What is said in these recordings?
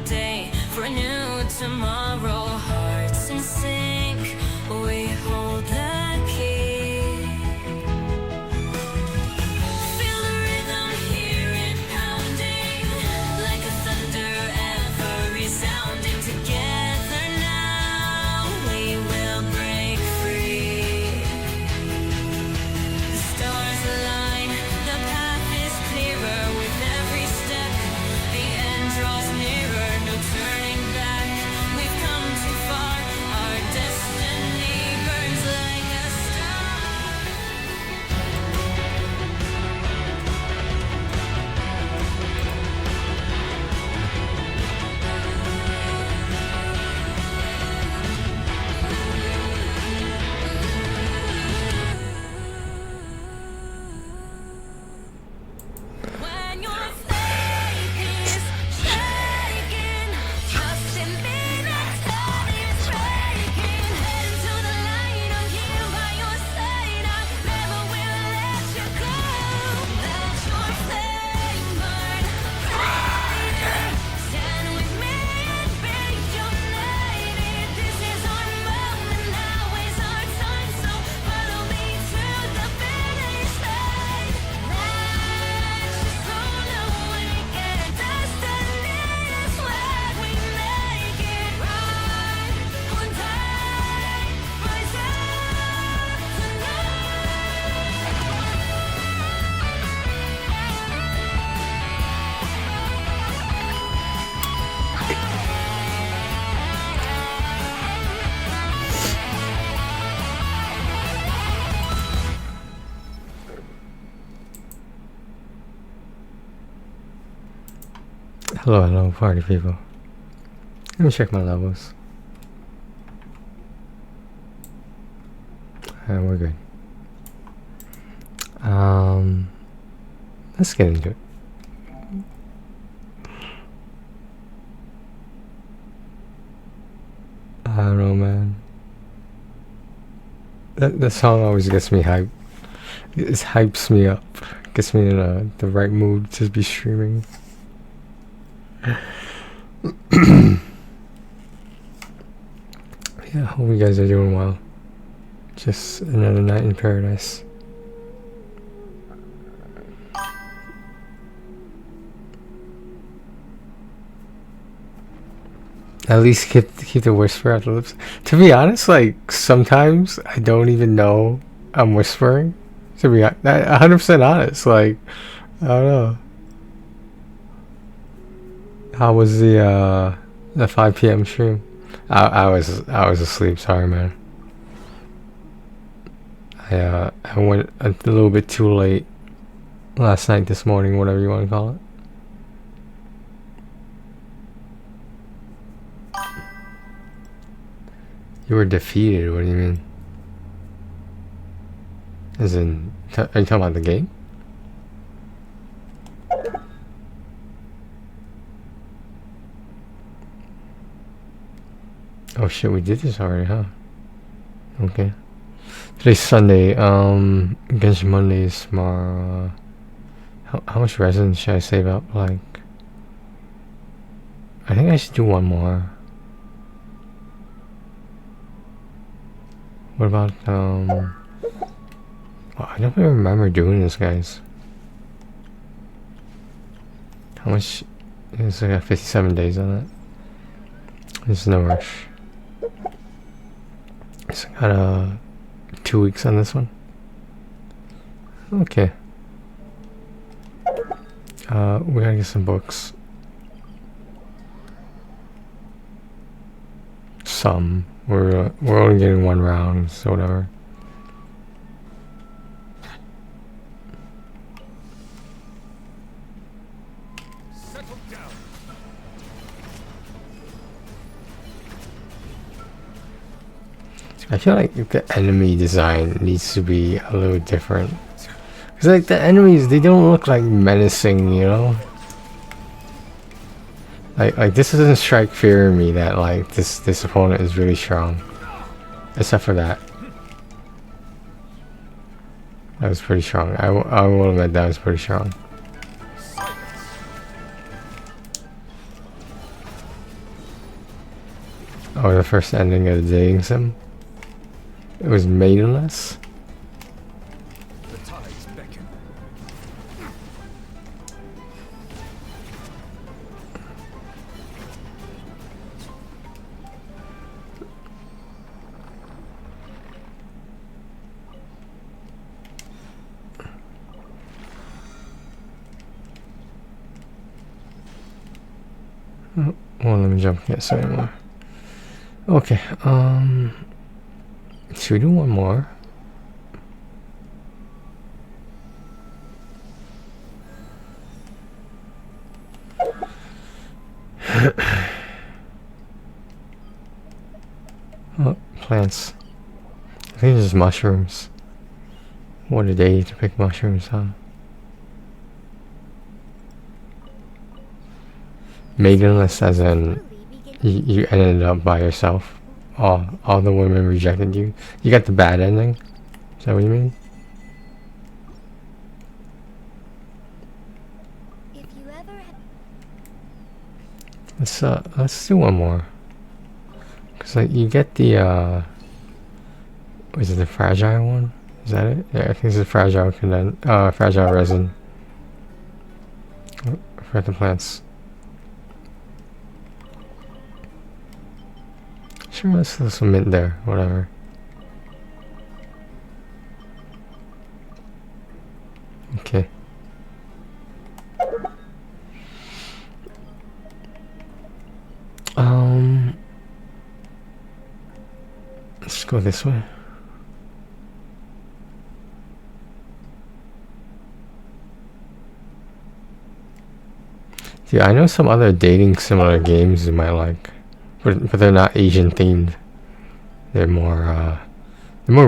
day for a new tomorrow. Hearts in sync, we hold the key. Feel the rhythm, hear it pounding like a thunder ever resounding. Together now we will break free. The stars align, the path is clearer with every step. The end draws nearer, no turning back. We've come too far, our destiny burns like a star. When your faith is shaking, trust in me, that's all is breaking. Head to the light, I'm here by your side. I never will let you go. Let your flame burn brighter. Stand with me and be united. This is our moment, now is our time. So follow me to the finish line. Let's just roll away, get destiny is where we make it right. One day, rise up Hello, hello, party people. Let me check my levels. We're good. Let's get into it. I don't know, man. That song always gets me hyped. It hypes me up. Gets me in the right mood to be streaming. Yeah, hope you guys are doing well. Just another night in paradise. At least keep the whisper out the lips. To be honest, like sometimes I don't even know I'm whispering. To be 100% honest, like I don't know. How was the 5 p.m. stream? I was asleep. Sorry, man. I went a little bit too late last night, this morning, whatever you want to call it. You were defeated. What do you mean? As in, are you talking about the game? Oh shit, we did this already, huh? Okay. Today's Sunday, against Mondays tomorrow. How much resin should I save up? Like, I think I should do one more. What about, oh, I don't even remember doing this, guys. How much? It's like 57 days on it. There's no rush. So I got 2 weeks on this one. Okay. We gotta get some books. Some. We're only getting one round, so whatever. Settle down. I feel like the enemy design needs to be a little different. Cause like the enemies, they don't look like menacing, you know. Like this doesn't strike fear in me that like this opponent is really strong. Except for that. That was pretty strong. I will admit that was pretty strong. or the first ending of the dating sim. It was maidenless. The tides beckon. Oh, well, let me jump and get some more. Okay, should we do one more? Oh, plants. I think it's just mushrooms. What a day to pick mushrooms, huh? Maidenless as in you ended up by yourself. All the women rejected you. You got the bad ending? Is that what you mean? If you ever had Let's do one more. Cause like you get the was it the fragile one? Is that it? Yeah, I think it's a fragile fragile resin. Oh, I forgot the plants. Sure, let's throw some mint there, whatever. Okay. Let's go this way. Yeah, I know some other dating similar games you might like, but they're not Asian themed. They're more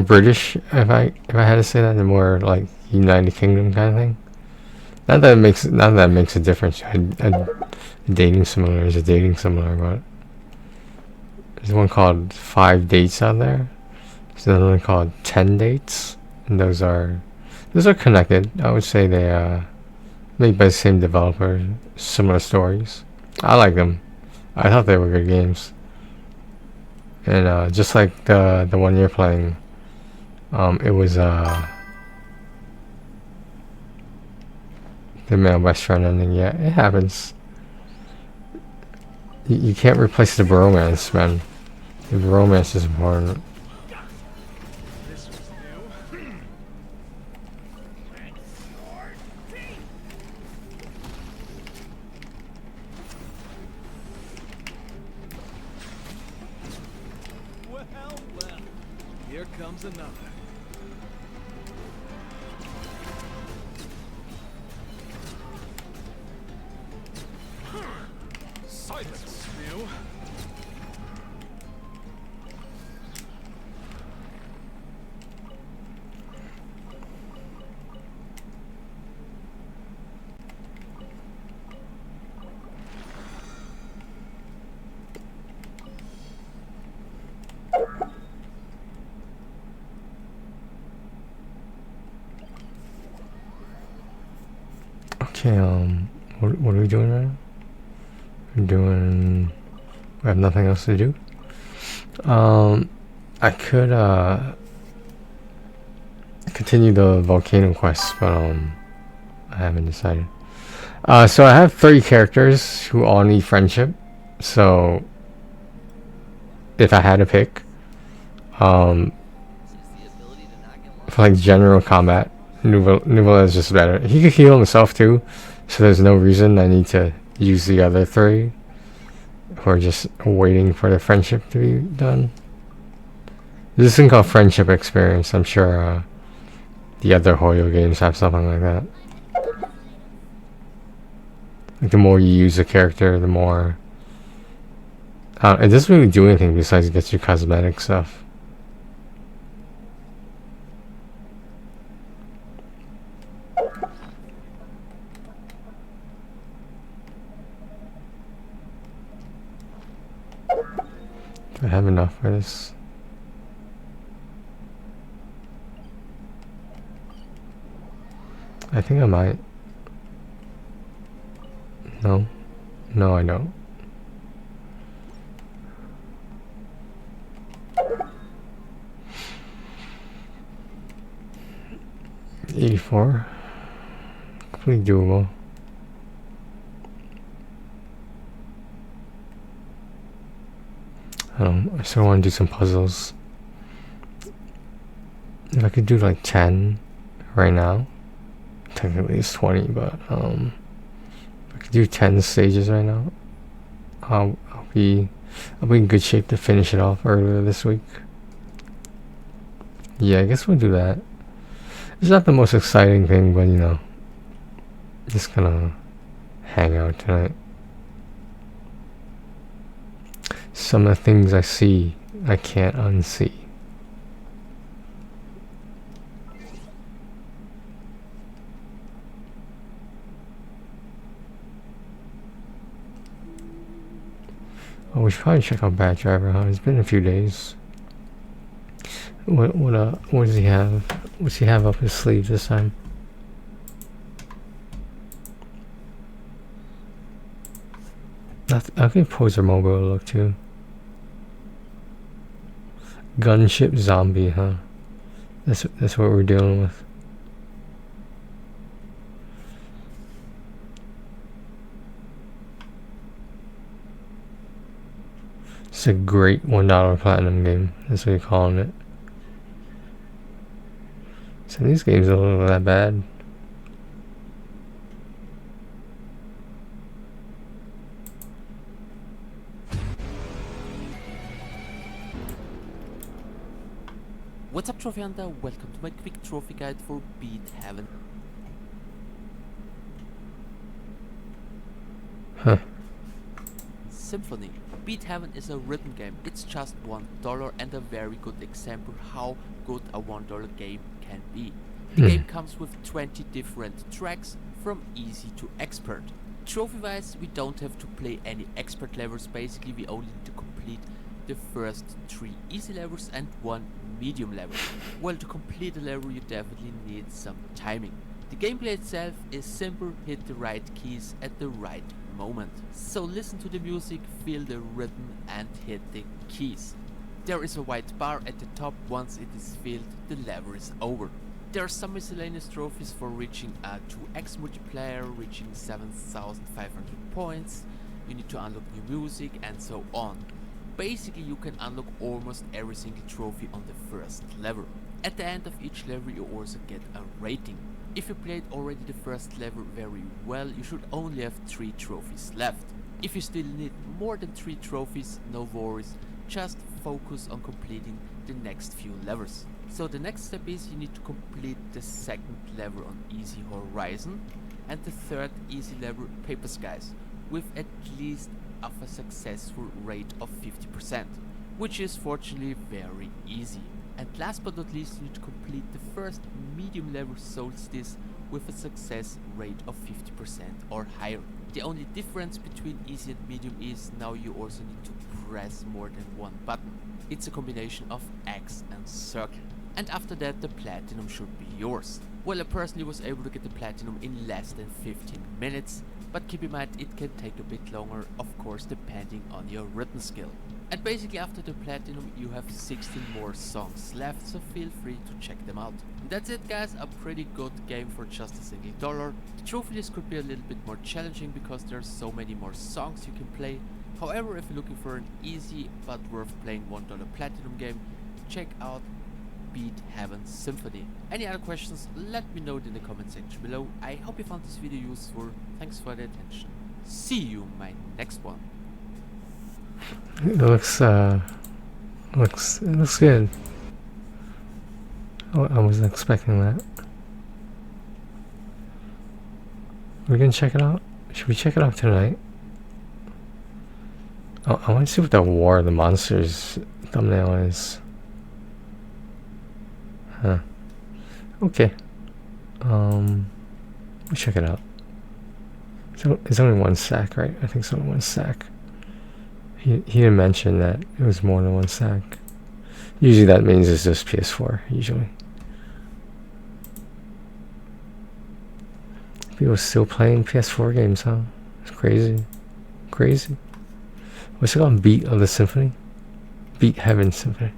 British. If I had to say that, they're more like United Kingdom kind of thing. Not that it makes a difference. A dating similar is a dating similar, but there's one called 5 Dates out there. There's another one called 10 Dates, and those are connected. I would say they made by the same developer, similar stories. I like them. I thought they were good games. And just like the one you're playing, it was the male best friend ending. Yeah, it happens. You can't replace the bromance, man. The romance is important. This was new. Well, well. Here comes another. Silence, Mew. Okay, what are we doing right now? We have nothing else to do. I could continue the volcano quest, but I haven't decided. So I have 3 characters who all need friendship. So if I had to pick, for like general combat, Nouvel is just better. He could heal himself too, so there's no reason I need to use the other 3 who are just waiting for the friendship to be done. There's this thing called friendship experience. I'm sure the other Hoyo games have something like that. Like the more you use a character, the more it doesn't really do anything besides get you cosmetic stuff. Do I have enough for this? I think I might. No, I don't. 84. Completely doable. I still want to do some puzzles. If I could do like 10 right now, technically it's 20, but if I could do 10 stages right now, I'll be in good shape to finish it off earlier this week. Yeah, I guess we'll do that. It's not the most exciting thing, but you know, just gonna hang out tonight. Some of the things I see, I can't unsee. Oh, we should probably check out Bad Driver, huh? It's been a few days. What does he have? What's he have up his sleeve this time? I'll give Poser Mobile a look too. Gunship Zombie, huh? That's what we're dealing with. It's a great $1 platinum game. That's what you're calling it. So these games don't look that bad. What's up, Trophy Hunter? Welcome to my quick trophy guide for Beat Heaven. Huh. Symphony. Beat Heaven is a rhythm game. It's just $1 and a very good example how good a $1 game can be. The game comes with 20 different tracks from easy to expert. Trophy wise, we don't have to play any expert levels. Basically, we only need to complete the first 3 easy levels and 1 medium level. Well, to complete a level you definitely need some timing. The gameplay itself is simple, hit the right keys at the right moment. So listen to the music, feel the rhythm and hit the keys. There is a white bar at the top. Once it is filled, the level is over. There are some miscellaneous trophies for reaching a 2x multiplayer, reaching 7,500 points. You need to unlock new music and so on. Basically, you can unlock almost every single trophy on the first level. At the end of each level you also get a rating. If you played already the first level very well, you should only have 3 trophies left. If you still need more than 3 trophies, no worries, just focus on completing the next few levels. So the next step is you need to complete the second level on Easy Horizon and the third easy level Paper Skies with at least of a successful rate of 50%, which is fortunately very easy. And last but not least, you need to complete the first medium level Solstice with a success rate of 50% or higher. The only difference between easy and medium is now you also need to press more than one button. It's a combination of X and circle. And after that the platinum should be yours. Well, I personally was able to get the platinum in less than 15 minutes, but keep in mind it can take a bit longer, of course depending on your written skill. And basically after the platinum you have 16 more songs left, so feel free to check them out. And that's it guys, a pretty good game for just a single $1. The trophy list could be a little bit more challenging because there's so many more songs you can play. However, if you're looking for an easy but worth playing $1 platinum game, check out Beat Heaven Symphony. Any other questions, let me know in the comment section below. I hope you found this video useful. Thanks for the attention. See you in my next one. It looks good. Oh, I wasn't expecting that. We're gonna check it out. Should we check it out tonight? Oh, I want to see what the War of the Monsters thumbnail is. Huh. Okay. We'll check it out. So it's only 1 stack, right? I think it's only 1 stack. He didn't mention that it was more than 1 stack. Usually that means it's just PS4, usually. People still playing PS4 games, huh? It's crazy. Crazy. What's it called? Beat of the Symphony? Beat Heaven Symphony.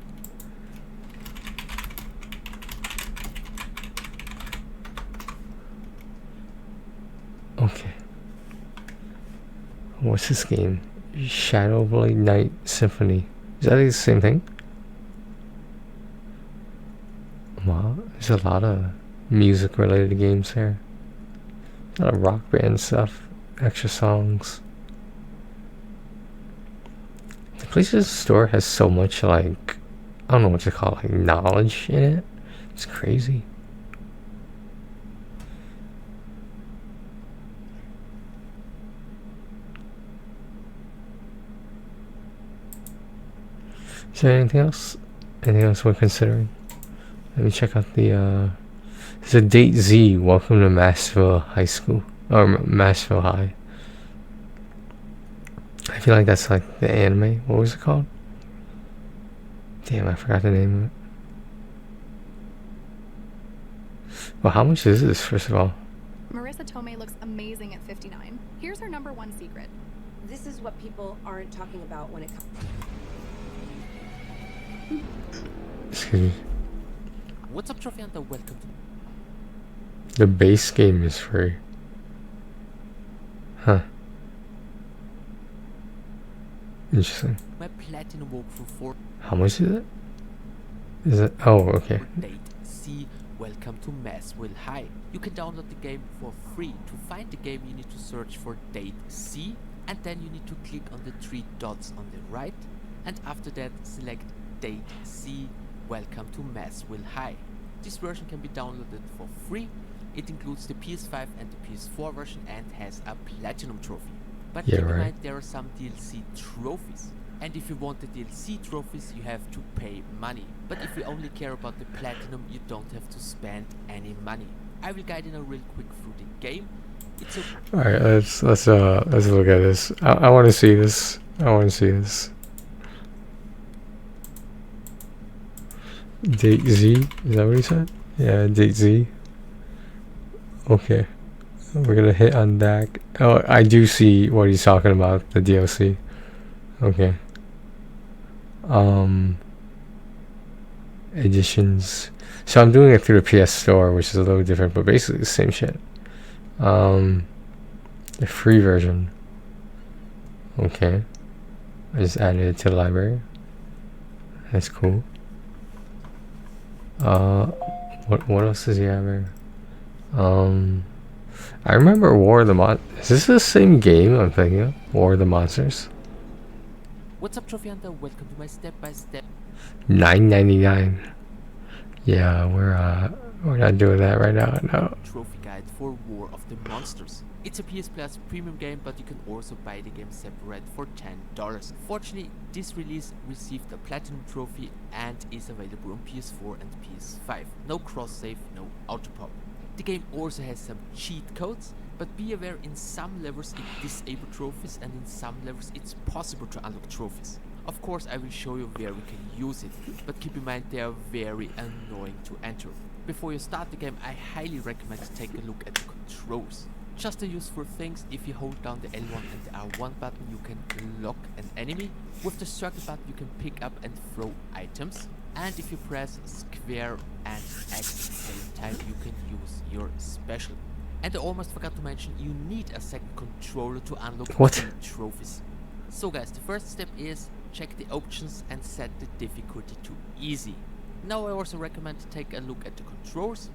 what's this game? Shadow Blade Night Symphony. Is that the same thing? Wow, there's a lot of music related games here. A lot of rock band stuff, extra songs. The PlayStation Store has so much, like, I don't know what to call it, like knowledge in it. It's crazy. Is there anything else? Anything else we're considering? Let me check out the, there's a Date Z, Welcome to Massville High School. Or Massville High. I feel like that's like the anime. What was it called? Damn, I forgot the name of it. Well, how much is this, first of all? Marissa Tomei looks amazing at 59. Here's her #1 secret. This is what people aren't talking about when it comes. Excuse me. What's up, Trophy Hunter? Welcome to The base game is free. Huh. Interesting. my platinum walkthrough for How much is it? Is it? Oh, okay. Date C. Welcome to Massville High. You can download the game for free. To find the game, you need to search for Date C, and then you need to click on the 3 dots on the right, and after that select Date C. Welcome to Massville High. This version can be downloaded for free. It includes the PS5 and the PS4 version and has a platinum trophy. But Yeah, keep in right. mind there are some DLC trophies. And if you want the DLC trophies, you have to pay money. But if you only care about the platinum, you don't have to spend any money. I will guide in a real quick through the game. It's a All right, let's look at this. I want to see this. I want to see this. Date Z. Is that what he said? Yeah, Date Z. Okay, we're gonna hit on that. Oh, I do see what he's talking about. The DLC. Okay. Editions. So I'm doing it through the PS Store, which is a little different, but basically the same shit. The free version. Okay. I just added it to the library. That's cool. What else does he have here? I remember War of the Is this the same game I'm thinking of? War of the Monsters? What's up, Trophy Hunter? Welcome to my step-by-step $9.99. Yeah, we're not doing that right now. No. trophy guide for War of the Monsters. It's a PS Plus premium game, but you can also buy the game separate for $10. Fortunately, this release received a platinum trophy and is available on PS4 and PS5. No cross-save, no auto-pop. The game also has some cheat codes, but be aware, in some levels it disables trophies and in some levels it's possible to unlock trophies. Of course, I will show you where we can use it, but keep in mind they are very annoying to enter. Before you start the game, I highly recommend to take a look at the controls. Just a useful things: if you hold down the L1 and the R1 button, you can lock an enemy. With the circle button, you can pick up and throw items. And if you press square and X at the same time, you can use your special. And I almost forgot to mention, you need a second controller to unlock What? the trophies. So guys, the first step is check the options and set the difficulty to easy. Now I also recommend to take a look at the controls.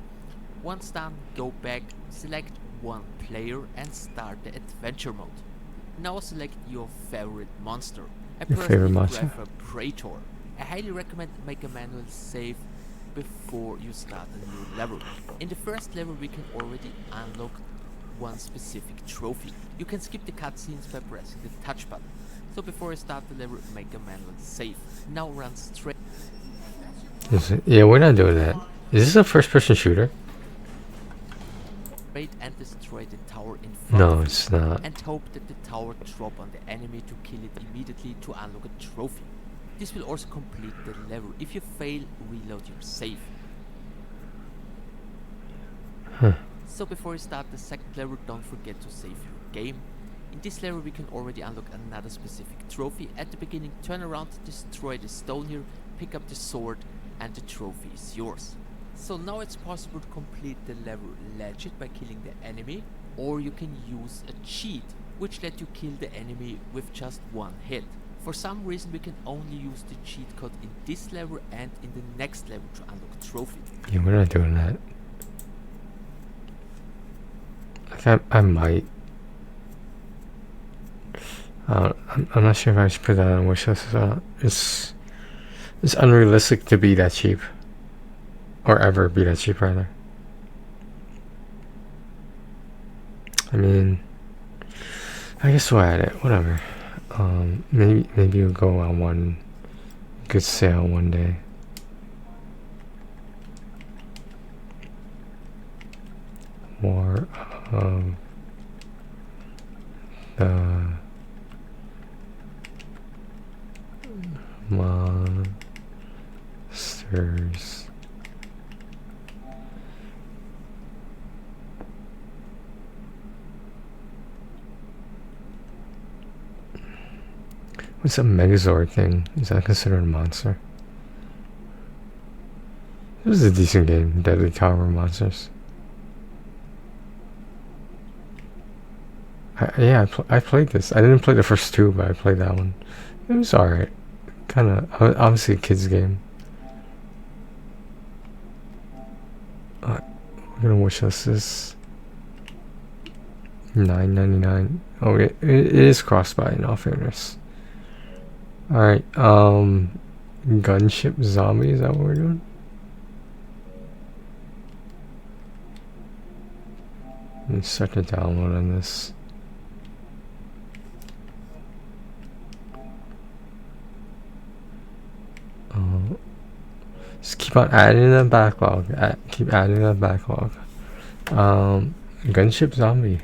Once done, go back, select one player and start the adventure mode. Now select your favorite monster. I Your favorite personally monster? prefer Praetor. I highly recommend make a manual save before you start a new level. In the first level we can already unlock one specific trophy. You can skip the cutscenes by pressing the touch button. So before you start the level, make a manual save. Now run straight Is it? Yeah, we're not doing that. Is this a first-person shooter? and destroy the tower in front No, of you. it's not. And hope that the tower drop on the enemy to kill it immediately to unlock a trophy. This will also complete the level. If you fail, reload your save. Huh. So before you start the second level, don't forget to save your game. In this level we can already unlock another specific trophy. At the beginning, turn around, destroy the stone here, pick up the sword, and the trophy is yours. So now it's possible to complete the level legit by killing the enemy, or you can use a cheat. which let you kill the enemy with just one hit. For some reason we can only use the cheat code in this level and in the next level to unlock trophy. Yeah, we're not doing that. Like I might. I'm not sure if I should put that on wish list. It's unrealistic to be that cheap, or ever be that cheap rather. I mean, I guess we'll add it. Whatever. Maybe we'll go on one good sale one day. More of the monsters. What's a Megazord thing? Is that considered a monster? It was a decent game, Deadly Caliber Monsters. I played this. I didn't play the first two, but I played that one. It was alright. Kinda, obviously a kid's game. We're gonna wish us this. $9.99. Oh, it is cross-buy in all fairness. Alright, Gunship Zombie, is that what we're doing? Let's start to download on this. Just keep on adding to the backlog. Keep adding to the backlog. Gunship Zombie.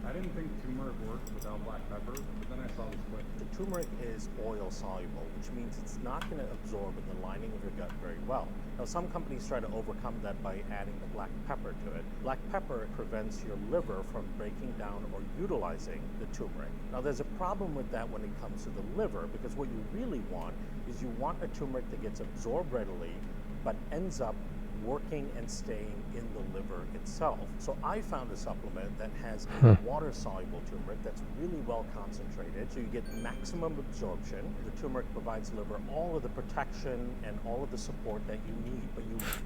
I didn't think turmeric worked without black pepper, but then I saw this clip. The turmeric is oil soluble, which means it's not going to absorb in the lining of your gut very well. Now, some companies try to overcome that by adding the black pepper to it. Black pepper prevents your liver from breaking down or utilizing the turmeric. Now, there's a problem with that when it comes to the liver, because what you really want is you want a turmeric that gets absorbed readily, but ends up working and staying in the liver itself. So I found a supplement that has a water-soluble turmeric that's really well concentrated, so you get maximum absorption. The turmeric provides the liver all of the protection and all of the support that you need.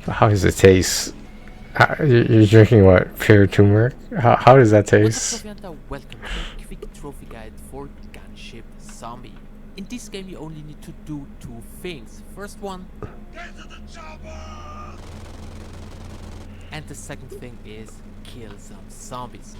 But how does it taste? You're drinking what? Pure turmeric? How does that taste? What's up, welcome to a quick trophy guide for Gunship Zombie. In this game you only need to do two things. First one, get to the chopper! And the second thing is kill some zombies.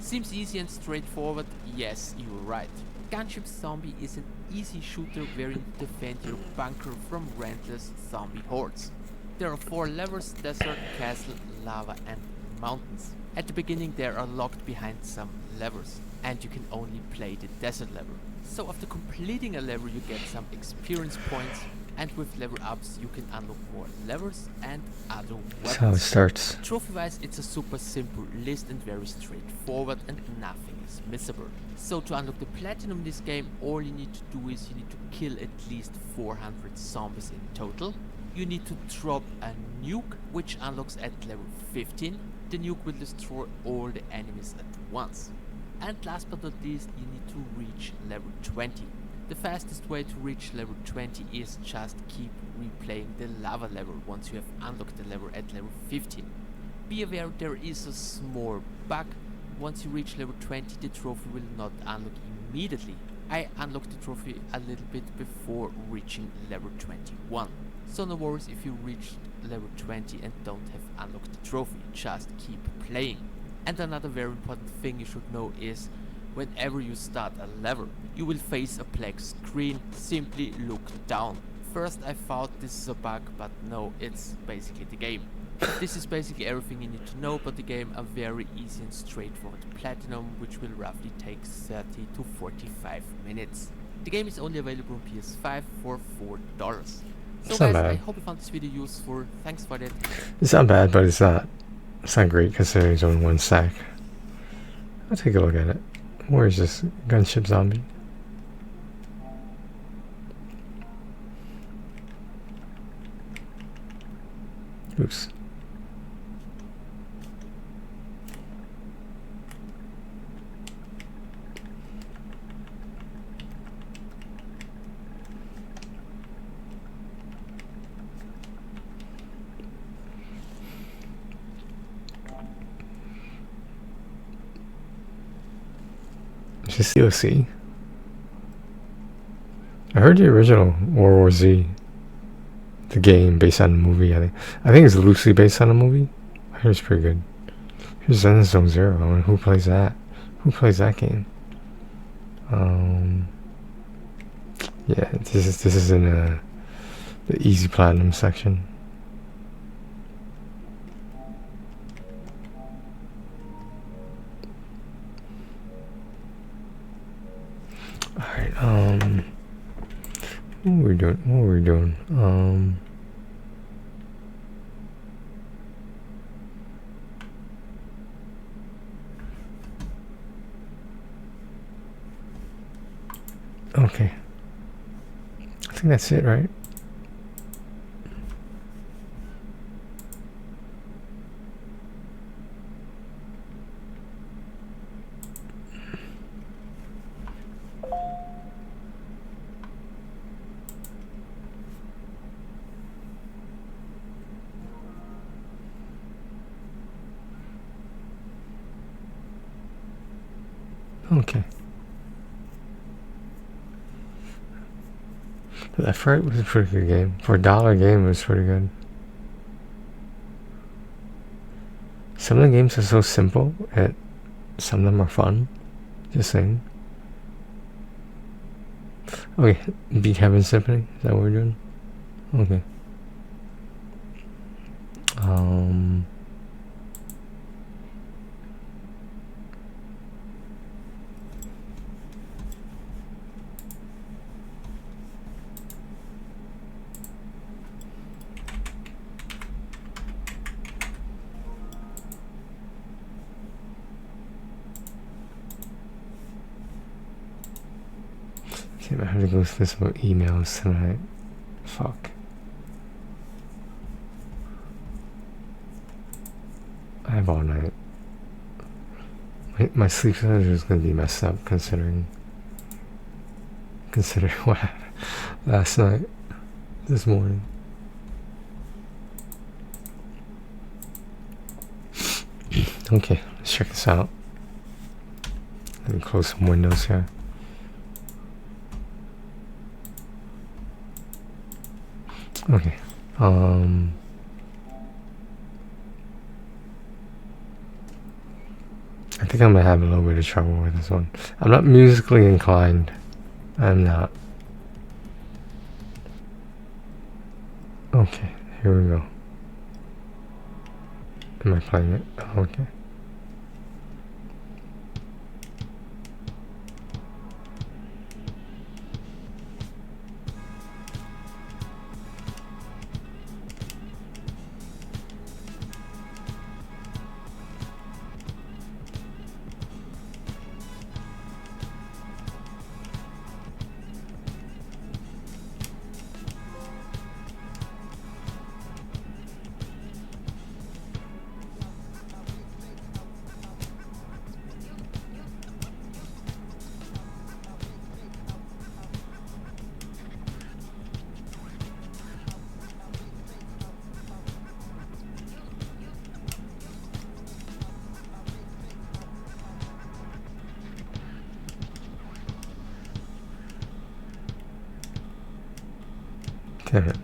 Seems easy and straightforward. Yes, you're right. Gunship Zombie is an easy shooter wherein you defend your bunker from relentless zombie hordes. There are 4 levels: desert, castle, lava and mountains. At the beginning they are locked behind some levers, and you can only play the desert level. So after completing a level you get some experience points, and with level ups you can unlock more levels and other weapons. That's how it starts. Trophy wise it's a super simple list and very straightforward, and nothing is missable. So to unlock the platinum in this game, all you need to do is you need to kill at least 400 zombies in total. You need to drop a nuke, which unlocks at level 15. The nuke will destroy all the enemies at once. And last but not least, you need to reach level 20. The fastest way to reach level 20 is just keep replaying the lava level once you have unlocked the level at level 15. Be aware there is a small bug. Once you reach level 20 the trophy will not unlock immediately. I unlocked the trophy a little bit before reaching level 21. So no worries if you reached level 20 and don't have unlocked the trophy, just keep playing. And another very important thing you should know is whenever you start a level, you will face a black screen. Simply look down. First I thought this is a bug, but no, it's basically the game. This is basically everything you need to know about the game, a very easy and straightforward platinum, which will roughly take 30 to 45 minutes. The game is only available on PS5 for $4. So guys, I hope you found this video useful. Thanks for that. It's not bad, but it's not great considering it's only one stack. I'll take a look at it. Where is this Gunship Zombie? Oops. Just DLC. I heard the original World War Z, the game based on the movie. I think it's loosely based on the movie. I heard it's pretty good. Here's Zone Zero. I wonder who plays that. Who plays that game? Yeah, this is in the easy platinum section. Alright, what were we doing? Okay. I think that's it, right? Okay. But that Fright was a pretty good game. For $1 game, it was pretty good. Some of the games are so simple, and some of them are fun. Just saying. Okay, Beat Heaven Symphony. Is that what we're doing? Okay. Okay, I have to go through some emails tonight. Fuck. I have all night. My sleep schedule is gonna be messed up considering what happened last night, this morning. Okay, let's check this out. Let me close some windows here. Okay. I think I'm gonna have a little bit of trouble with this one. I'm not musically inclined. I'm not. Okay, here we go. Am I playing it? Oh, okay. Damn it.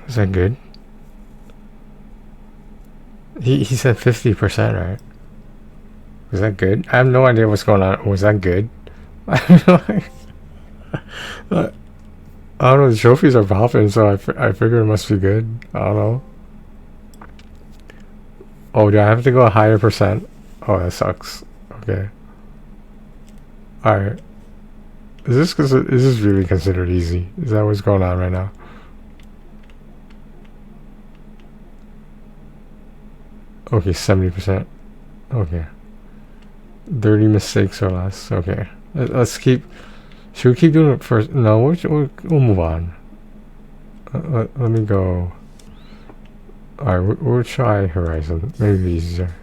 Is that good? He said 50%, right? Was that good? I have no idea what's going on. Was that good? I don't know. The trophies are popping, so I figure it must be good. I don't know. Oh, do I have to go a higher percent? Oh, that sucks. Okay. Alright. Is this really considered easy? Is that what's going on right now? Okay, 70%. Okay. 30 mistakes or less. Okay. Let's keep... Should we keep doing it first? No, we'll move on. Let me go... Alright, we'll try Horizon. Maybe easier.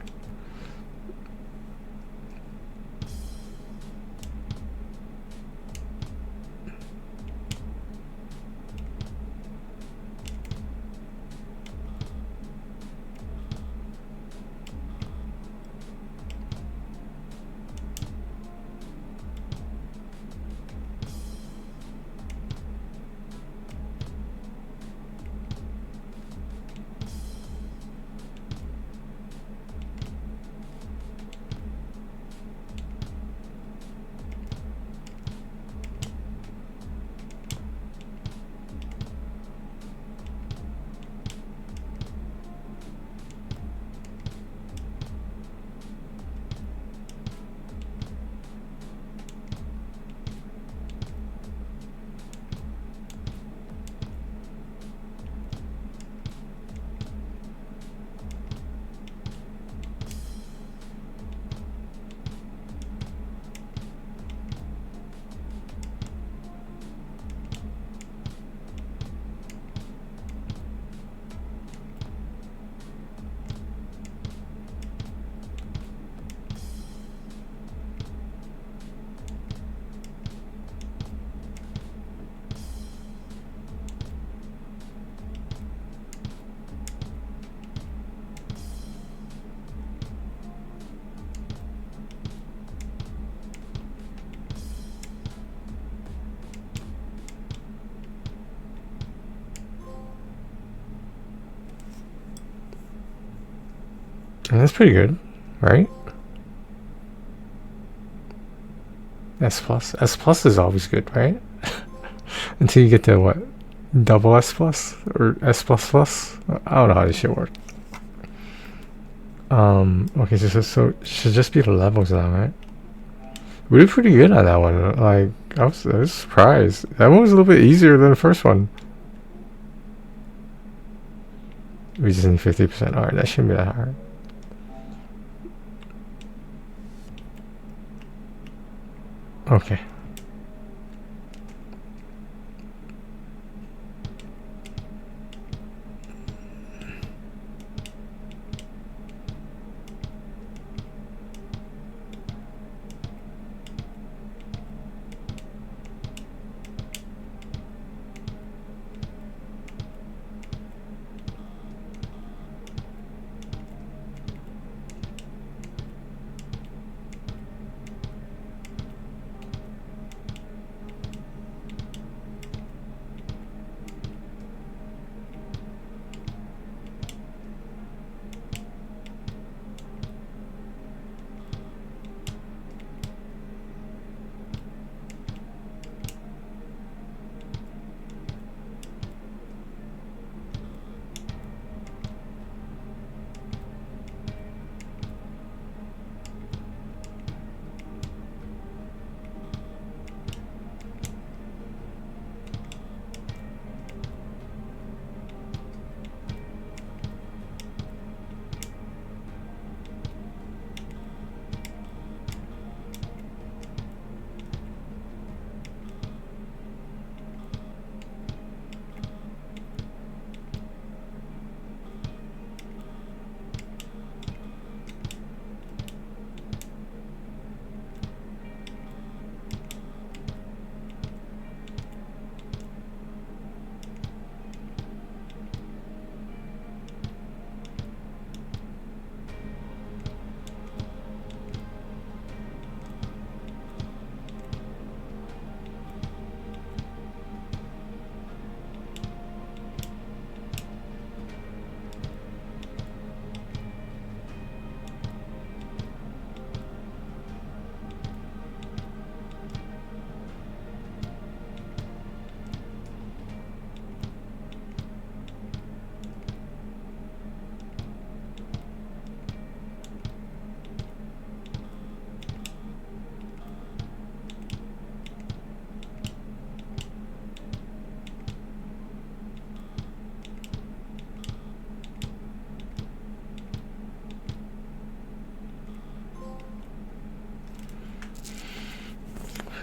And that's pretty good, right? S plus. S plus is always good, right? Until you get to what? Double S plus? Or S plus plus? I don't know how this shit works. Okay, so it should just be the levels now, right? We did pretty good on that one. Like, I was surprised. That one was a little bit easier than the first one. We just need 50%. Alright, that shouldn't be that hard. Okay.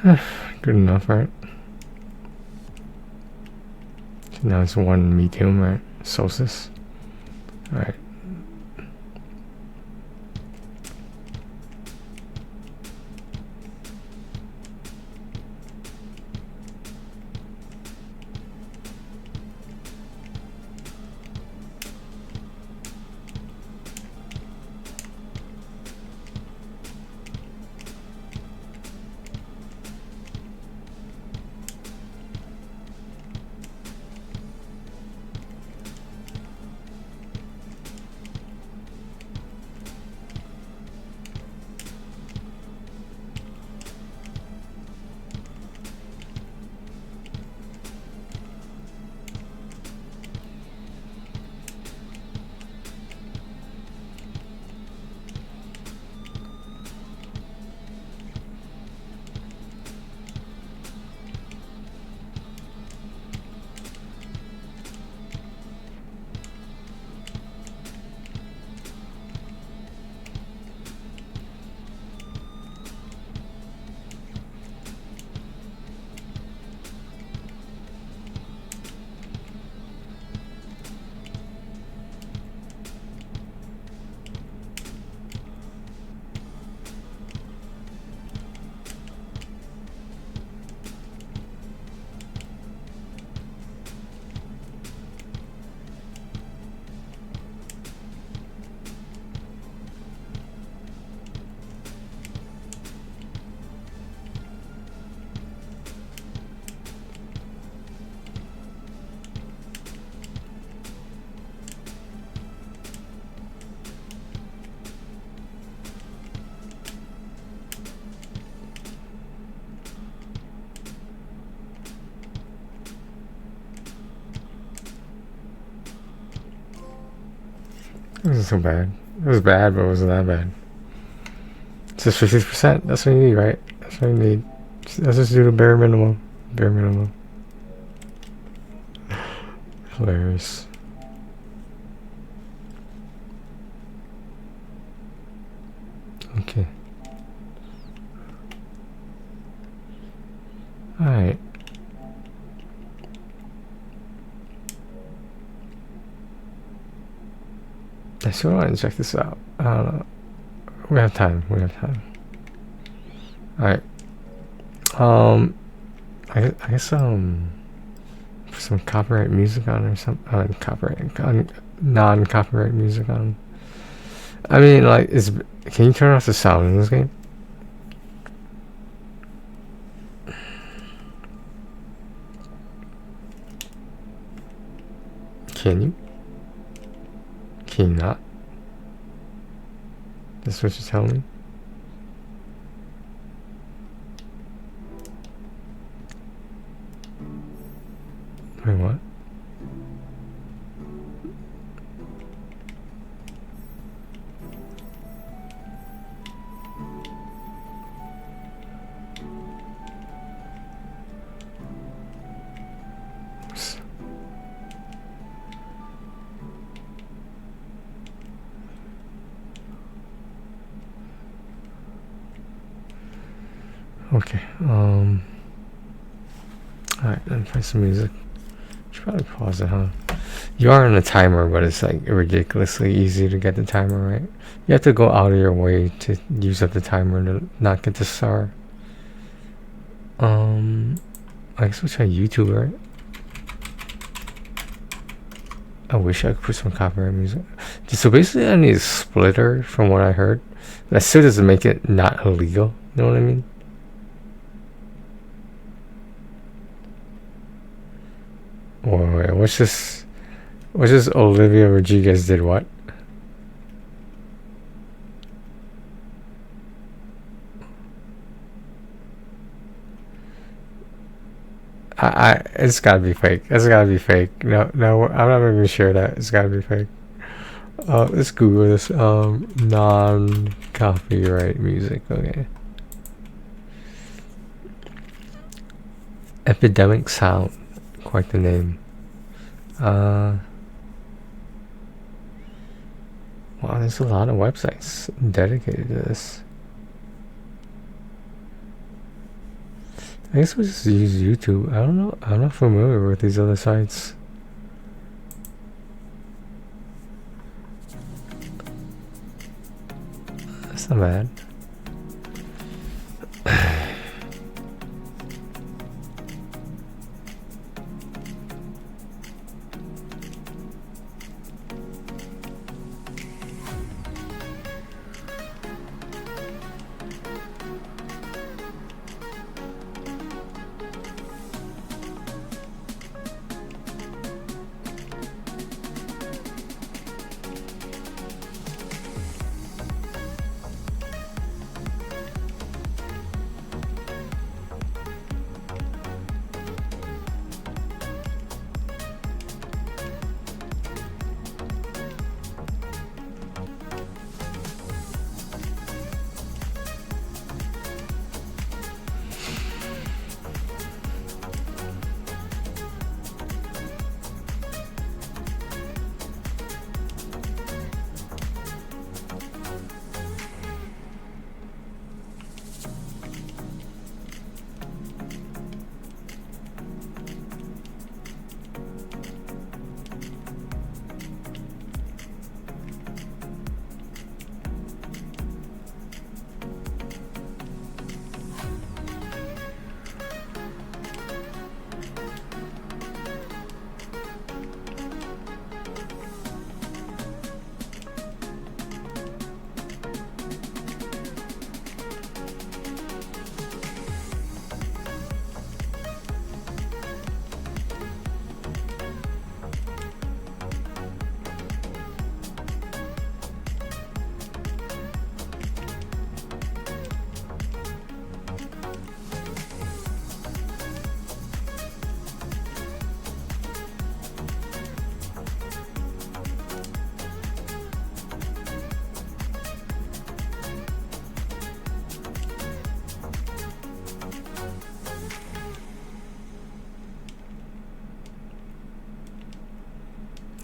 Good enough, right? So now it's one medium, right? Solstice. Alright. It wasn't so bad. It was bad, but it wasn't that bad. It's just 50%. That's what you need, right? That's what you need. Let's just do the bare minimum. Bare minimum. Hilarious. Okay. Alright. I still want to check this out. I don't know. We have time. We have time. Alright. I guess put some copyright music on or something. Non-copyright music on. I mean, like, can you turn off the sound in this game? Can you? Can you not? That's what you're telling me? Wait, what? Okay, alright, then play some music. Should probably pause it, huh? You are on a timer, but it's like ridiculously easy to get the timer right. You have to go out of your way to use up the timer to not get the star. I guess we'll try YouTube, right? I wish I could put some copyright music. So basically I need a splitter from what I heard. That still doesn't make it not illegal, you know what I mean? Wait, what's this? What's this? Olivia Rodriguez did what? It's gotta be fake. It's gotta be fake. No, I'm not even sure that it's gotta be fake. Let's Google this. Non-copyright music. Okay. Epidemic Sound. Quite the name. Wow, there's a lot of websites dedicated to this. I guess we'll just use YouTube. I don't know. I'm not familiar with these other sites. That's not bad.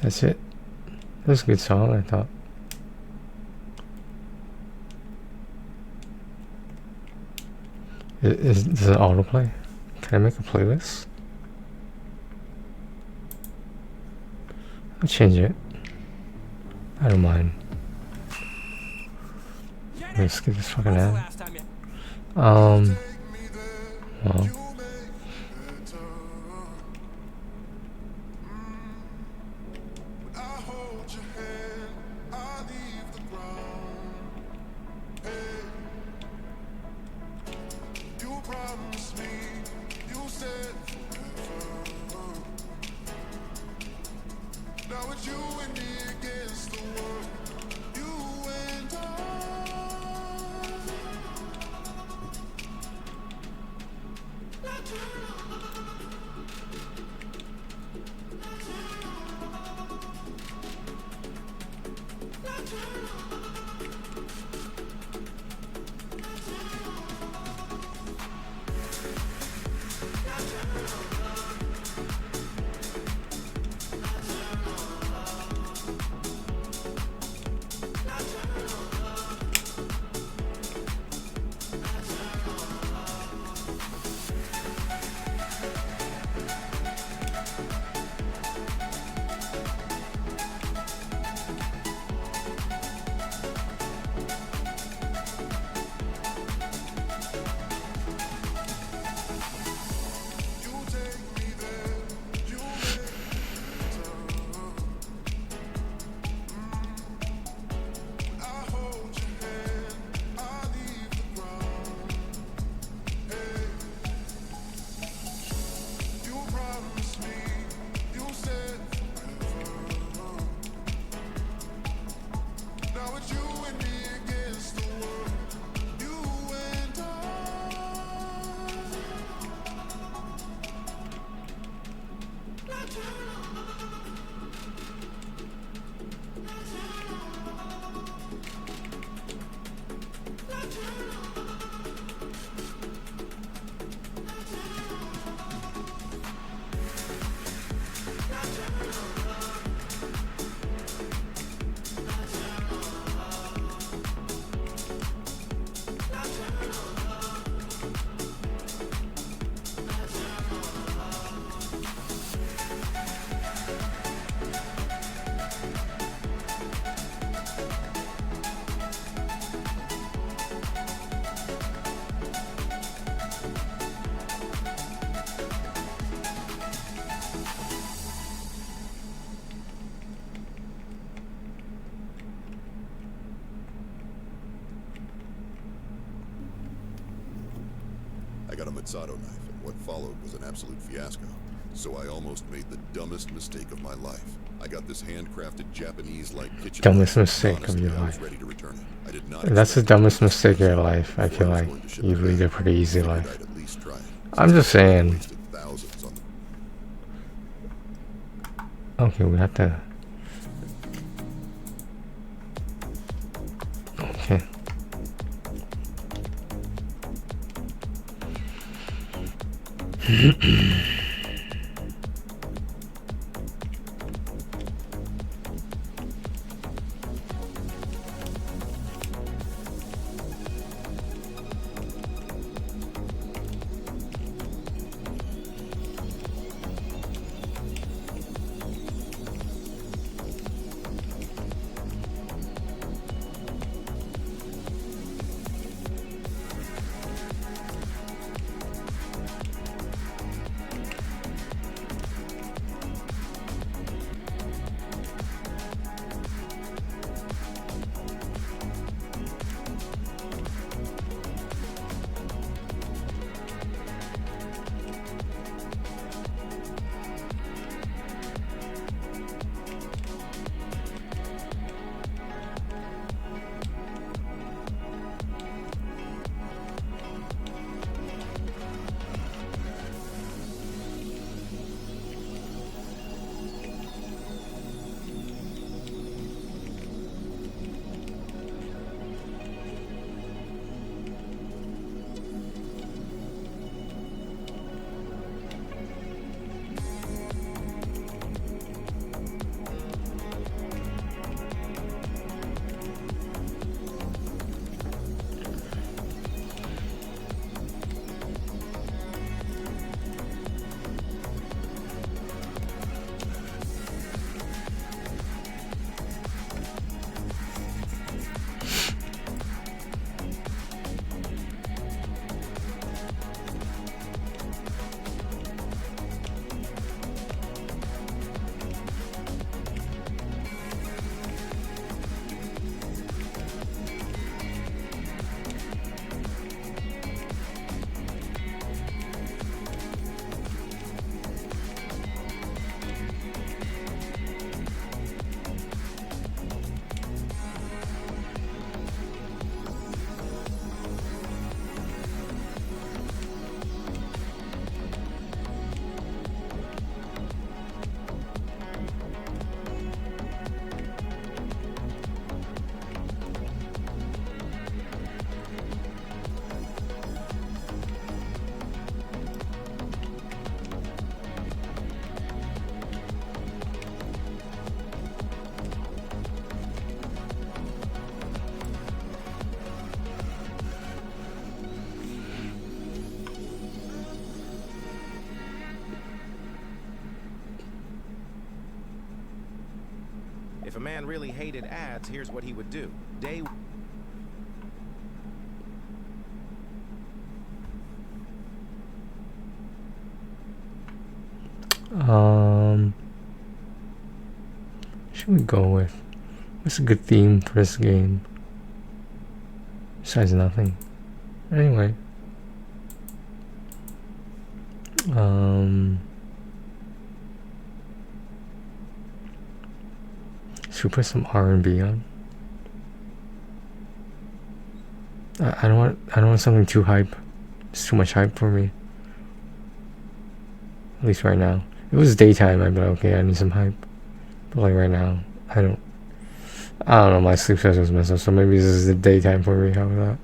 That's it. That was a good song, I thought. Does it autoplay? Can I make a playlist? I'll change it. I don't mind. Let's get this fucking ad. Well. I got a Matsado knife, and what followed was an absolute fiasco. So I almost made the dumbest mistake of my life. I got this handcrafted Japanese-like kitchen. Dumbest knife. mistake of Honestly, your I was life. ready to return it. I did not That's the expect dumbest it. mistake of your life. I feel Before was like going to ship you it lead a back, pretty easy figured life. I'd at least try it, I'm since just I'd already saying. wasted thousands on the Okay, we have to. Okay. If a man really hated ads, here's what he would do. Day Should we go with? What's a good theme for this game? Besides nothing. Anyway. Should we put some R&B on? I don't want something too hype. It's too much hype for me. At least right now. If it was daytime, I'd be like, okay, I need some hype. But like right now, I don't know, my sleep schedule's messed up, so maybe this is the daytime for me. How about that?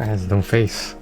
Guy has no face.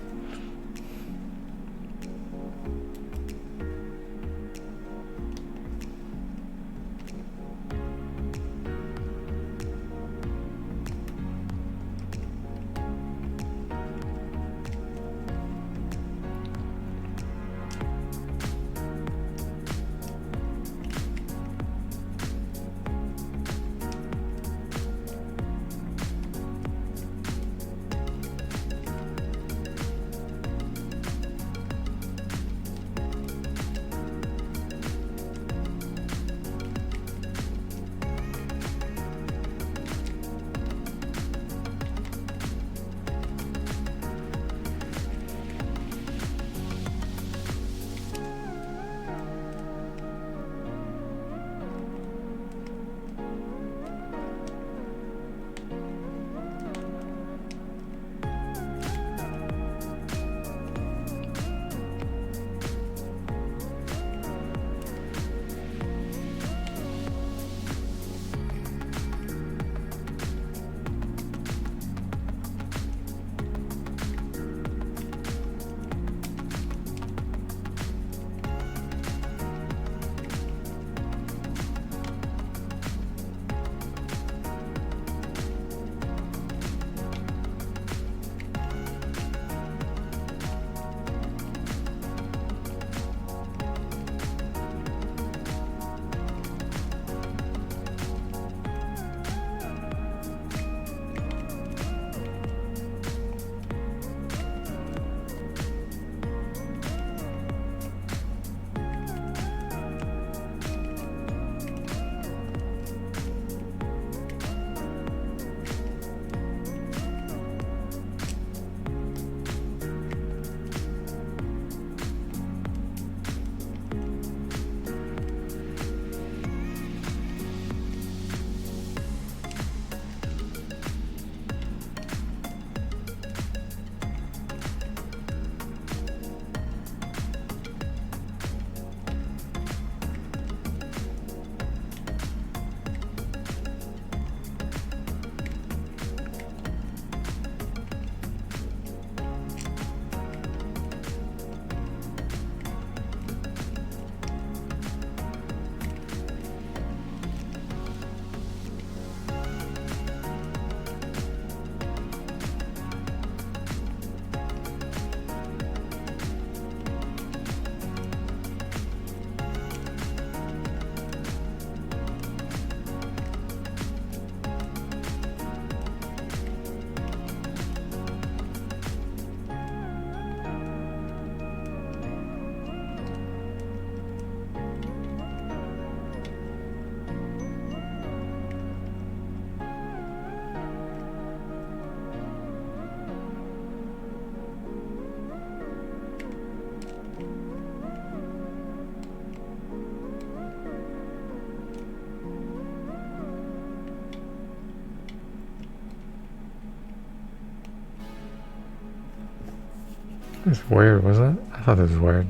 It's weird, wasn't it? I thought it was weird.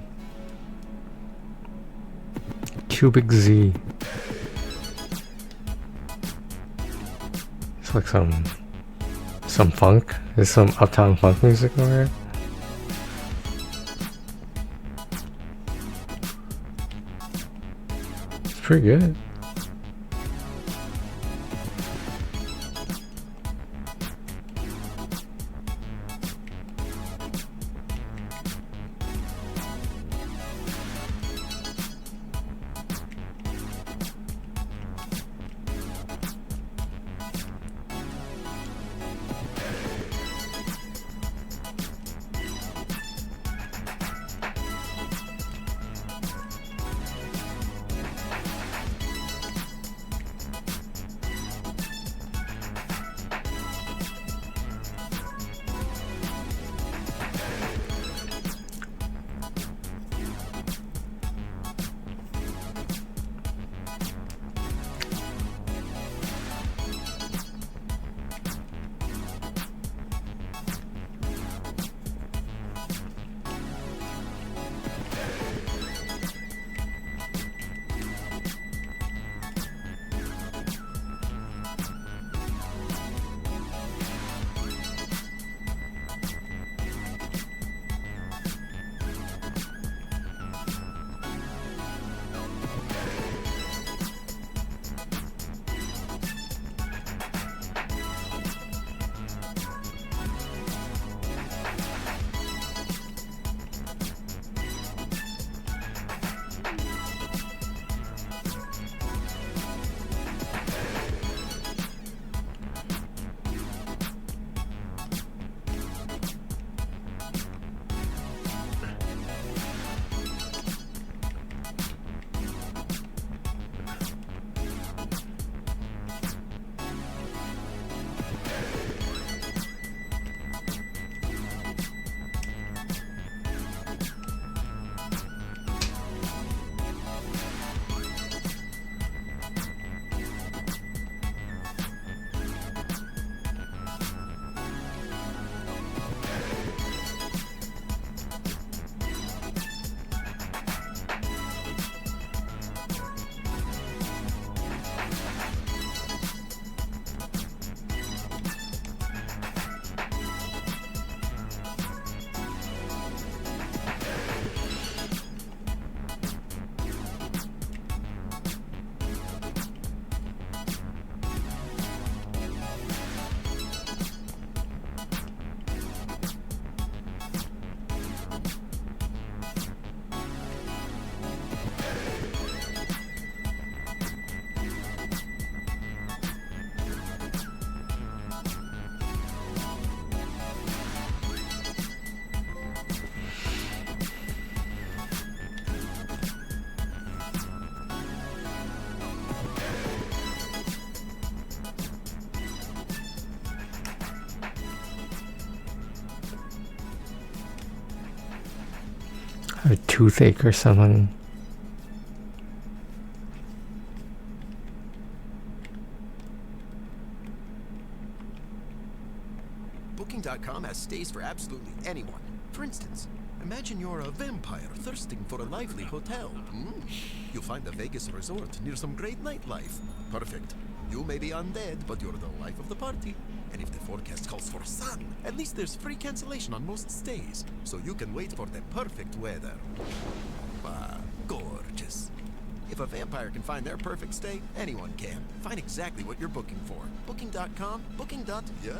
Cubic Z. It's like some funk. There's some uptown funk music over here. It's pretty good. a toothache or something. Booking.com has stays for absolutely anyone. For instance, imagine you're a vampire thirsting for a lively hotel. You'll find a Vegas resort near some great nightlife. Perfect. You may be undead, but you're the life of the party. And if the forecast calls for sun, at least there's free cancellation on most stays, so you can wait for the perfect weather. Gorgeous. If a vampire can find their perfect stay, anyone can. Find exactly what you're booking for. Booking.com, booking.yeah.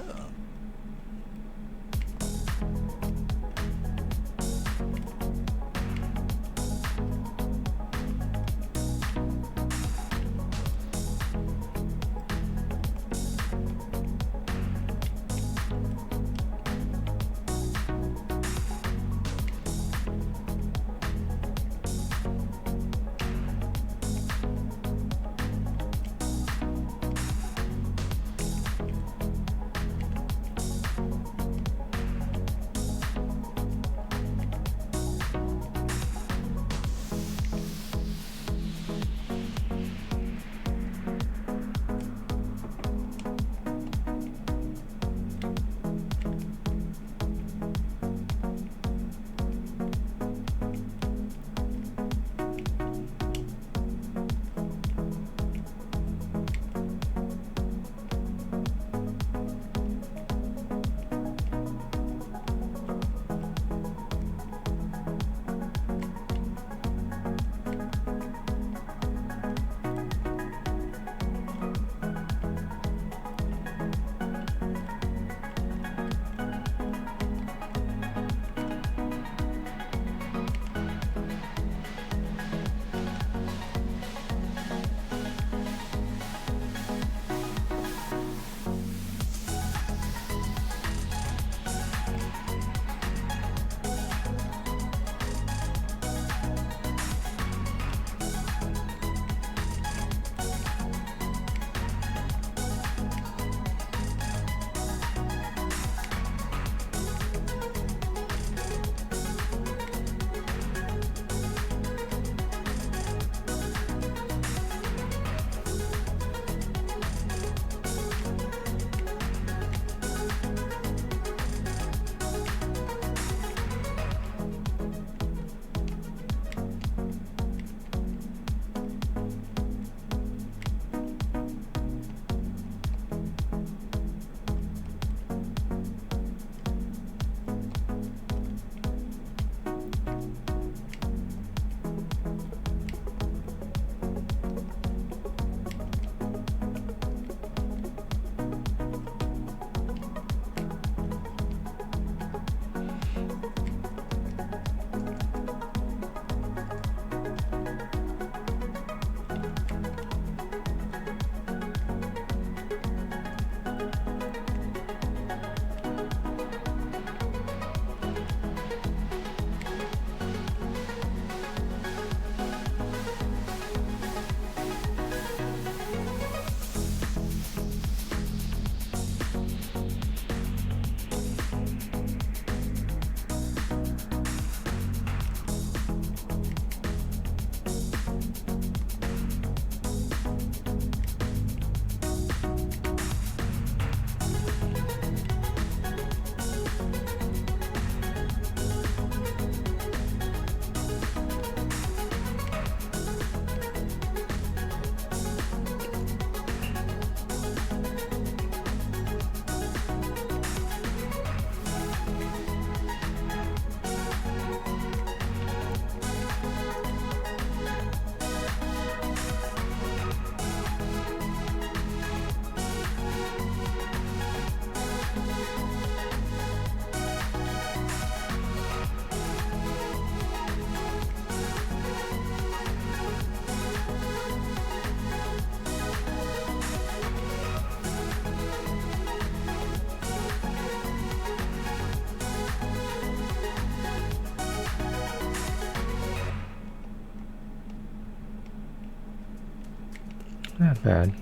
Not bad.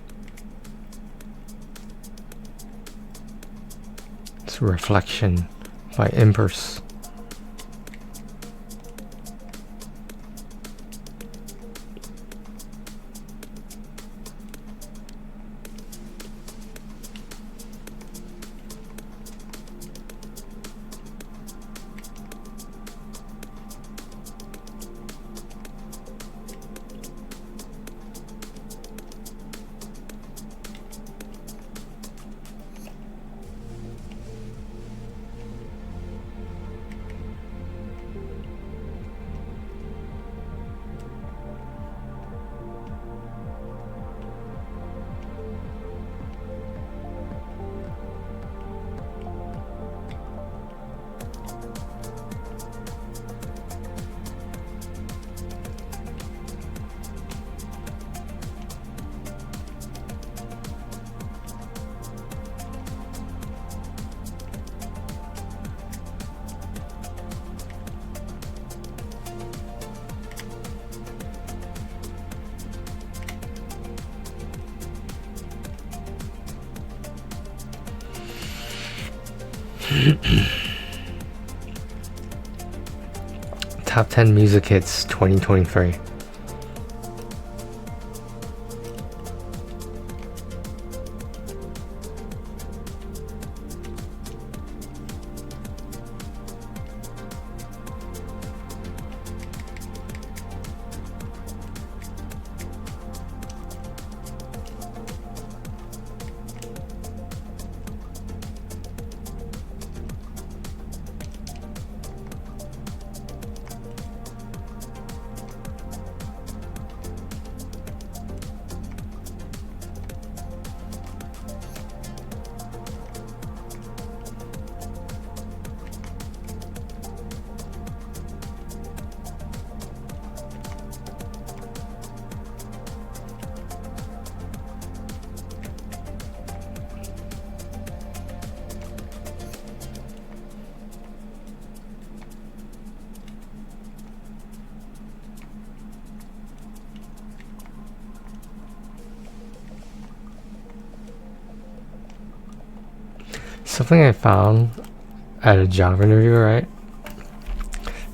It's Reflection by Impers. Top 10 music hits 2023. Something I found at a job interview, right?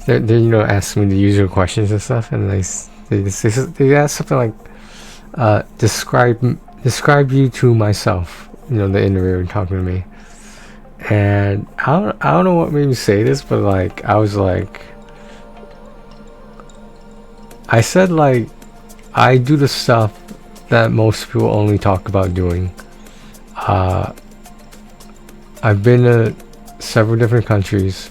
They're you know, asking me the usual questions and stuff, and they ask something like, describe you to myself. You know, the interviewer talking to me, and I don't know what made me say this, but like I was like, I said like, I do the stuff that most people only talk about doing. I've been to several different countries.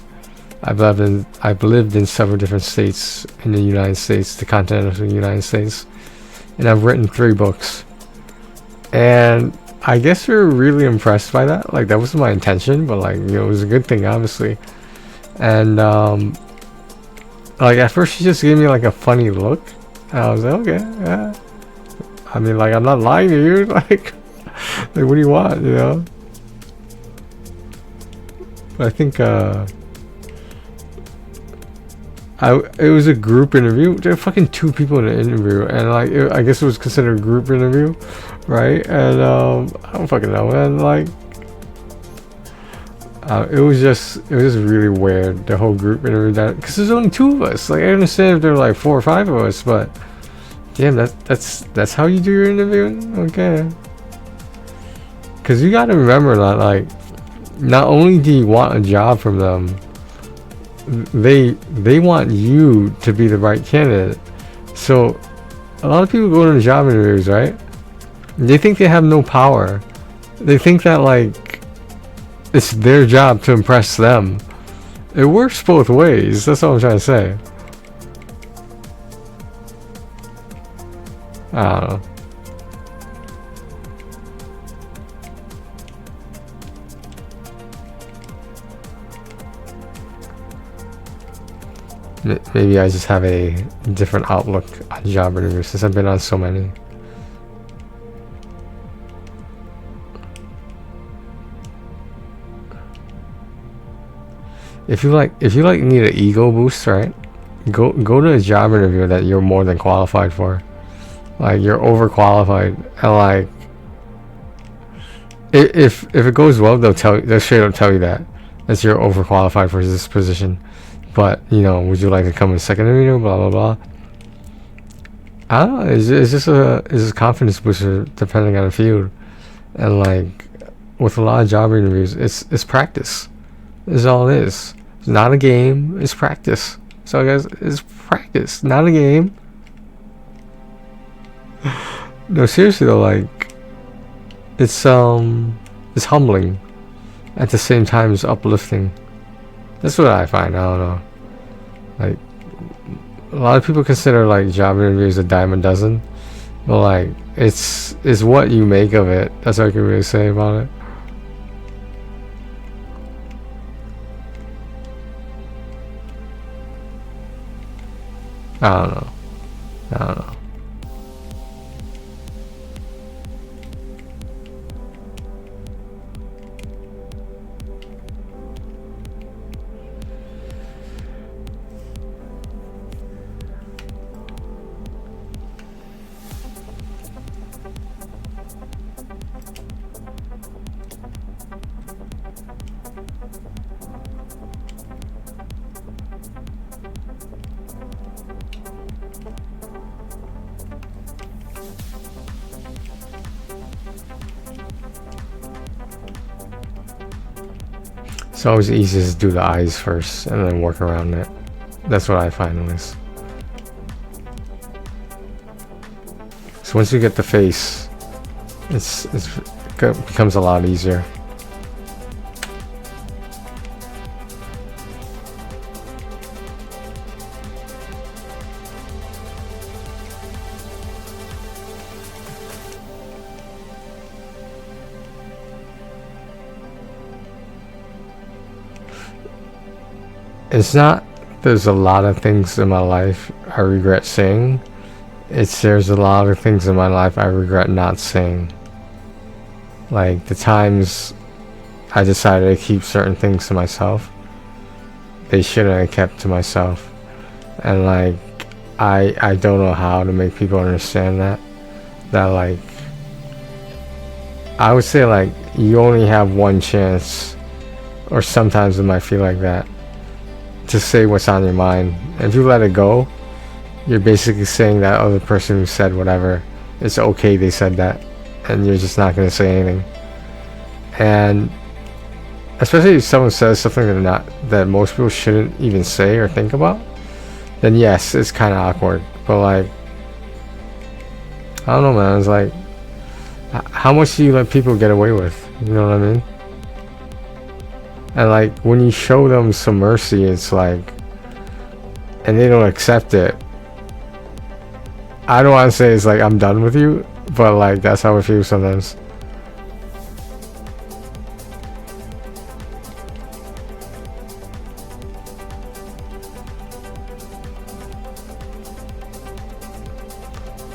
I've lived in several different states in the United States, the continental United States, and I've written 3 books. And I guess we were really impressed by that. Like, that wasn't my intention, but like, you know, it was a good thing, obviously. And like at first she just gave me like a funny look. And I was like, okay, yeah. I mean, like, I'm not lying to you. Like what do you want, you know? I think it was a group interview. There were fucking 2 people in the interview, and like I guess it was considered a group interview, right? And I don't fucking know, man. Like it was just really weird, the whole group interview, that because there's only 2 of us. Like, I understand if there were like 4 or 5 of us, but damn, that's how you do your interviewing, okay? Because you got to remember that, like, not only do you want a job from them, they want you to be the right candidate. So a lot of people go to the job interviews, right? They think they have no power. They think that like it's their job to impress them. It works both ways. That's all I'm trying to say. I don't know. Maybe I just have a different outlook on job interviews since I've been on so many. If you need an ego boost, right? Go to a job interview that you're more than qualified for. Like, you're overqualified, and like if it goes well, they'll straight up tell you that you're overqualified for this position. But, you know, would you like to come in second interview? Blah blah blah. I don't know. It's just a confidence booster depending on the field, and like with a lot of job interviews, it's practice. Is all it is. It's not a game. It's practice. So guys, it's practice, not a game. No, seriously though, like it's humbling at the same time as uplifting. That's what I find. I don't know. Like, a lot of people consider like job interviews a dime a dozen, but like it's what you make of it. That's all I can really say about it. I don't know. It's always easiest to do the eyes first and then work around it. That's what I find at least. So once you get the face, it becomes a lot easier. It's not there's a lot of things in my life I regret saying. It's there's a lot of things in my life I regret not saying. Like the times I decided to keep certain things to myself, they shouldn't have kept to myself. And like I don't know how to make people understand that like I would say like you only have one chance, or sometimes it might feel like that, to say what's on your mind. And if you let it go, you're basically saying that other person who said whatever, it's okay they said that, and you're just not going to say anything. And especially if someone says something that most people shouldn't even say or think about, then yes, it's kind of awkward. But like, I don't know, man. It's like, how much do you let people get away with? You know what I mean? And like, when you show them some mercy, it's like, and they don't accept it, I don't want to say it's like I'm done with you, but like that's how it feels sometimes.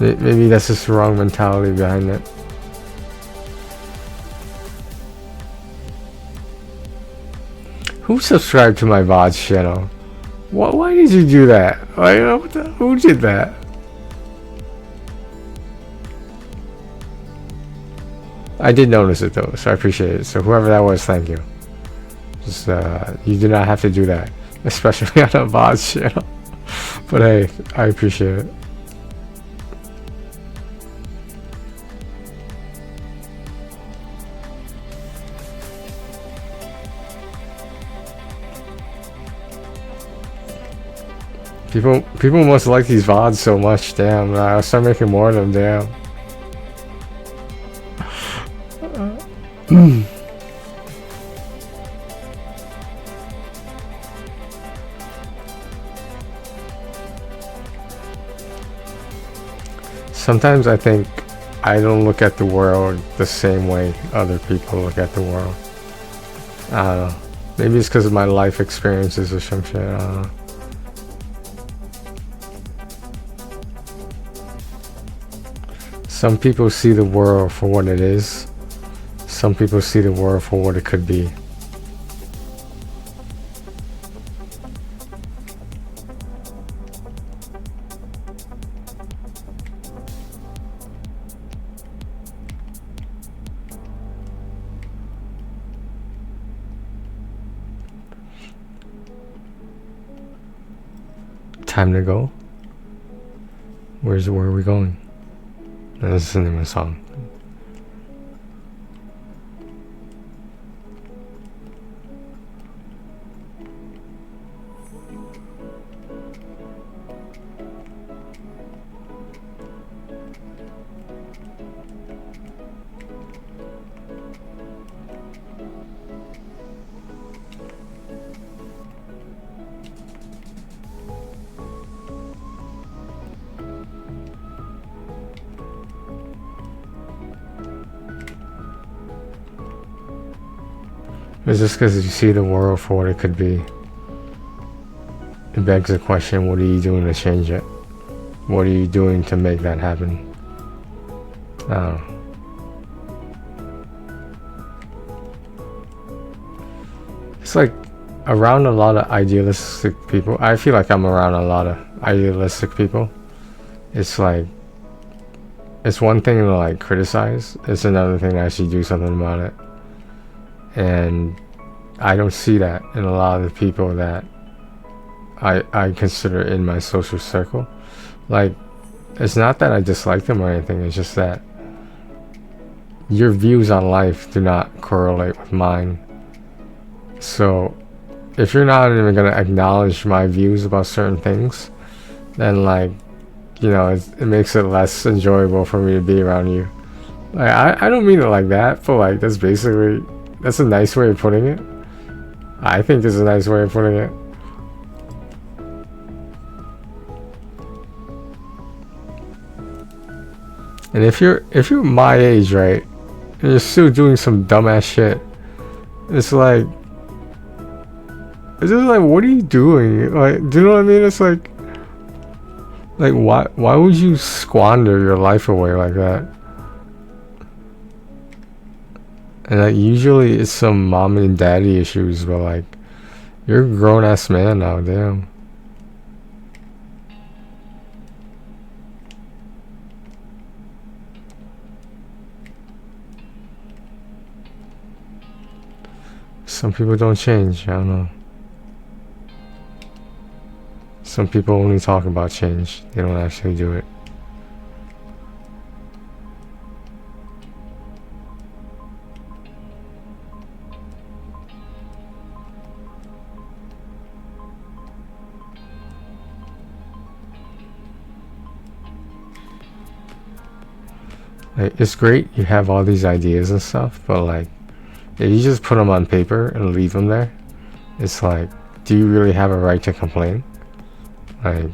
Maybe that's just the wrong mentality behind it. Who subscribed to my VODs channel? Why did you do that? Who did that? I did notice it though, so I appreciate it. So whoever that was, thank you. Just you do not have to do that, especially on a VODs channel. But hey, I appreciate it. People must like these VODs so much. Damn, I'll start making more of them. Damn. Sometimes I think I don't look at the world the same way other people look at the world. I don't know. Maybe it's because of my life experiences or some shit. I don't know. Some people see the world for what it is. Some people see the world for what it could be. Time to go. Where are we going? And this is the name of the song. It's just because you see the world for what it could be. It begs the question, what are you doing to change it? What are you doing to make that happen? I don't know. It's like around a lot of idealistic people. I feel like I'm around a lot of idealistic people. It's like, it's one thing to like criticize. It's another thing to actually do something about it. And I don't see that in a lot of the people that I consider in my social circle. Like, it's not that I dislike them or anything, it's just that your views on life do not correlate with mine. So if you're not even gonna acknowledge my views about certain things, then like, you know, it makes it less enjoyable for me to be around you. Like I don't mean it like that, but like that's a nice way of putting it. I think it's a nice way of putting it. And if you're my age, right, and you're still doing some dumbass shit, it's just like, what are you doing? Like, do you know what I mean? It's like why would you squander your life away like that? And like usually it's some mom and daddy issues, but like you're a grown ass man now, damn. Some people don't change, I don't know. Some people only talk about change, they don't actually do it. Like, it's great you have all these ideas and stuff, but like if you just put them on paper and leave them there, it's like, do you really have a right to complain? Like,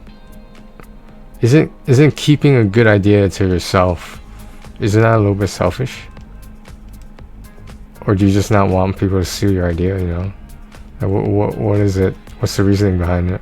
isn't keeping a good idea to yourself, isn't that a little bit selfish? Or do you just not want people to steal your idea, you know? Like, what is it? What's the reasoning behind it?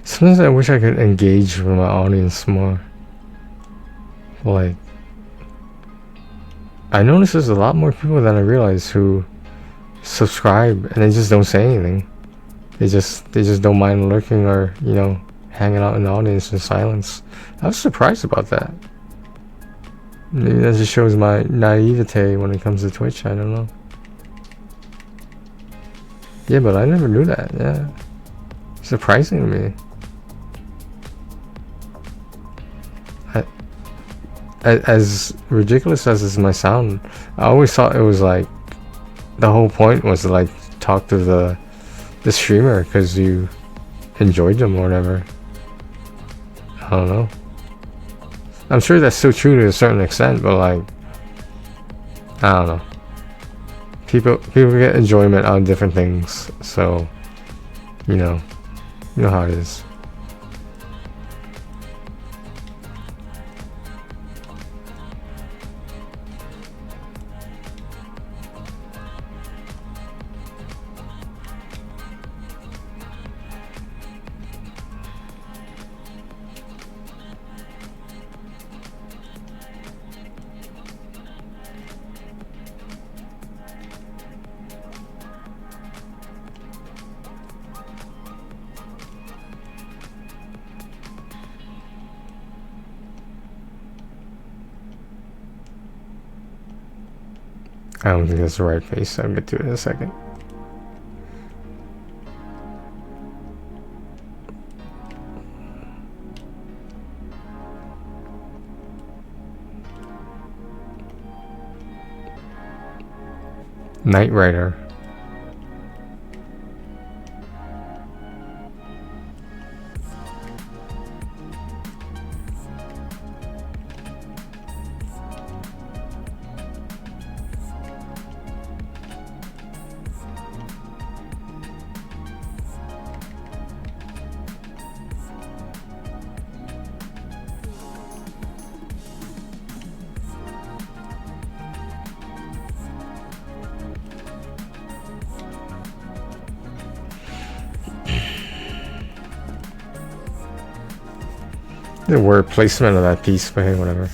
Sometimes I wish I could engage with my audience more. Like, I notice there's a lot more people than I realize who subscribe and they just don't say anything. They just don't mind lurking or, you know, hanging out in the audience in silence. I was surprised about that. Maybe that just shows my naivete when it comes to Twitch, I don't know. Yeah, but I never knew that, yeah. Surprising to me. As ridiculous as this might sound, I always thought it was like, the whole point was to like talk to the streamer because you enjoyed them or whatever. I don't know. I'm sure that's still true to a certain extent, but like, I don't know. People get enjoyment out of different things, so you know how it is. I don't think that's the right face, so I'll get to it in a second. Knight Rider. The word placement of that piece, but hey, whatever.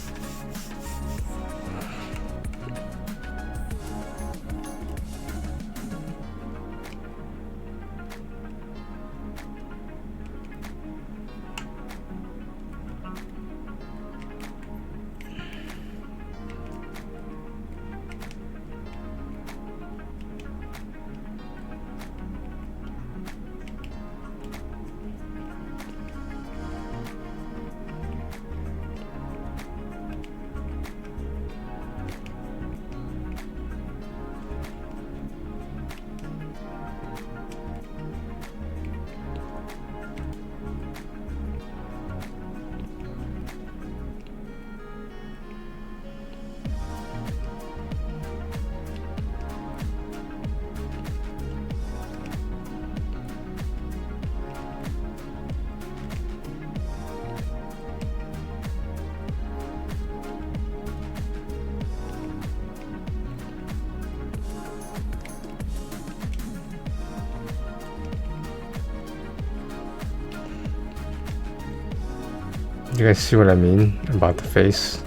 You guys see what I mean about the face?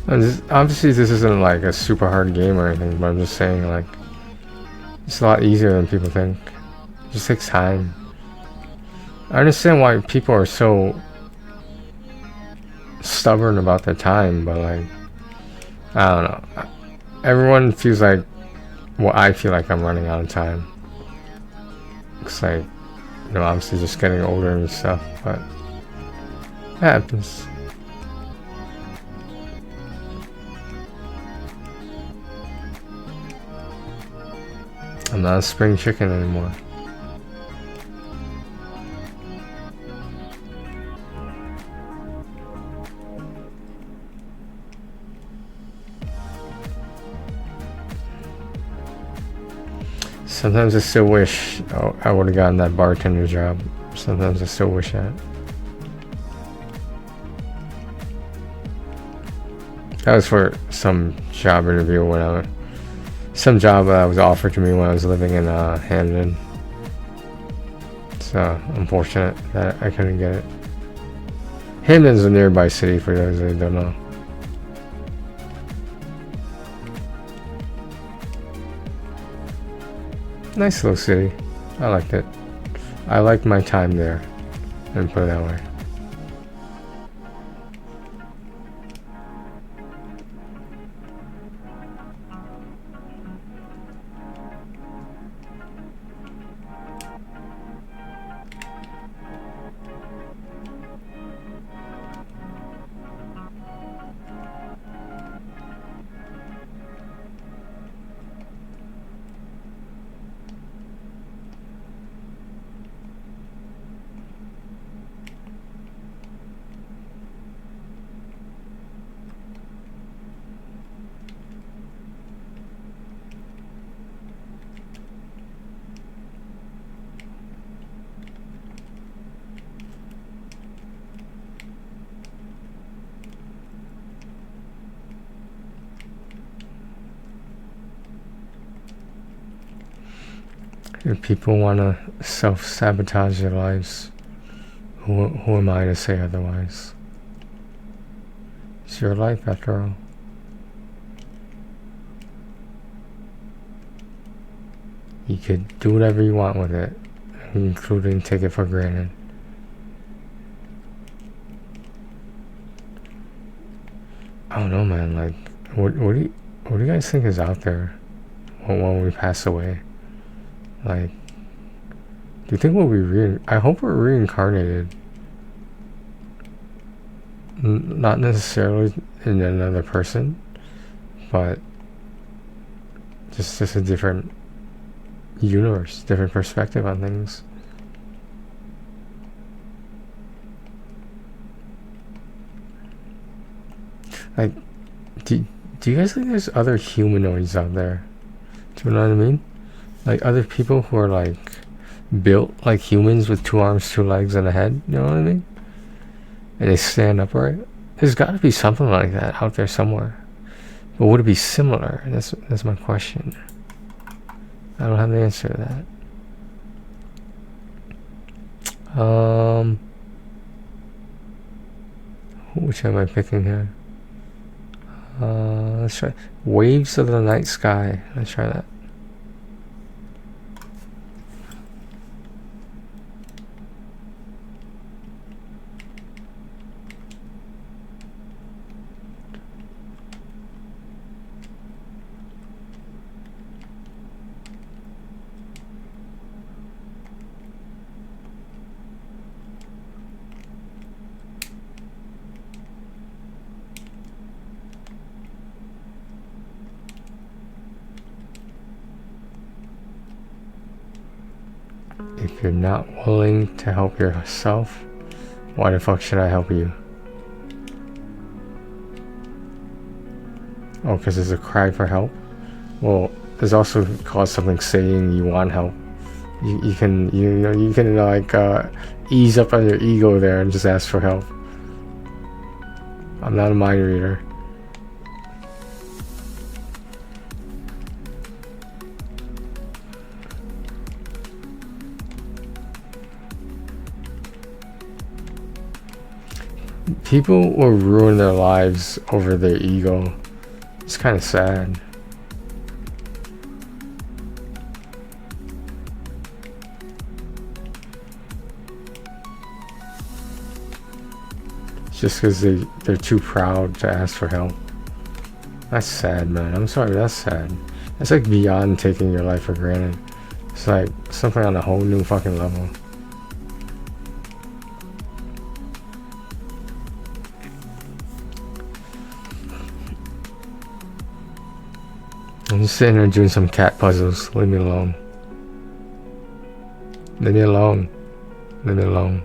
And obviously this isn't like a super hard game or anything, but I'm just saying, like, it's a lot easier than people think. It just takes time. I understand why people are so stubborn about their time, but like, I don't know. Everyone feels like, well, I feel like I'm running out of time. It's like, you know, obviously just getting older and stuff, but it happens. I'm not a spring chicken anymore. Sometimes I still wish I would have gotten that bartender job. Sometimes I still wish that. That was for some job interview when some job that was offered to me when I was living in Hamden. It's unfortunate that I couldn't get it. Hamden's a nearby city for those that don't know. Nice little city. I liked it. I liked my time there, and put it that way. If people want to self-sabotage their lives, who am I to say otherwise? It's your life after all. You could do whatever you want with it, including take it for granted. I don't know, man. Like, what do you guys think is out there when we pass away? Like, do you think we'll be I hope we're reincarnated. Not necessarily in another person, but just a different universe, different perspective on things. Like, do you guys think there's other humanoids out there? Do you know what I mean? Like other people who are like built like humans with 2 arms, 2 legs, and a head. You know what I mean? And they stand upright. There's got to be something like that out there somewhere. But would it be similar? That's my question. I don't have the answer to that. Which am I picking here? Let's try Waves of the Night Sky. Let's try that. If you're not willing to help yourself, why the fuck should I help you? Oh, because there's a cry for help? Well, there's also called something saying you want help. You can like ease up on your ego there and just ask for help. I'm not a mind reader. People will ruin their lives over their ego. It's kind of sad. Just because they're too proud to ask for help. That's sad, man. I'm sorry, that's sad. That's like beyond taking your life for granted. It's like something on a whole new fucking level. I'm just sitting there doing some cat puzzles. Leave me alone. Leave me alone. Leave me alone.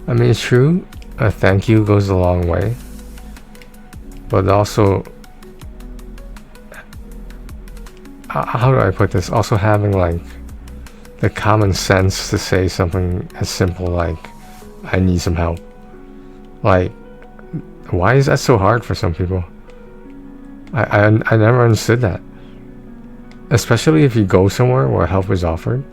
I mean, it's true, a thank you goes a long way, but also, how do I put this? Also having like the common sense to say something as simple like, I need some help. Like, why is that so hard for some people? I never understood that. Especially if you go somewhere where help is offered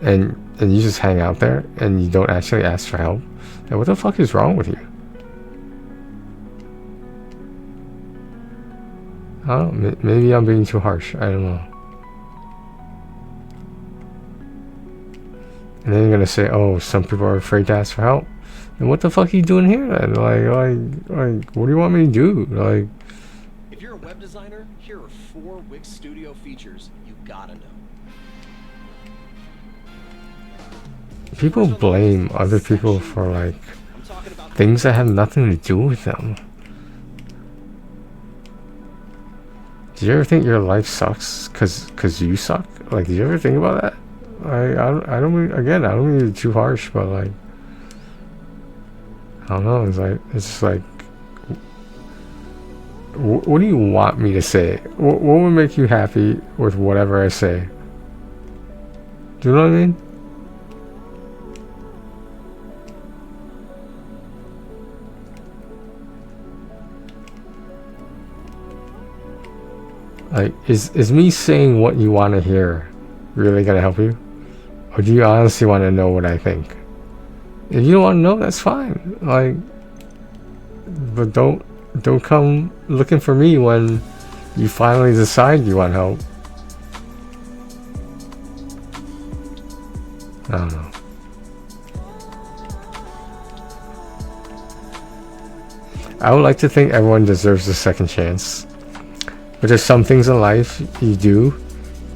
and you just hang out there and you don't actually ask for help. Like, what the fuck is wrong with you? Oh, maybe I'm being too harsh. I don't know. And then you're gonna say, oh, some people are afraid to ask for help. And what the fuck are you doing here then? Like, what do you want me to do? Like, if you're a web designer, here are 4 Wix Studio features you gotta know. people blame other people for like things that have nothing to do with them. Do you ever think your life sucks cause you suck? Like, do you ever think about that? I don't mean, again, I don't mean to be too harsh, but like, I don't know. It's just like, what do you want me to say? What would make you happy with whatever I say? Do you know what I mean? Like, is me saying what you want to hear really gonna help you? Or do you honestly want to know what I think? If you don't want to know, that's fine. Like, but don't come looking for me when you finally decide you want help. I don't know. I would like to think everyone deserves a second chance. But there's some things in life you do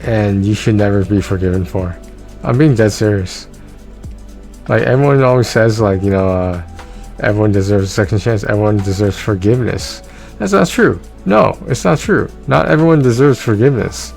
and you should never be forgiven for. I'm being dead serious. Like, everyone always says, like, you know, everyone deserves a second chance, everyone deserves forgiveness. That's not true. No, it's not true. Not everyone deserves forgiveness.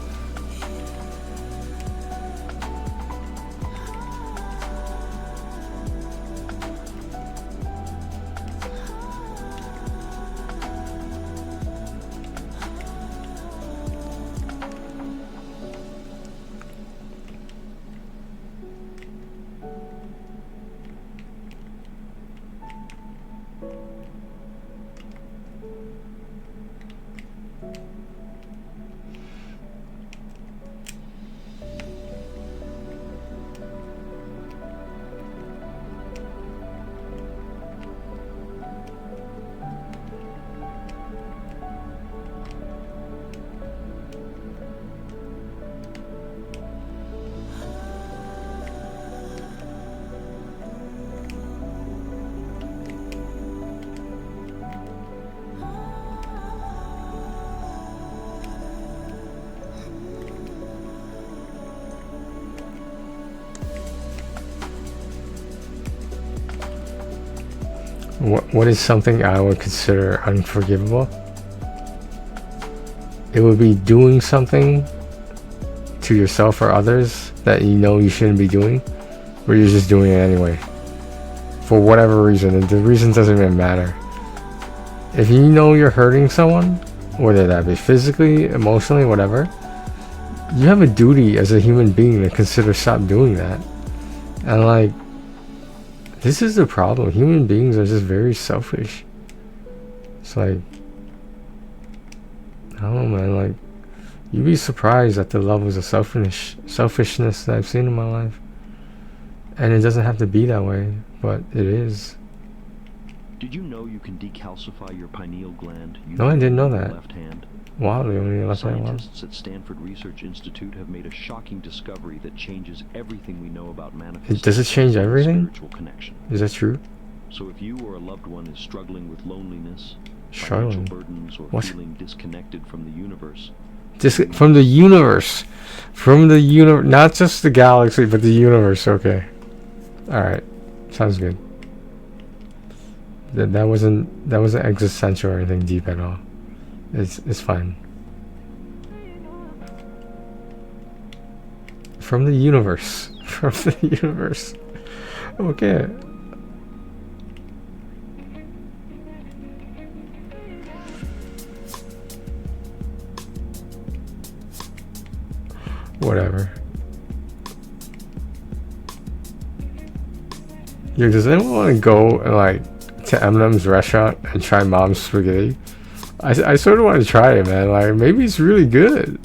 What is something I would consider unforgivable? It would be doing something to yourself or others that you know you shouldn't be doing, but you're just doing it anyway. For whatever reason, and the reason doesn't even matter. If you know you're hurting someone, whether that be physically, emotionally, whatever, you have a duty as a human being to consider stop doing that. And like, this is the problem. Human beings are just very selfish. It's like, I don't know, man. Like, you'd be surprised at the levels of selfishness that I've seen in my life. And it doesn't have to be that way, but it is. Did you know you can decalcify your pineal gland? No, I didn't know that. Left hand. Wow, they only left hand. Wow. Scientists at Stanford Research Institute have made a shocking discovery that changes everything we know about manifestation. Does it change everything? Spiritual connection. Is that true? So if you or a loved one is struggling with loneliness, Struggling? financial burdens, or What? feeling disconnected from the universe, From the universe. From the universe. Not just the galaxy, but the universe. Okay. Alright. Sounds good. That wasn't existential or anything deep at all. It's fine. From the universe. From the universe. Okay. Whatever. Yo, does anyone want to go and like to Eminem's restaurant and try mom's spaghetti? I sort of want to try it, man. Like, maybe it's really good.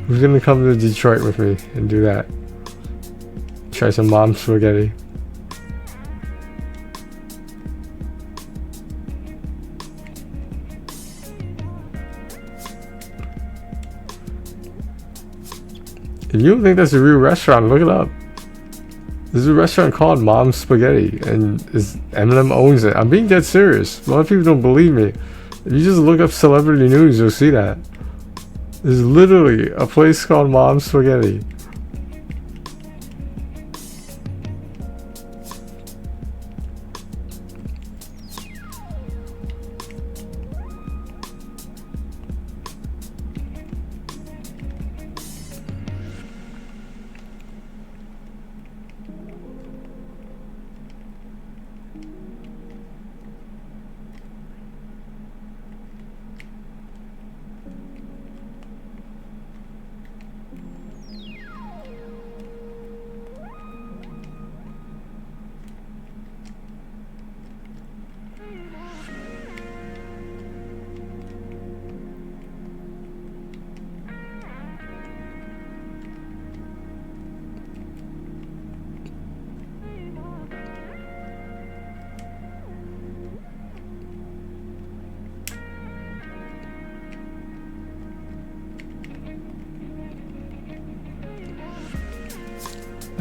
Who's gonna come to Detroit with me and do that? Try some mom's spaghetti. If you don't think that's a real restaurant, look it up. There's a restaurant called Mom's Spaghetti, and Eminem owns it. I'm being dead serious. A lot of people don't believe me. If you just look up celebrity news, you'll see that. There's literally a place called Mom's Spaghetti.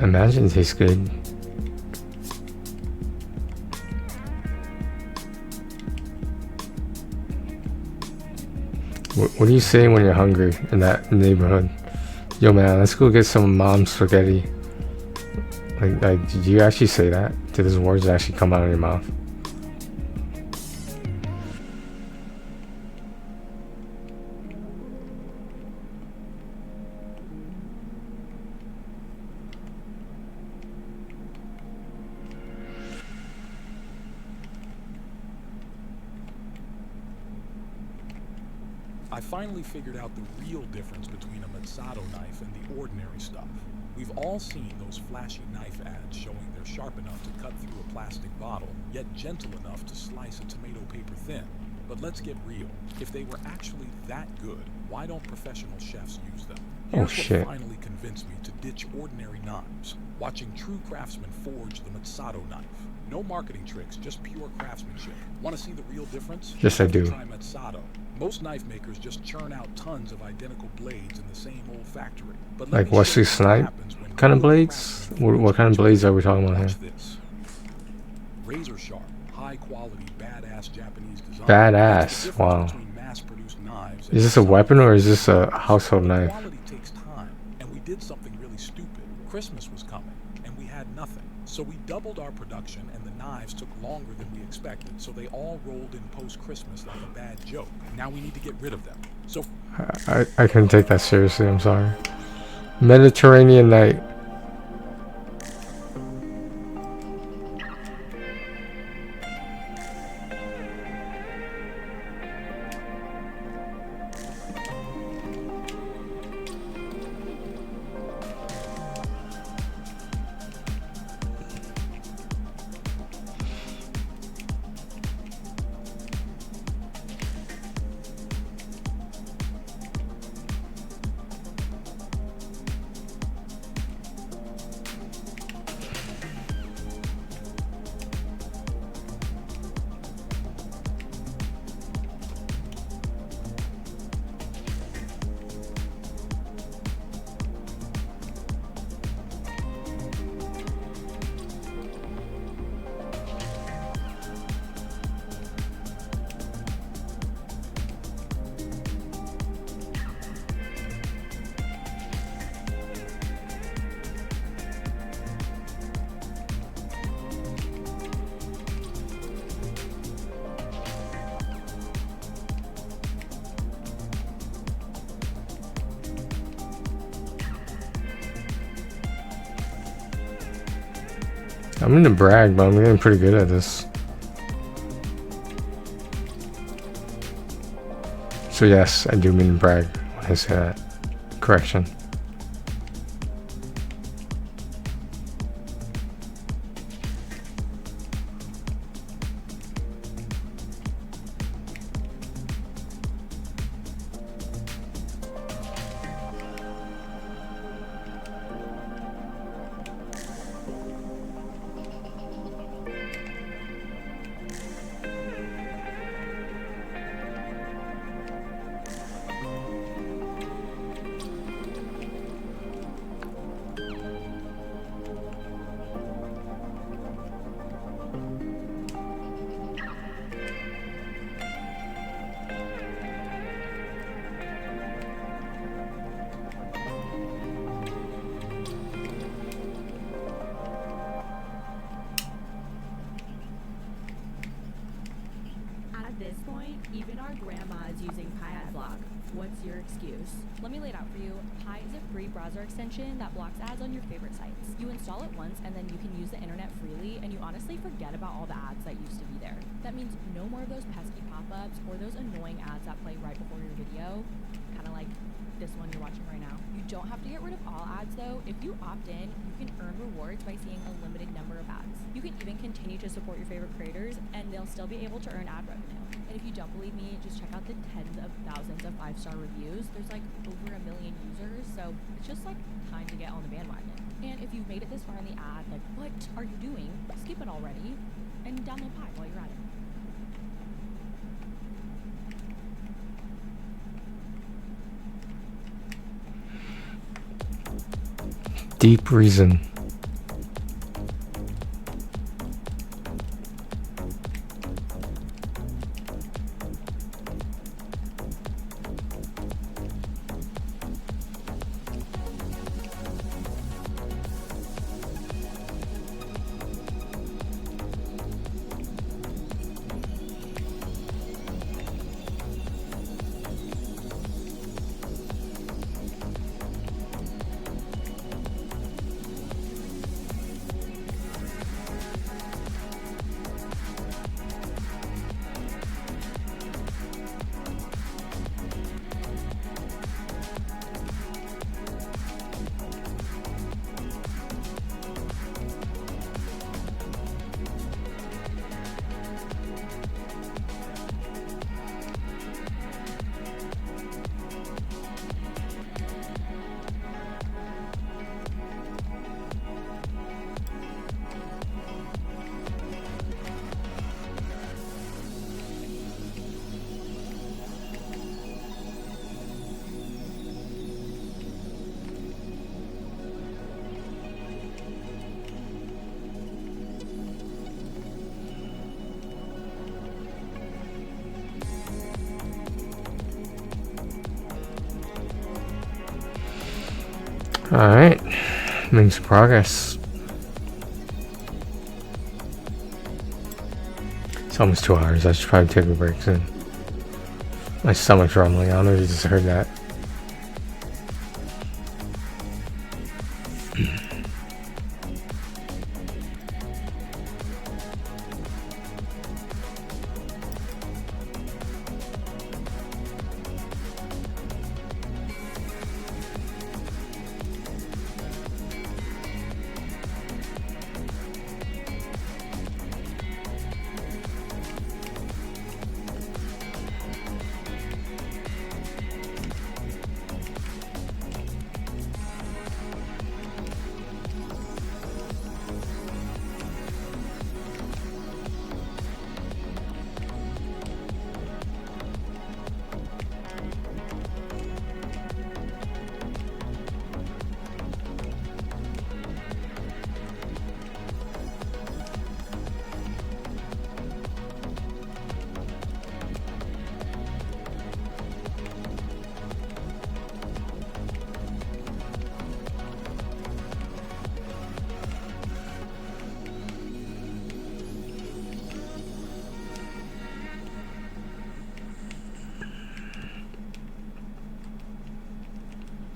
imagine it tastes good. What do you say when you're hungry in that neighborhood? Yo man, let's go get some mom's spaghetti. Like, did you actually say that? Did those words actually come out of your mouth? I finally figured out the real difference between a Masato knife and the ordinary stuff. We've all seen those flashy knife ads showing they're sharp enough to cut through a plastic bottle, yet gentle enough to slice a tomato paper thin. But let's get real. If they were actually that good, why don't professional chefs use them? Here's what finally convinced me to ditch ordinary knives. Watching true craftsmen forge the Masato knife. No marketing tricks, just pure craftsmanship. Want to see the real difference? Yes, I do. Try Masato. Most knife makers just churn out tons of identical blades in the same old factory. But Like Wesley Snipe kind of blades? What kind of blades are we talking about here? This. Razor sharp, high quality, badass Japanese design. Badass, wow. Is this a weapon or is this a household knife? Quality takes time, and we did something really stupid. Christmas was coming, and we had nothing. So we doubled our production, and the knives took longer than we expected, so they all rolled in post-Christmas like a bad joke. Now we need to get rid of them. So I couldn't take that seriously, I'm sorry. Mediterranean night. I'm gonna brag, but I'm getting pretty good at this. So yes, I do mean to brag when I say that. Correction. Even our grandma is using Pi ad block. What's your excuse? Let me lay it out for you. Pi is a free browser extension that blocks ads on your favorite sites. You install it once and then you can use the internet freely, and you honestly forget about all the ads that used to be there. That means no more of those pesky pop-ups or those annoying ads that play right before your video, kind of like this one you're watching right now. You don't have to get rid of all ads though. If you opt in, you can earn rewards by seeing a limited number of ads. You can even continue to support your favorite creators and they'll still be able to earn ad revenue. And if you don't believe me, just check out the tens of thousands of 5-star reviews. There's like over 1 million users, so it's just like time to get on the bandwagon. And if you've made it this far in the ad, like what are you doing? Skip it already and download Pi while you're at it. Deep reason. Alright. Making some progress. It's almost 2 hours. I should probably take a break soon. My stomach's rumbling. I don't know if you just heard that.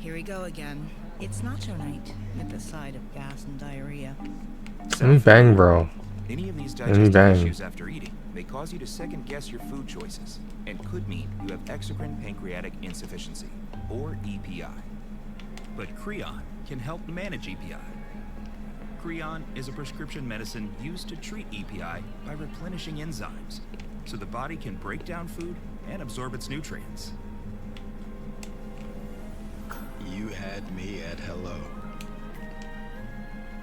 Here we go again. It's nacho night with a side of gas and diarrhea. Let me bang, bro. Any of these Let me digestive bang. issues after eating may cause you to second guess your food choices and could mean you have exocrine pancreatic insufficiency, or EPI. But Creon can help manage EPI. Creon is a prescription medicine used to treat EPI by replenishing enzymes, so the body can break down food and absorb its nutrients. You had me at hello.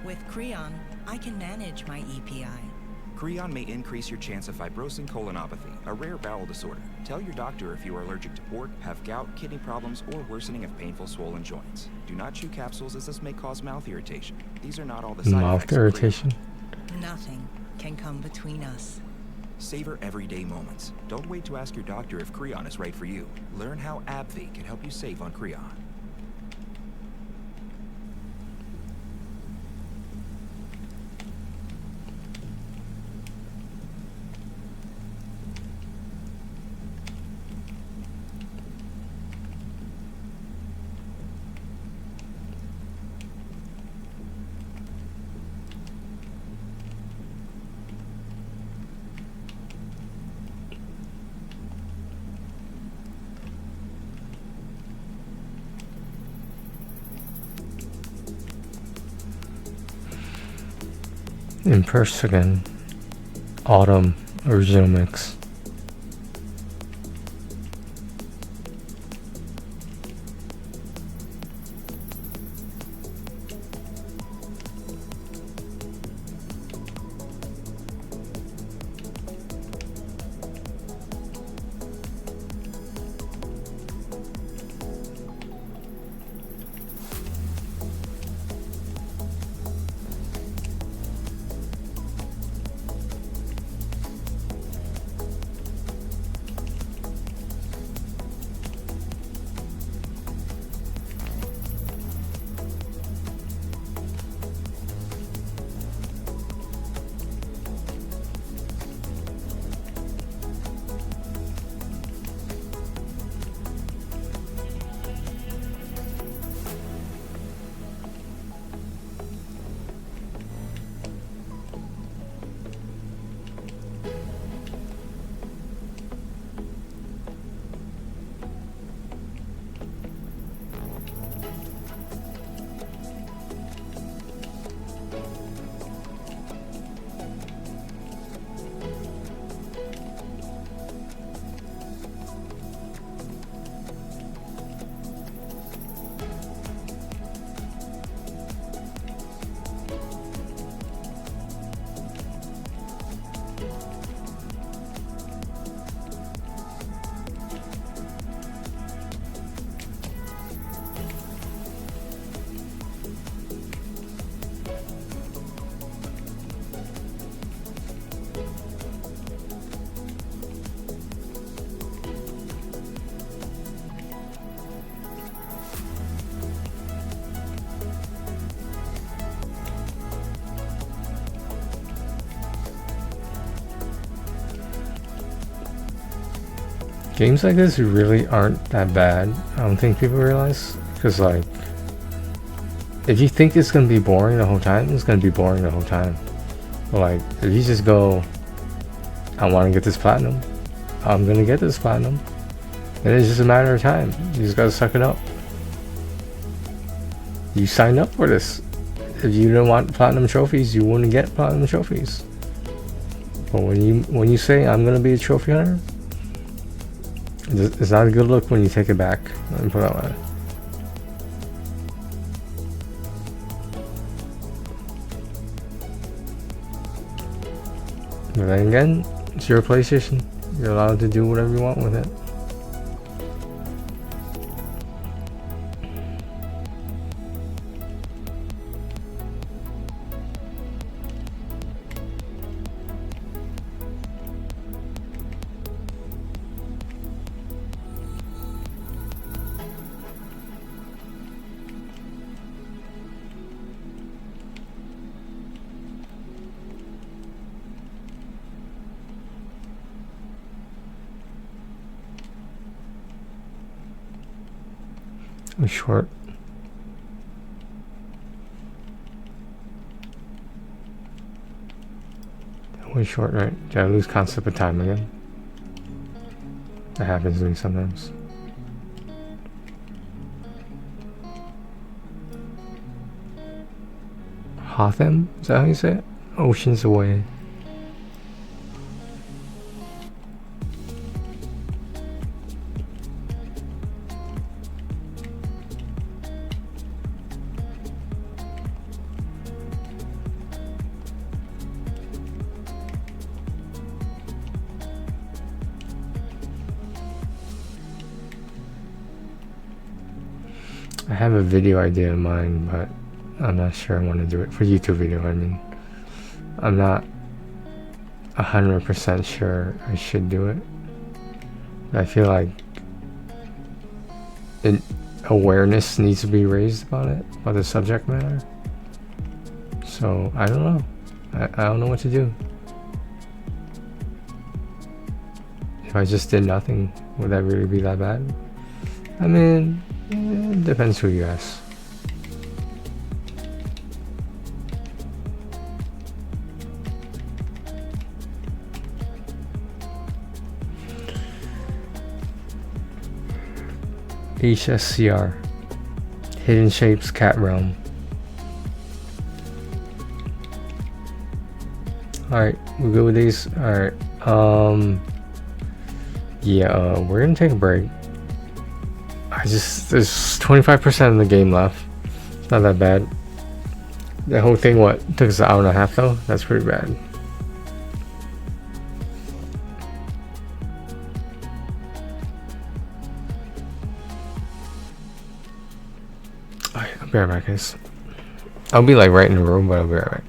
With Creon, I can manage my EPI. Creon may increase your chance of fibrosing colonopathy, a rare bowel disorder. Tell your doctor if you are allergic to pork, have gout, kidney problems, or worsening of painful swollen joints. Do not chew capsules as this may cause mouth irritation. These are not all the side Mouth effects of irritation? Nothing can come between us. Savor everyday moments. Don't wait to ask your doctor if Creon is right for you. Learn how AbbVie can help you save on Creon. Impersigan Autumn Original Mix. games like this really aren't that bad. I don't think people realize, because like, if you think it's gonna be boring the whole time, it's gonna be boring the whole time. But like, if you just go, I want to get this platinum, I'm gonna get this platinum, then it's just a matter of time. You just gotta suck it up. You signed up for this. If you don't want platinum trophies, you wouldn't get platinum trophies. But when you say I'm gonna be a trophy hunter, it's not a good look when you take it back. Let me put it that way. But then again, it's your PlayStation. You're allowed to do whatever you want with it. Short. Way short, right? Did I lose concept of time again? That happens to me sometimes. Hotham? Is that how you say it? Oceans Away. I have a video idea in mind, but I'm not sure I want to do it for YouTube video. I mean, I'm not 100% sure I should do it. I feel like awareness needs to be raised about it, about the subject matter. So I don't know. I don't know what to do. If I just did nothing, would that really be that bad? I mean, it depends who you ask. HSCR, Hidden Shapes Cat Realm. Alright, we'll go with these. Alright, yeah, we're gonna take a break. There's 25% of the game left. It's not that bad. The whole thing, took us an hour and a half though? That's pretty bad. Alright, I'll be right back, guys. I'll be like right in the room, but I'll be right back.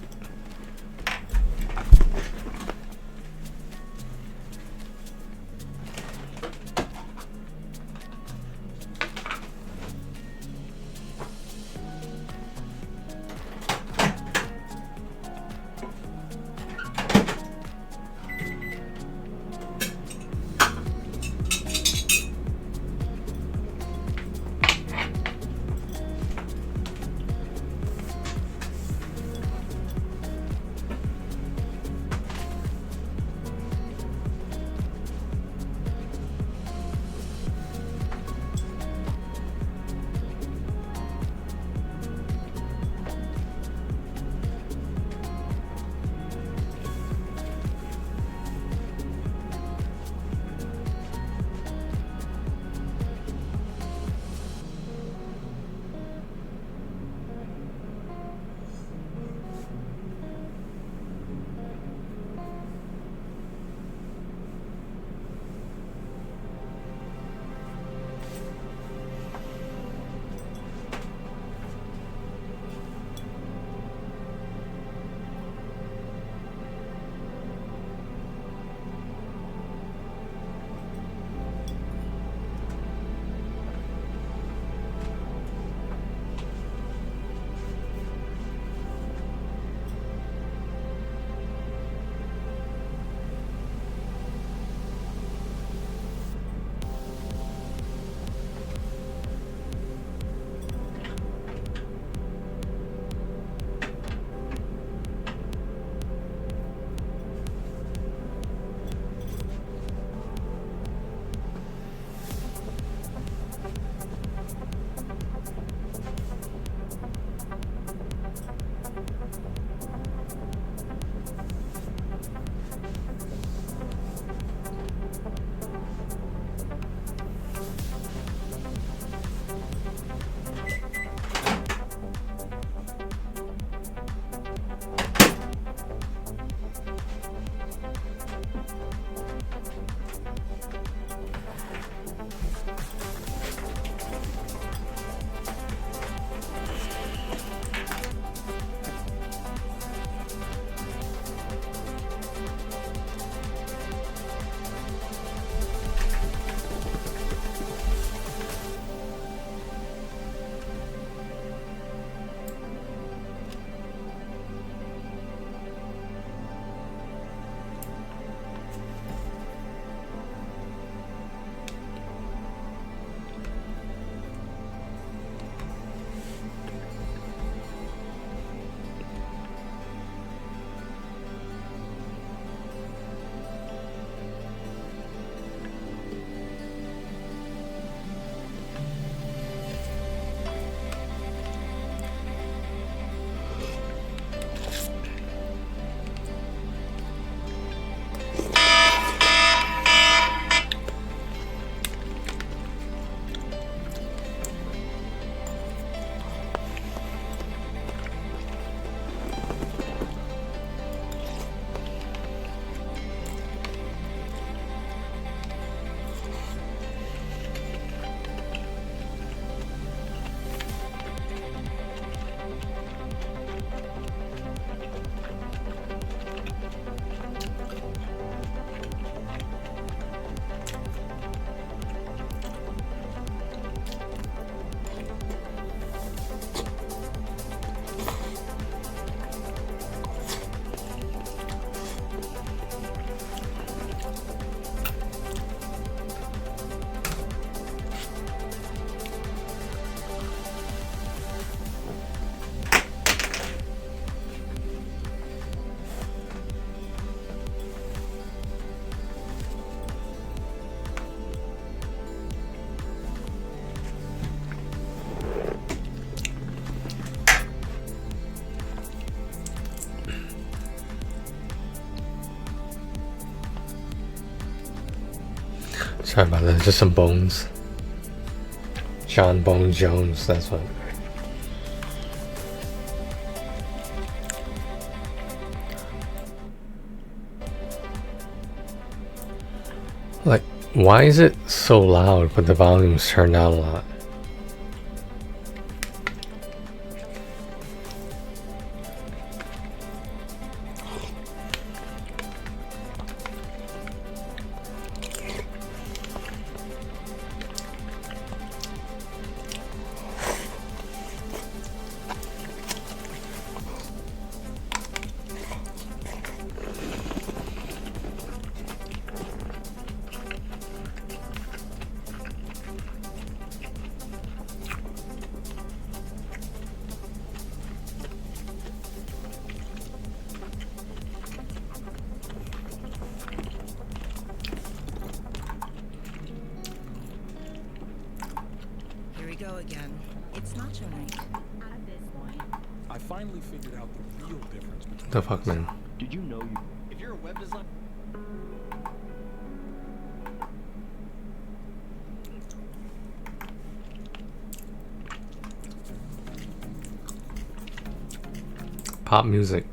Sorry about that. Just some bones. John Bones Jones. That's what. Like, why is it so loud but the volume's turned down a lot? Here we go again. It's nacho night. At this point, I finally figured out the real difference between The fuck, man. Did you know you... If you're a web designer, Pop music.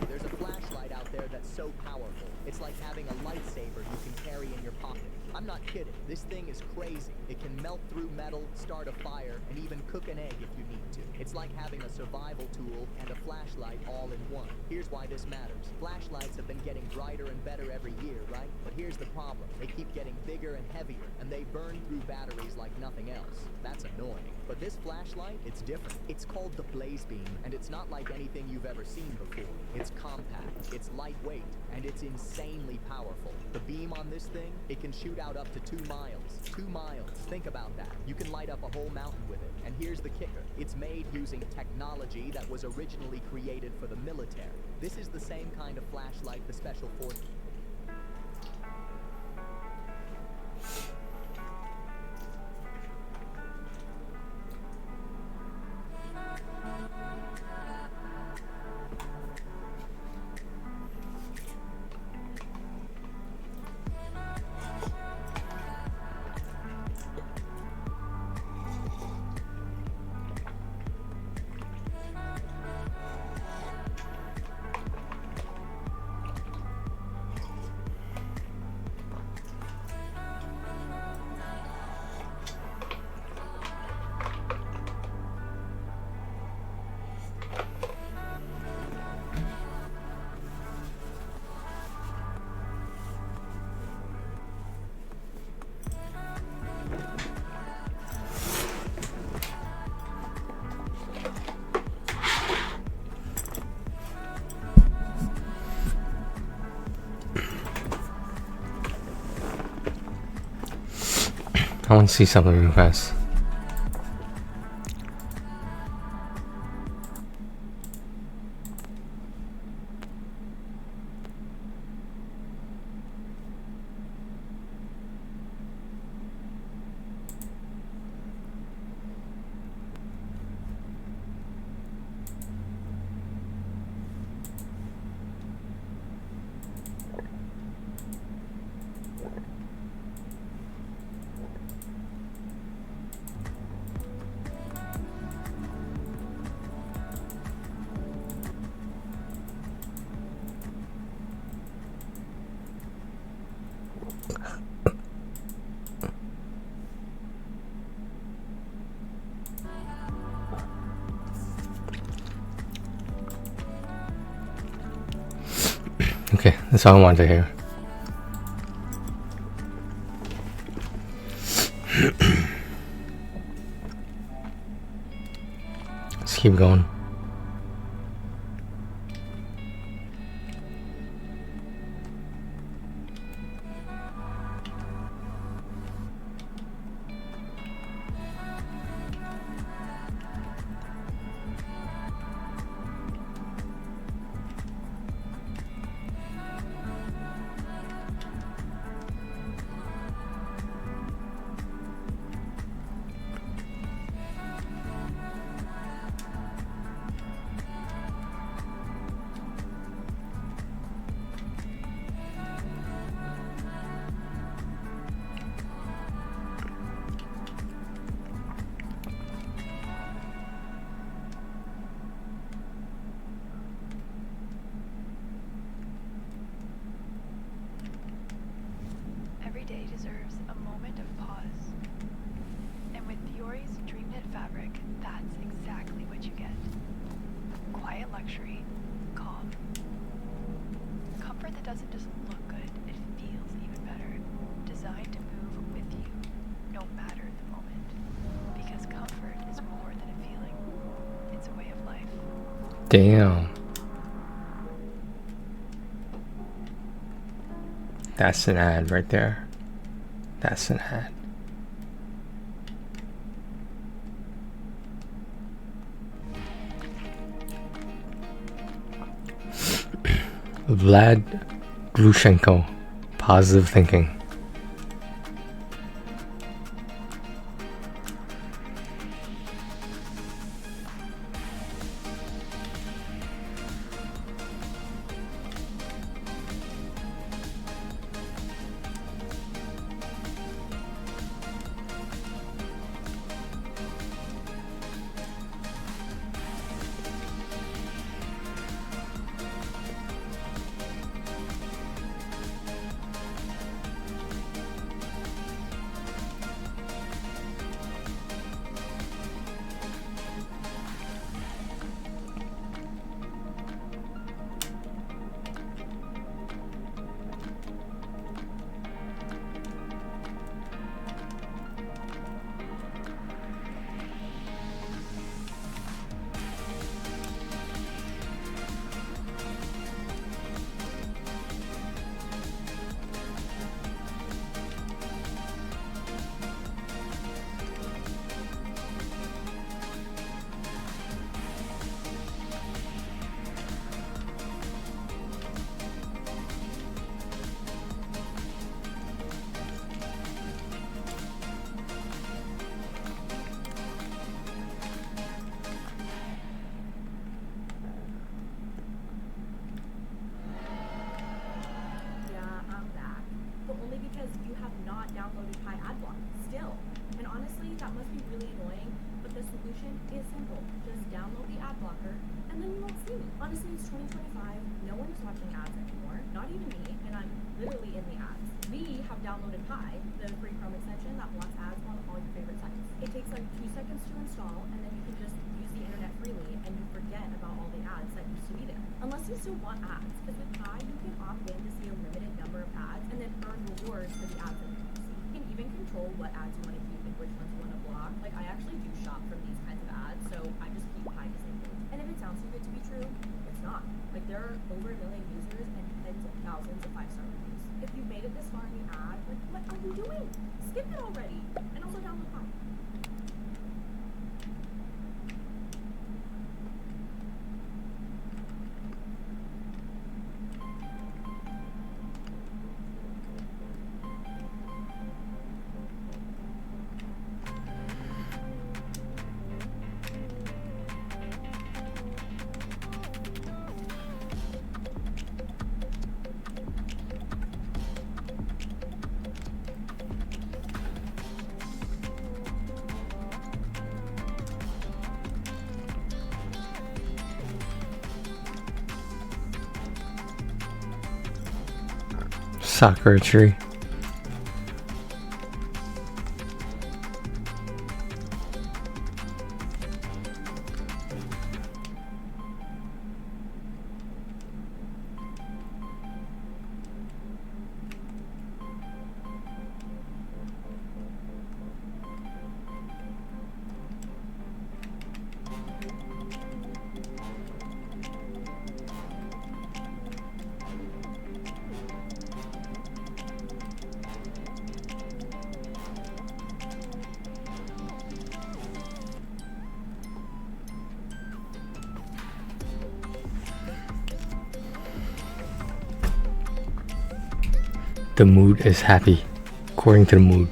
There's a flashlight out there that's so powerful. It's like having a lightsaber you can carry in your pocket. I'm not kidding. This thing is crazy. It can melt through metal, start a fire, and even cook an egg if you need to. It's like having a survival tool and a flashlight all in one. Here's why this matters. Flashlights have been getting brighter and better every year, right? But here's the problem. They keep getting bigger and heavier, and they burn through batteries like nothing else. That's annoying. But this flashlight, it's different. It's called the Blaze Beam, and it's not like anything you've ever seen before. It's compact, it's lightweight, and it's insanely powerful. The beam on this thing, it can shoot out up to 2 miles. 2 miles. Think about that. You can light up a whole mountain with it. And here's the kicker. It's made using technology that was originally created for the military. This is the same kind of flashlight the Special Forces... I want to see something real fast. Okay, that's all I wanted to hear. Let's keep going. Every day deserves a moment of pause. And with Fiori's DreamKnit fabric, that's exactly what you get. Quiet luxury, calm. Comfort that doesn't just look good, it feels even better. Designed to move with you, no matter the moment. Because comfort is more than a feeling. It's a way of life. Damn. That's an ad right there. That's an ad. Vlad Glushenko, positive thinking. Honestly, it's 2025. No one is watching ads anymore. Not even me, and I'm literally in the ads. We have downloaded Pi, the free Chrome extension that blocks ads on all your favorite sites. It takes like 2 seconds to install, and then you can just use the internet freely, and you forget about all the ads that used to be there. Unless you still want ads, because with Pi, you can opt in to see a limited number of ads, and then earn rewards for the ads that you see. You can even control what ads you want to keep and which ones you want to block. Like, I actually do shop from these kinds of ads, so I just keep Pi disabled. And if it sounds too good to be true, it's not. Like, there are over 1 million users and tens of thousands of 5-star reviews. If you've made it this far in the ad, like, what are you doing? Skip it already. And sakura tree. The mood is happy, according to the mood.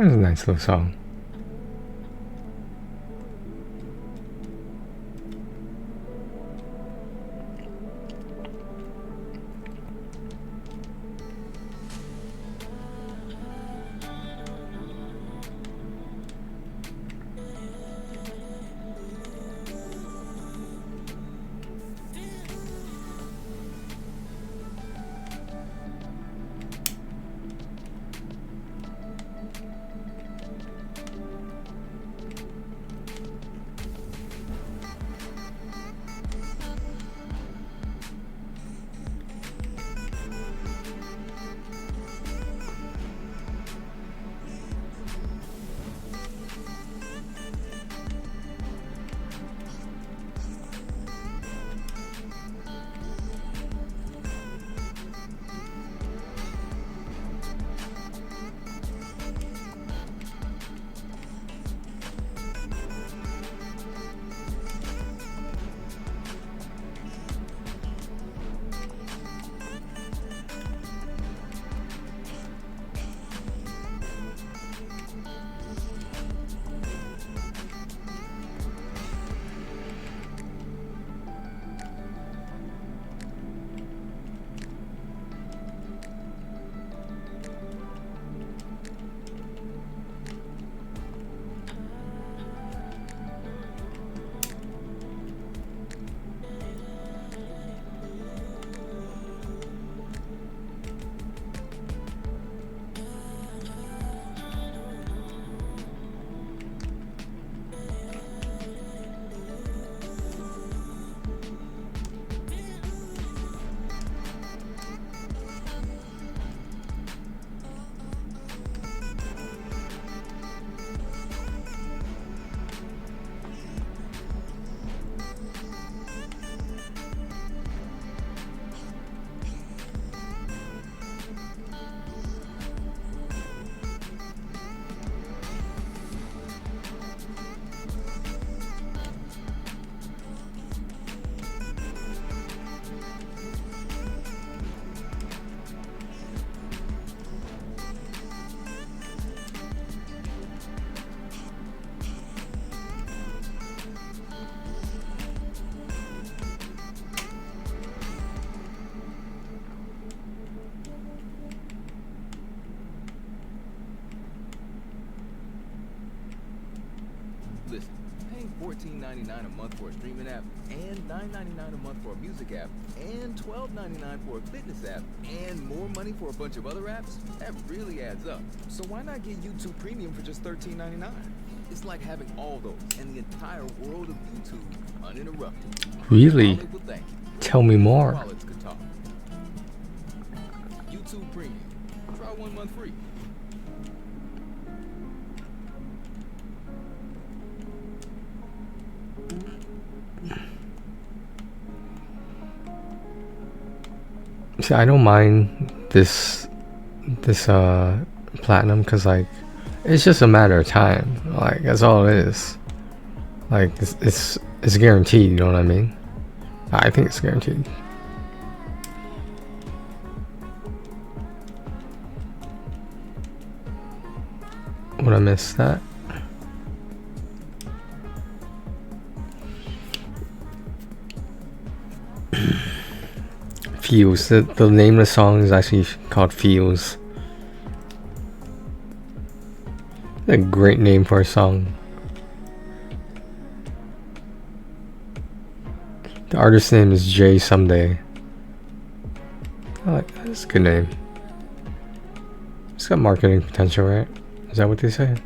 That was a nice little song. $14.99 a month for a streaming app, and $9.99 a month for a music app, and $12.99 for a fitness app, and more money for a bunch of other apps, that really adds up. So why not get YouTube Premium for just $13.99? It's like having all those and the entire world of YouTube uninterrupted. Really? All able thank you. Tell me more. Wallets could talk. YouTube Premium. Try 1 month free. See, I don't mind this platinum because like it's just a matter of time. Like that's all it is. Like it's guaranteed. You know what I mean? I think it's guaranteed. Would I miss that? Feels. The name of the song is actually called Feels. A great name for a song. The artist's name is Jay Someday. I like that. It's a good name. It's got marketing potential, right? Is that what they say?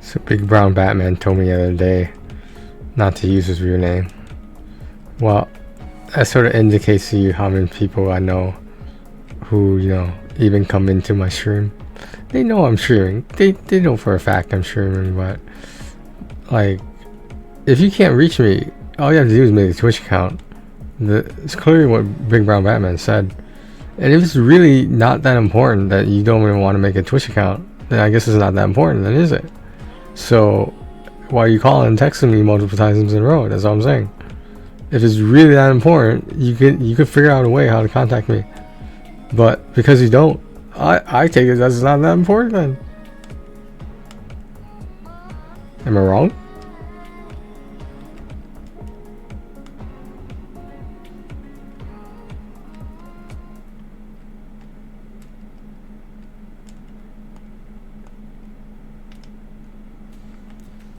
So Big Brown Batman told me the other day not to use his real name. Well, that sort of indicates to you how many people I know who, you know, even come into my stream. They know I'm streaming. They know for a fact I'm streaming, but like if you can't reach me, all you have to do is make a Twitch account. It's clearly what Big Brown Batman said. And if it's really not that important that you don't even want to make a Twitch account, then I guess it's not that important, then is it? So why are you calling and texting me multiple times in a row? That's all I'm saying. If it's really that important, you could figure out a way how to contact me. But because you don't, I take it as not that important then. Am I wrong?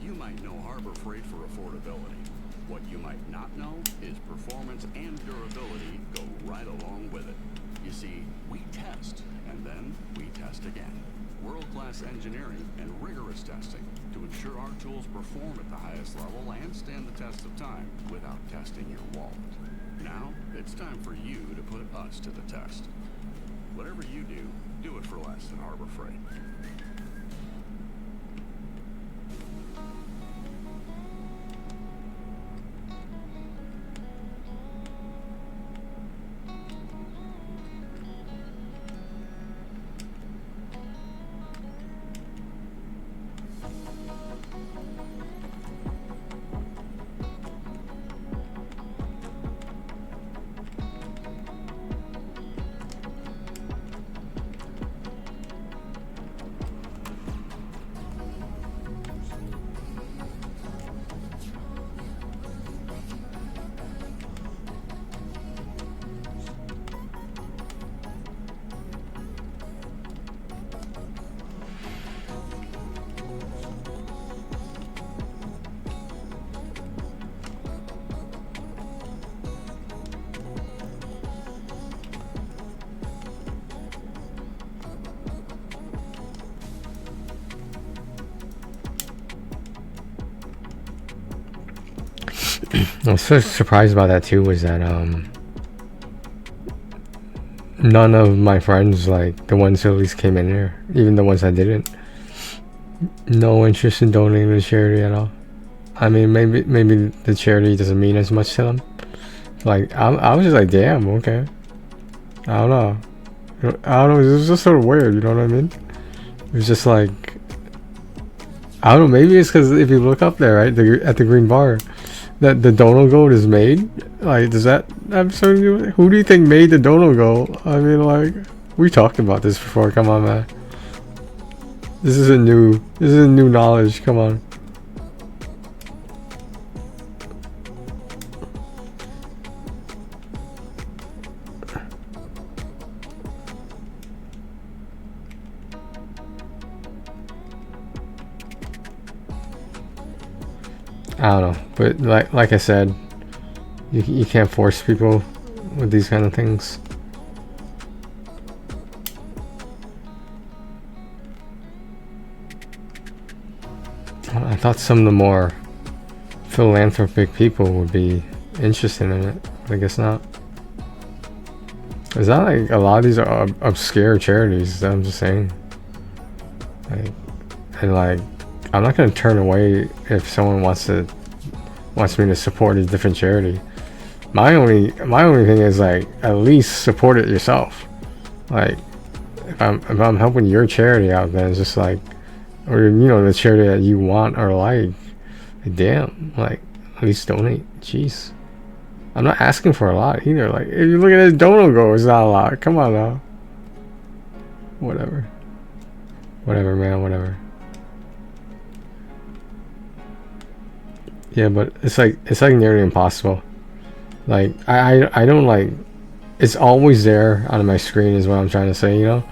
You might know Harbor Freight for affordability. What you might not know is performance and durability go right along with it. You see, we test, and then we test again. World-class engineering and rigorous testing to ensure our tools perform at the highest level and stand the test of time without testing your wallet. Now, it's time for you to put us to the test. Whatever you do it for less than Harbor Freight. I was so surprised by that too, was that none of my friends, like the ones who at least came in here, even the ones that didn't, no interest in donating to charity at all. I mean, maybe the charity doesn't mean as much to them. Like I was just like, damn, okay. I don't know. It was just sort of weird, you know what I mean? It was just like, I don't know, maybe it's because if you look up there, right, at the green bar, that the dono gold is made. Like, does that have something to do with it? Who do you think made the dono gold? I mean, like, we talked about this before. Come on, man. This isn't new knowledge. Come on. I don't know, but like I said, you can't force people with these kind of things. I thought some of the more philanthropic people would be interested in it, but I guess not. It's not like a lot of these are obscure charities. I'm just saying, like, and like, I'm not gonna turn away if someone wants me to support a different charity. My only thing is, like, at least support it yourself. Like, if I'm helping your charity out, then it's just like, or you know, the charity that you want or like damn, like, at least donate. Jeez, I'm not asking for a lot either. Like, if you look at this dono go, it's not a lot. Come on now. Whatever, man, whatever. Yeah, but it's like nearly impossible. Like, I don't, like, it's always there on my screen is what I'm trying to say, you know?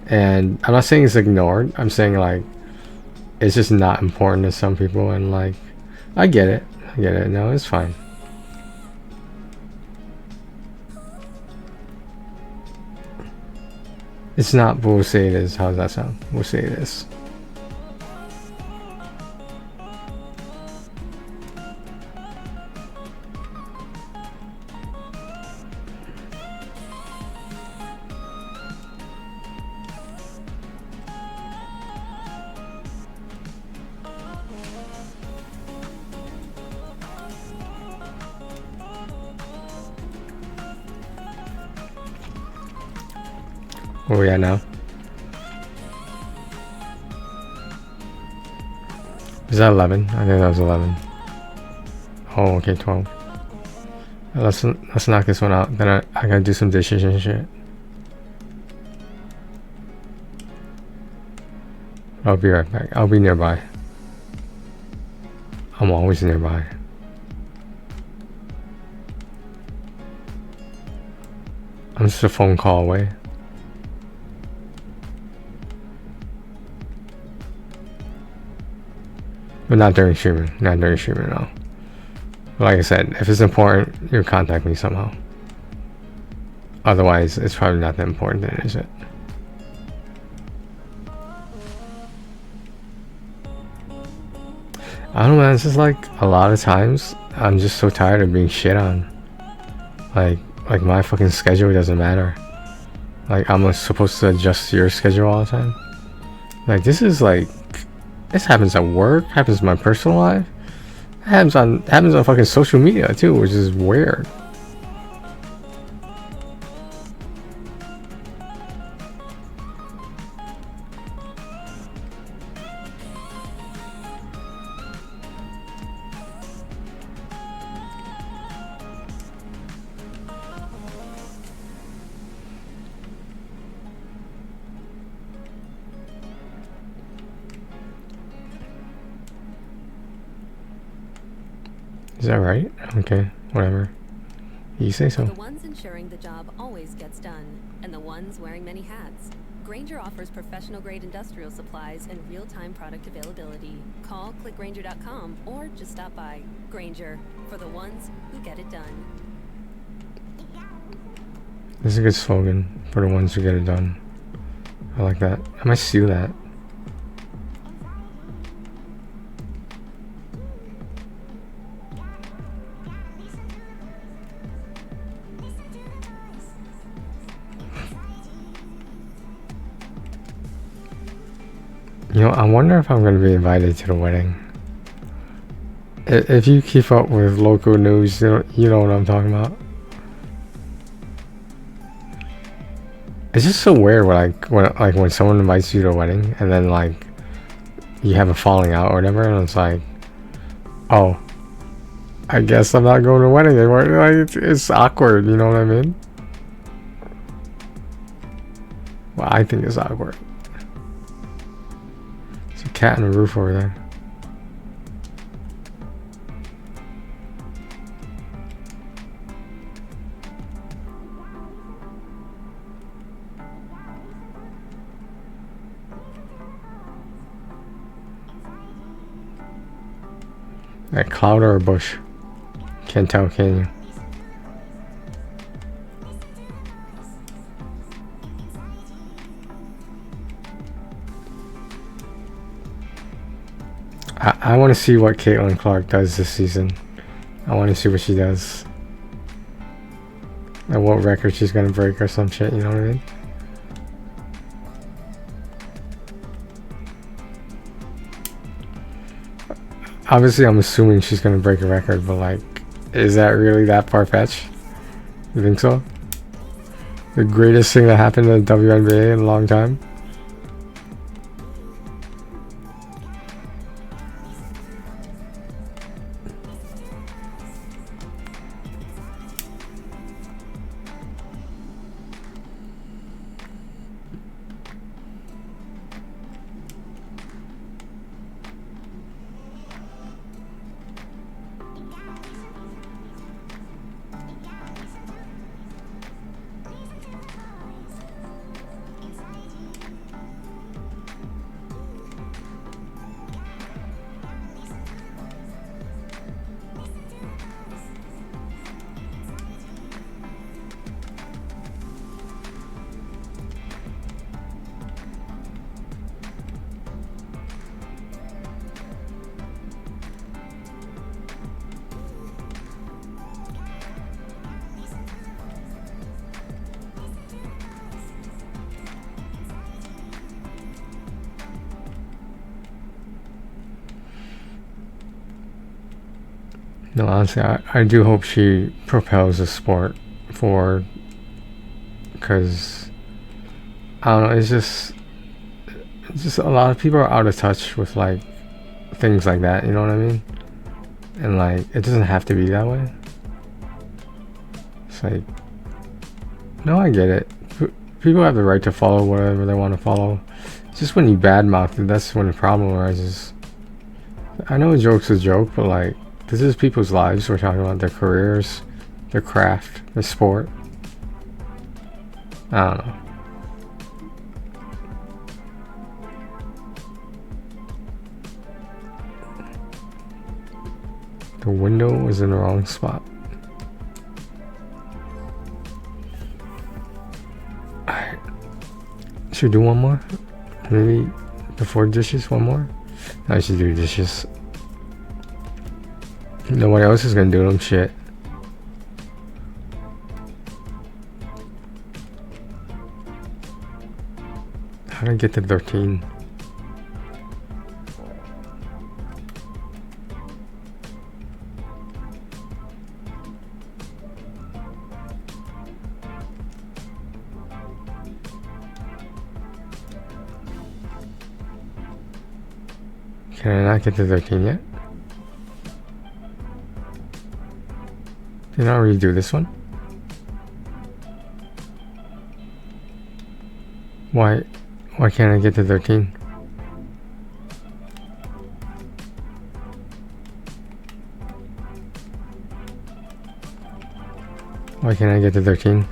And I'm not saying it's ignored. I'm saying, like, it's just not important to some people, and, like, I get it. No, it's fine. It's not, but we'll say it is. How does that sound? We'll say it is. Where we at now? Is that 11? I think that was 11. Oh, okay, 12. Let's knock this one out. Then I gotta do some dishes and shit. I'll be right back. I'll be nearby. I'm always nearby. I'm just a phone call away. But not during streaming. Not during streaming at all. Like I said, if it's important, you'll contact me somehow. Otherwise, it's probably not that important then, is it? I don't know, man. It's just like a lot of times I'm just so tired of being shit on. Like my fucking schedule doesn't matter. Like, I'm supposed to adjust your schedule all the time. Like, this is like, this happens at work, happens in my personal life, happens on fucking social media too, which is weird. Is that right? Okay, whatever. You say so. The ones ensuring the job always gets done, and the ones wearing many hats. Grainger offers professional-grade industrial supplies and real-time product availability. Call clickgrainger.com or just stop by. Grainger, for the ones who get it done. This is a good slogan, for the ones who get it done. I like that. I might steal that. You know, I wonder if I'm going to be invited to the wedding. If you keep up with local news, you know what I'm talking about. It's just so weird when someone invites you to a wedding and then like you have a falling out or whatever, and it's like, oh, I guess I'm not going to a wedding anymore. Like it's awkward, you know what I mean? Well, I think it's awkward. There's a cat on the roof over there. A cloud or a bush? Can't tell, can you? I want to see what Caitlin Clark does this season. I want to see what she does. And what record she's gonna break or some shit, you know what I mean? Obviously, I'm assuming she's gonna break a record, but like, is that really that far-fetched? You think so? The greatest thing that happened to the WNBA in a long time? No, honestly, I do hope she propels the sport forward, because I don't know, it's just a lot of people are out of touch with like things like that, you know what I mean? And like, it doesn't have to be that way. It's like, no, I get it. People have the right to follow whatever they want to follow. It's just when you badmouth it, that's when the problem arises. I know a joke's a joke, but like, this is people's lives. We're talking about their careers, their craft, their sport. I don't know. The window was in the wrong spot. Alright. Should we do one more? Maybe before dishes, one more? I should do dishes. Nobody else is gonna do them shit. How did I get to 13? Can I not get to 13 yet? Did I already do this one? Why can't I get to 13? Why can't I get to 13?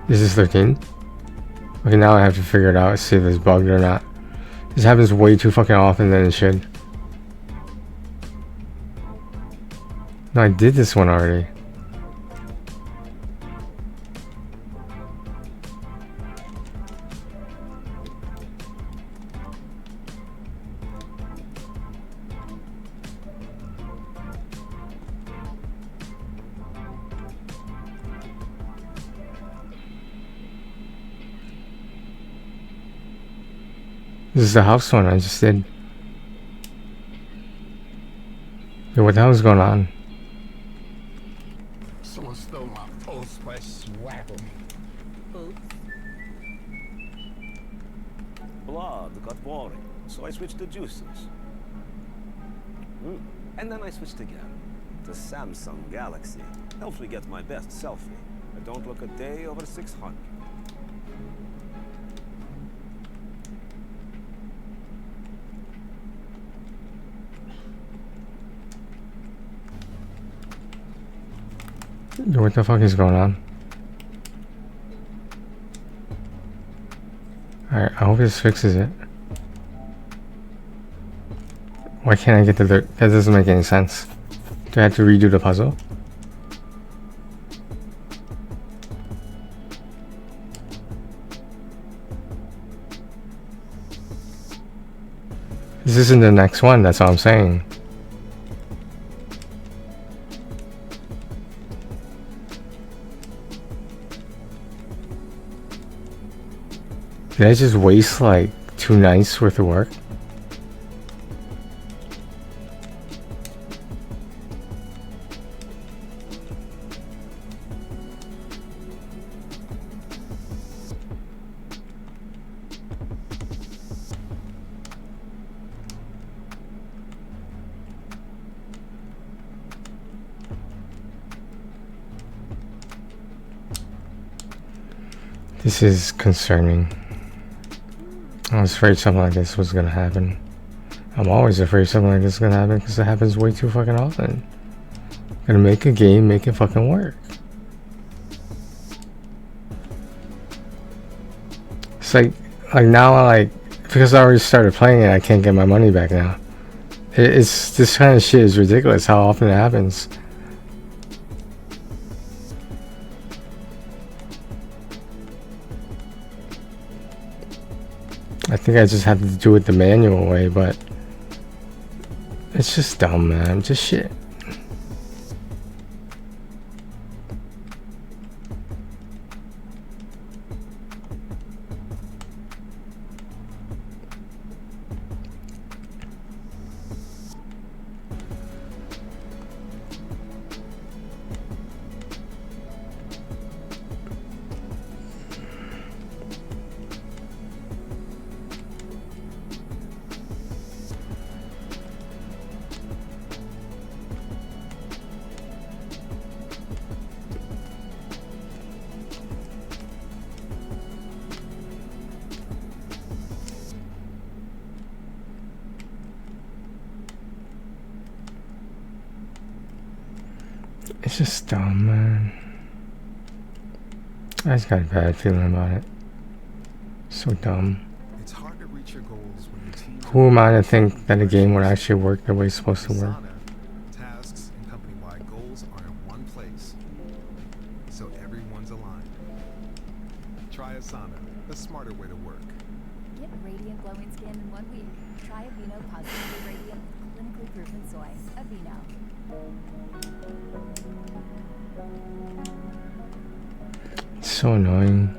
Is this 13? Okay, now I have to figure it out, see if it's bugged or not. This happens way too fucking often than it should. No, I did this one already. This is the house one I just did. Yo, what the hell is going on? Someone stole my post-fresh swaggle. Blood got boring, so I switched to juices. And then I switched again to Samsung Galaxy. Helps me get my best selfie. I don't look a day over 600. Yo, what the fuck is going on? Alright, I hope this fixes it. Why can't I get the dirt? That doesn't make any sense. Do I have to redo the puzzle? This isn't the next one, that's all I'm saying. Did I just waste like 2 nights worth of work? This is concerning. I was afraid something like this was gonna happen. I'm always afraid something like this is gonna happen because it happens way too fucking often. Gonna make a game, make it fucking work. It's like now because I already started playing it, I can't get my money back now. It's this kind of shit is ridiculous how often it happens. I think I just have to do it the manual way, but it's just dumb, man. Just shit. It's just dumb, man. I just got a bad feeling about it. So dumb. It's hard to reach your goals when your team. Who am I to think that a game would actually work the way it's supposed to work? Tasks and company-wide goals are in one place, so everyone's aligned. Try Asana, a smarter way to work. Get radiant glowing skin in 1 week. Try Aveeno Positively Radiant Clinically Proven Soy. Aveeno. It's so annoying.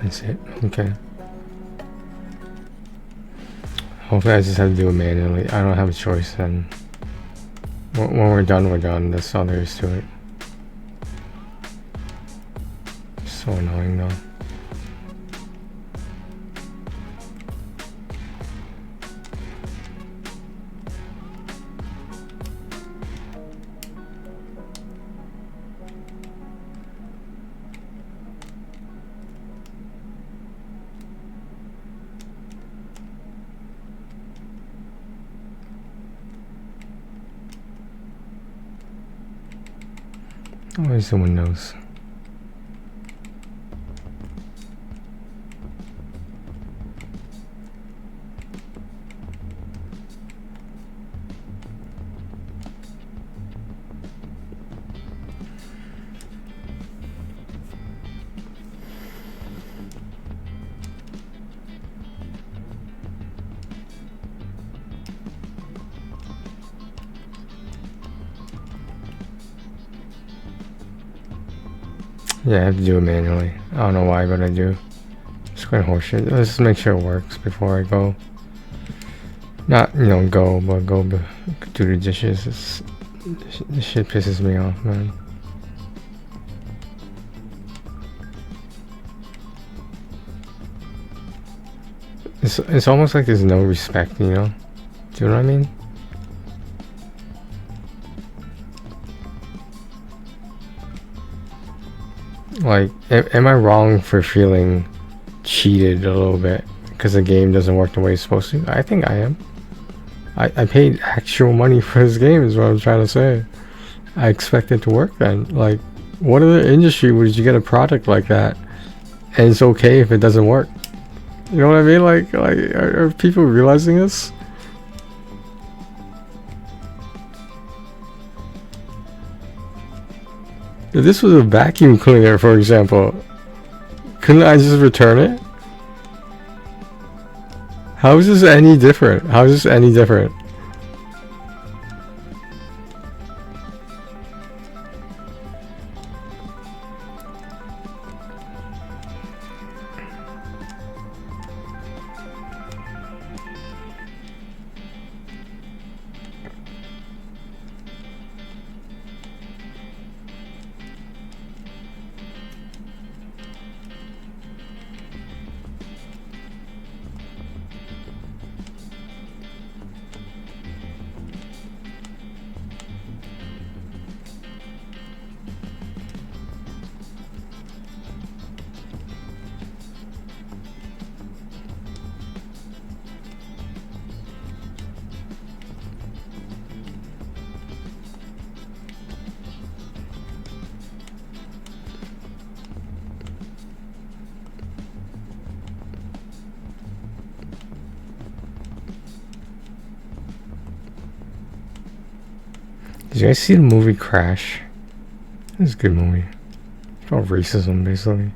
That's it. Okay. Hopefully I just have to do it manually. I don't have a choice then. When we're done, we're done. That's all there is to it. So annoying though. Where's the windows? Yeah, I have to do it manually. I don't know why, but I do. It's kind of horseshit. Let's just make sure it works before I go. Not, you know, go, but go do the dishes. This shit pisses me off, man. It's almost like there's no respect, you know? Do you know what I mean? Like, am I wrong for feeling cheated a little bit because the game doesn't work the way it's supposed to? I think I am. I paid actual money for this game is what I'm trying to say. I expect it to work then. Like, what other industry would you get a product like that and it's okay if it doesn't work? You know what I mean? Like are people realizing this? If this was a vacuum cleaner, for example, couldn't I just return it? How is this any different? How is this any different? Did you guys see the movie Crash? It's a good movie. It's about racism, basically.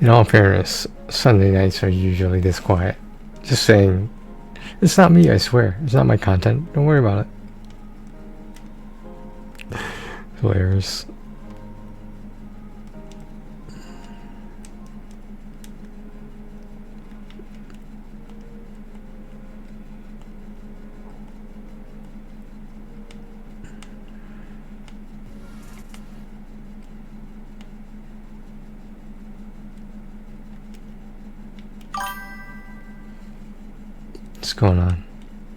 In all fairness, Sunday nights are usually this quiet. Just saying. It's not me, I swear. It's not my content. Don't worry about it. Hilarious. What's going on?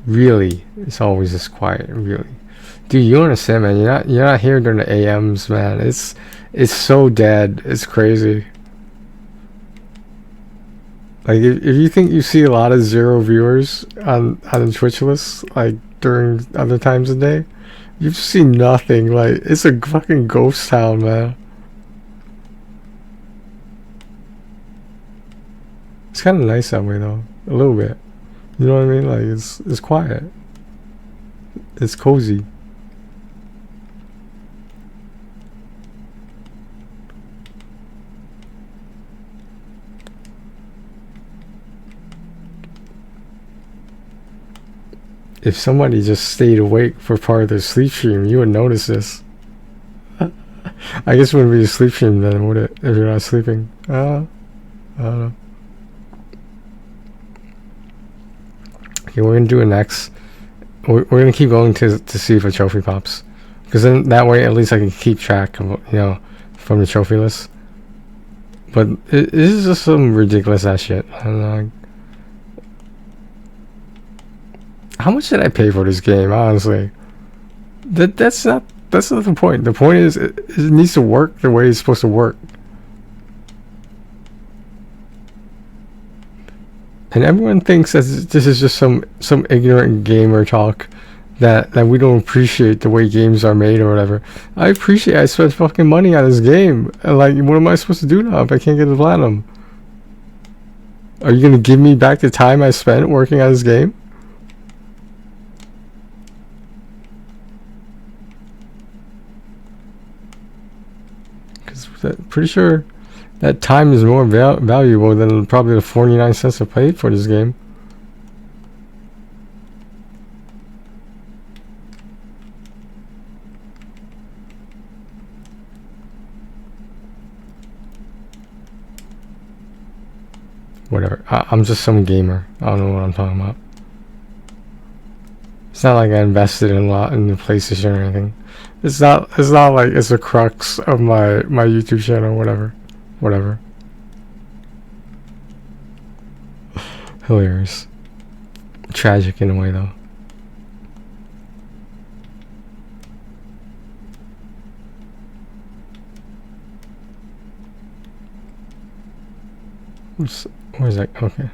Really? It's always this quiet, really. Dude, you understand, man. You're not here during the AMs, man. It's so dead. It's crazy. Like if you think you see a lot of 0 viewers on the Twitch list, like during other times of the day, you see nothing. Like it's a fucking ghost town, man. It's kind of nice that way though, a little bit. You know what I mean? Like it's quiet. It's cozy. If somebody just stayed awake for part of their sleep stream, you would notice this. I guess it wouldn't be a sleep stream then, would it? If you're not sleeping. I don't know. Okay, we're gonna do it next. We're gonna keep going to see if a trophy pops, because then that way at least I can keep track of, you know, from the trophy list. But this is just some ridiculous ass shit. I don't know. Like, how much did I pay for this game? Honestly, that's not the point. The point is it needs to work the way it's supposed to work. And everyone thinks that this is just some ignorant gamer talk, that we don't appreciate the way games are made or whatever. I appreciate I spent fucking money on this game. And like, what am I supposed to do now if I can't get the platinum? Are you gonna give me back the time I spent working on this game? Because pretty sure that time is more valuable than probably the 49 cents I paid for this game. Whatever. I'm just some gamer. I don't know what I'm talking about. It's not like I invested in a lot in the PlayStation or anything. It's not like it's the crux of my YouTube channel, whatever. Hilarious. Tragic in a way though. Where's that? Okay.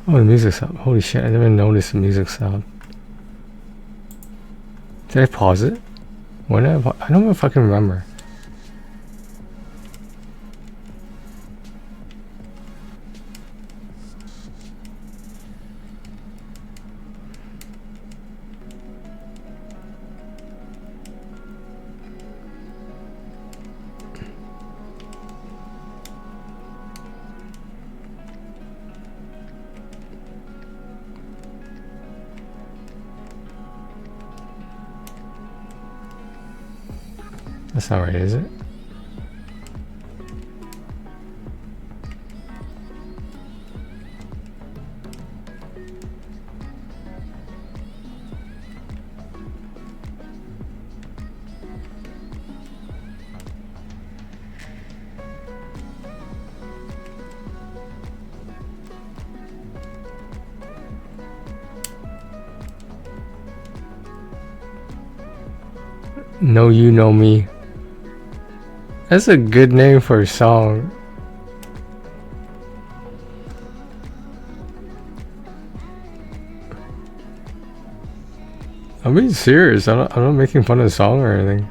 Oh, the music stopped. Holy shit, I never noticed the music stopped. Did I pause it? When did I don't even fucking remember. That's not right, is it? Know You Know Me. That's a good name for a song. I'm being serious. I'm not making fun of the song or anything.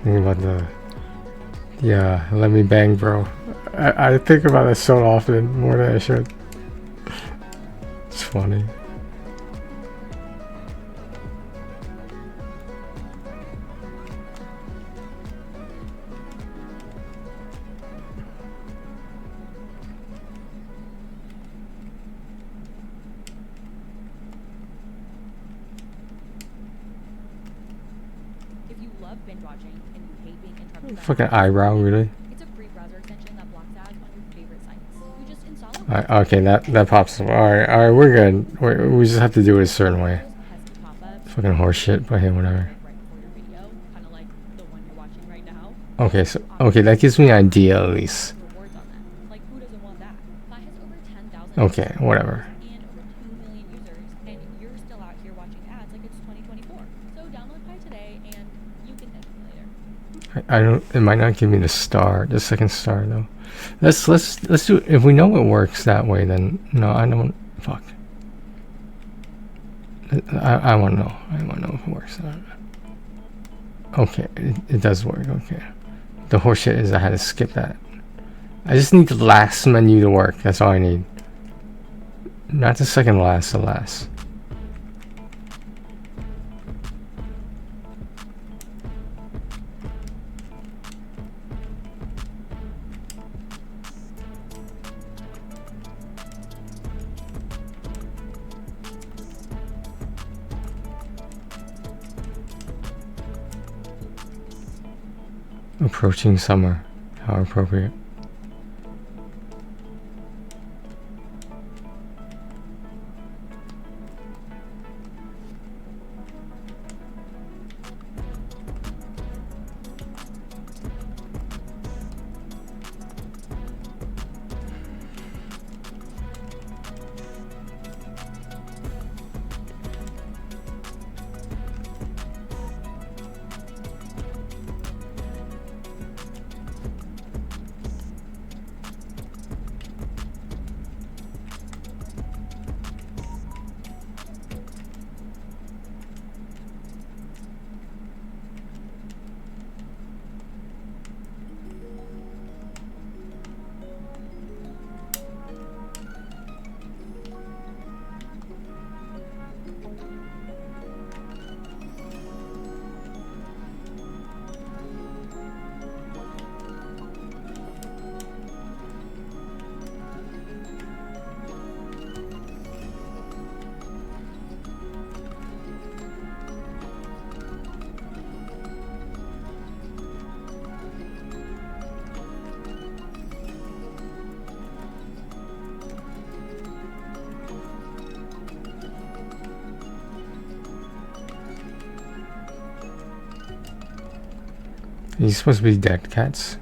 Think about the let me bang, bro. I think about it so often, more than I should. It's funny. If you love binge watching and you hate being interrupted by Fucking ads, eyebrow, really? it's a free browser extension that blocks ads on your favorite sites. You just install it. Okay, that pops up. Alright, we're good. We just have to do it a certain way. Fucking horseshit, but hey, whatever. Kind of like the one you're watching right now. Okay, so that gives me an idea at least. Rewards on that. Like who doesn't want that? Pi has over 10,000 Okay, whatever. and over 2 million users, and you're still out here watching ads like it's 2024. So download Pi today, and you can thank me later. I don't. It might not give me the second star though. Let's do it. If we know it works that way, then no, I don't. Fuck. I want to know. I want to know if it works. Okay, it does work. Okay. The horseshit is I had to skip that. I just need the last menu to work. That's all I need. Not the second last. The last. Approaching summer. How appropriate. Are these supposed to be dead cats?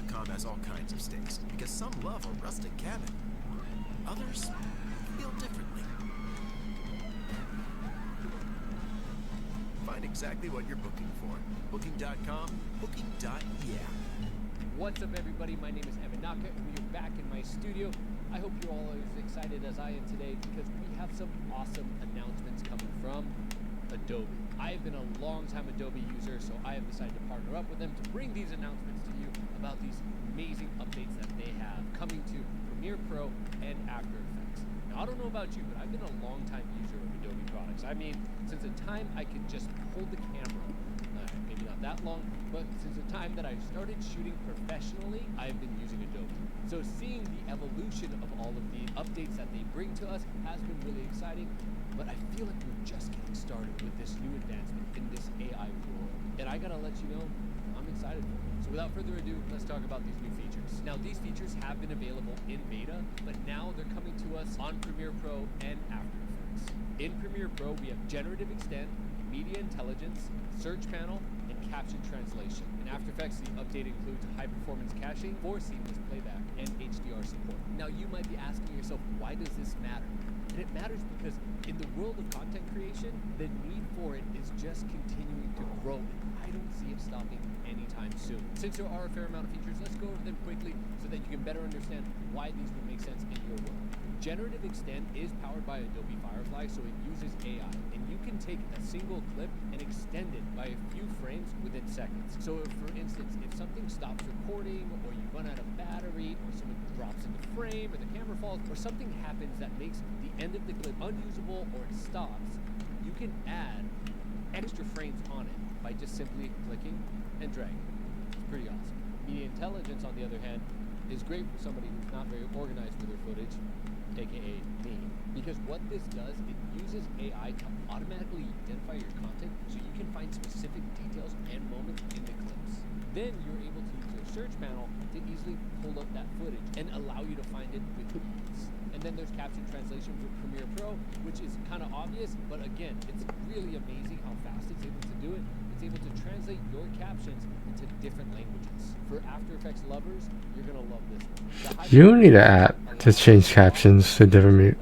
Booking.com has all kinds of stays because some love a rustic cabin. Others feel differently. Find exactly what you're booking for. Booking.com, Booking.yeah. What's up, everybody? My name is Evan Naka, and we are back in my studio. I hope you're all as excited as I am today because we have some awesome announcements coming from Adobe. I have been a long-time Adobe user, so I have decided to partner up with them to bring these announcements to you about these amazing updates that they have coming to Premiere Pro and After Effects. Now, I don't know about you, but I've been a long-time user of Adobe products. I mean, since the time I could just hold the camera, maybe not that long, but since the time that I started shooting professionally, I've been using Adobe. So seeing the evolution of all of the updates that they bring to us has been really exciting, but I feel like we're just getting started with this new advancement in this AI world. And I gotta let you know, I'm excited for it. So without further ado, let's talk about these new features. Now, these features have been available in beta, but now they're coming to us on Premiere Pro and After Effects. In Premiere Pro, we have Generative Extend, Media Intelligence, Search Panel, and Caption Translation. In After Effects, the update includes high-performance caching for seamless playback and HDR support. Now, you might be asking yourself, why does this matter? And it matters because in the world of content creation, the need for it is just continuing to grow. I don't see it stopping anytime soon. Since there are a fair amount of features, let's go over them quickly so that you can better understand why these would make sense in your world. Generative Extend is powered by Adobe Firefly, so it uses AI, and you can take a single clip and extend it by a few frames within seconds. So if, for instance, if something stops recording, or you run out of battery, or someone drops in the frame, or the camera falls, or something happens that makes the end of the clip unusable, or it stops, you can add extra frames on it by just simply clicking and dragging. It's pretty awesome. Media Intelligence, on the other hand, is great for somebody who's not very organized with their footage, aka me, because what this does, it uses AI to automatically identify your content so you can find specific details and moments in the clips. Then you're able to use your search panel to easily pull up that footage and allow you to find it with ease. And then there's caption translation with Premiere Pro, which is kind of obvious, but again, it's really amazing how fast it's able to do it. It's able to translate your captions into different languages. For After Effects lovers, you're gonna love this one. You don't need an app to change captions to different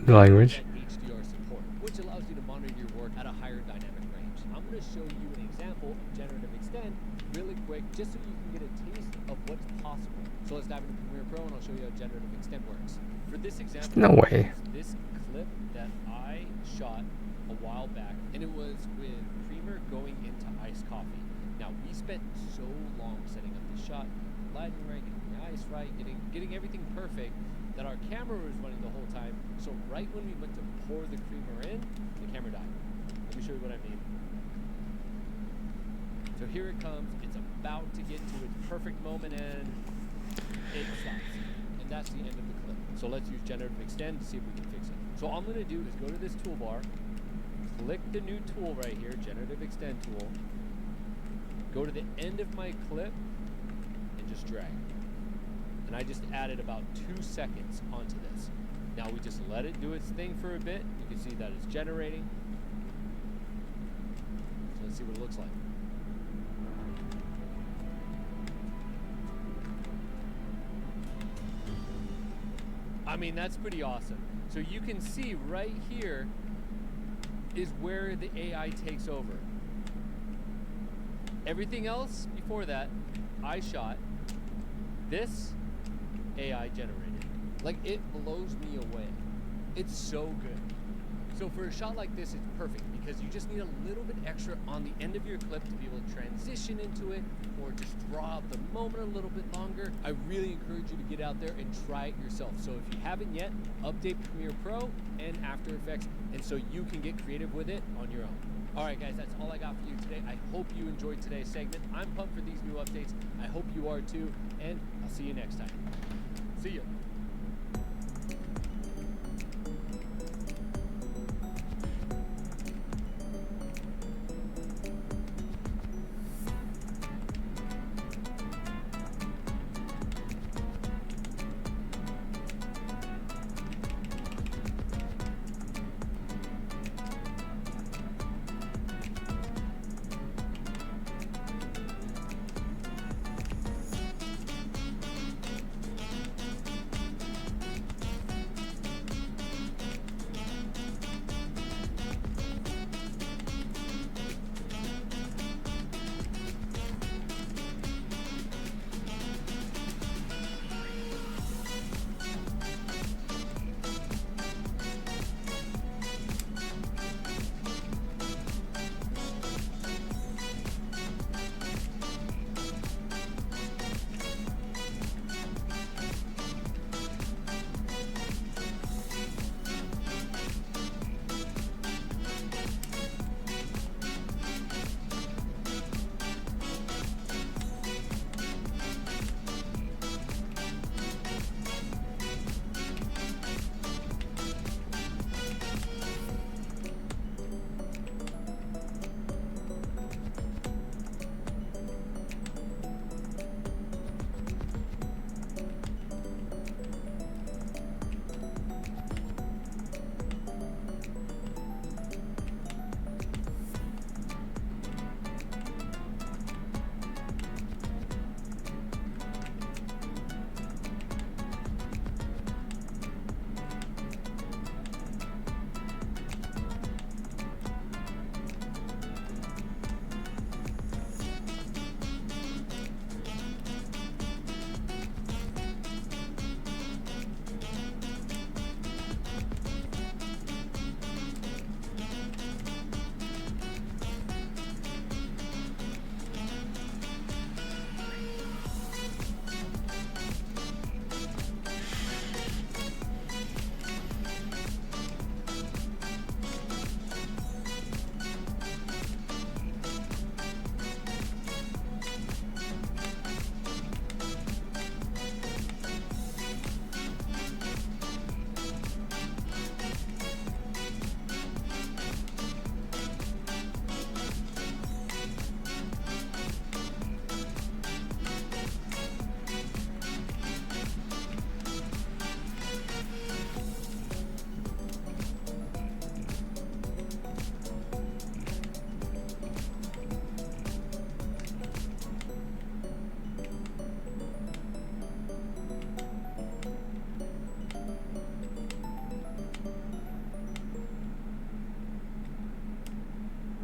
language. HDR support, which allows you to monitor your work at a higher dynamic range. I'm going to show you an example of Generative Extend really quick, just so you can get a taste of what's possible. So let's dive into Premiere Pro, and I'll show you how Generative Extend works. For this example, No way. this clip that I shot a while back, and it was with creamer going into iced coffee. Now, we spent so long setting up the shot, lighting right, getting the ice right, getting everything perfect, that our camera was running the whole time. So right when we went to pour the creamer in, the camera died. Let me show you what I mean. So here it comes. It's about to get to its perfect moment, and it stops. And that's the end of the clip. So let's use Generative Extend to see if we can fix it. So all I'm going to do is go to this toolbar, click the new tool right here, Generative Extend tool, go to the end of my clip, and just drag. And I just added about 2 seconds onto this. Now we just let it do its thing for a bit. You can see that it's generating. So let's see what it looks like. I mean, that's pretty awesome. So you can see right here is where the AI takes over. Everything else before that, I shot. This AI generated. Like, it blows me away. It's so good. So for a shot like this, it's perfect because you just need a little bit extra on the end of your clip to be able to transition into it or just draw out the moment a little bit longer. I really encourage you to get out there and try it yourself. So if you haven't yet, update Premiere Pro and After Effects, and so you can get creative with it on your own. All right, guys, that's all I got for you today. I hope you enjoyed today's segment. I'm pumped for these new updates. I hope you are too, and I'll see you next time. See ya.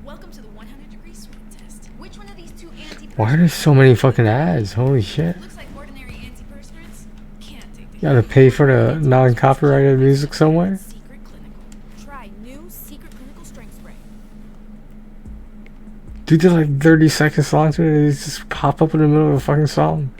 Welcome to the 100-degree sweep test. Which one of these two Why are there so many fucking ads? Holy shit. looks like ordinary antiperspirants? Can't take You gotta pay for the non-copyrighted music somewhere? secret clinical. Try new secret clinical strength spray. Dude did like 30 seconds long to it and it just pop up in the middle of a fucking song.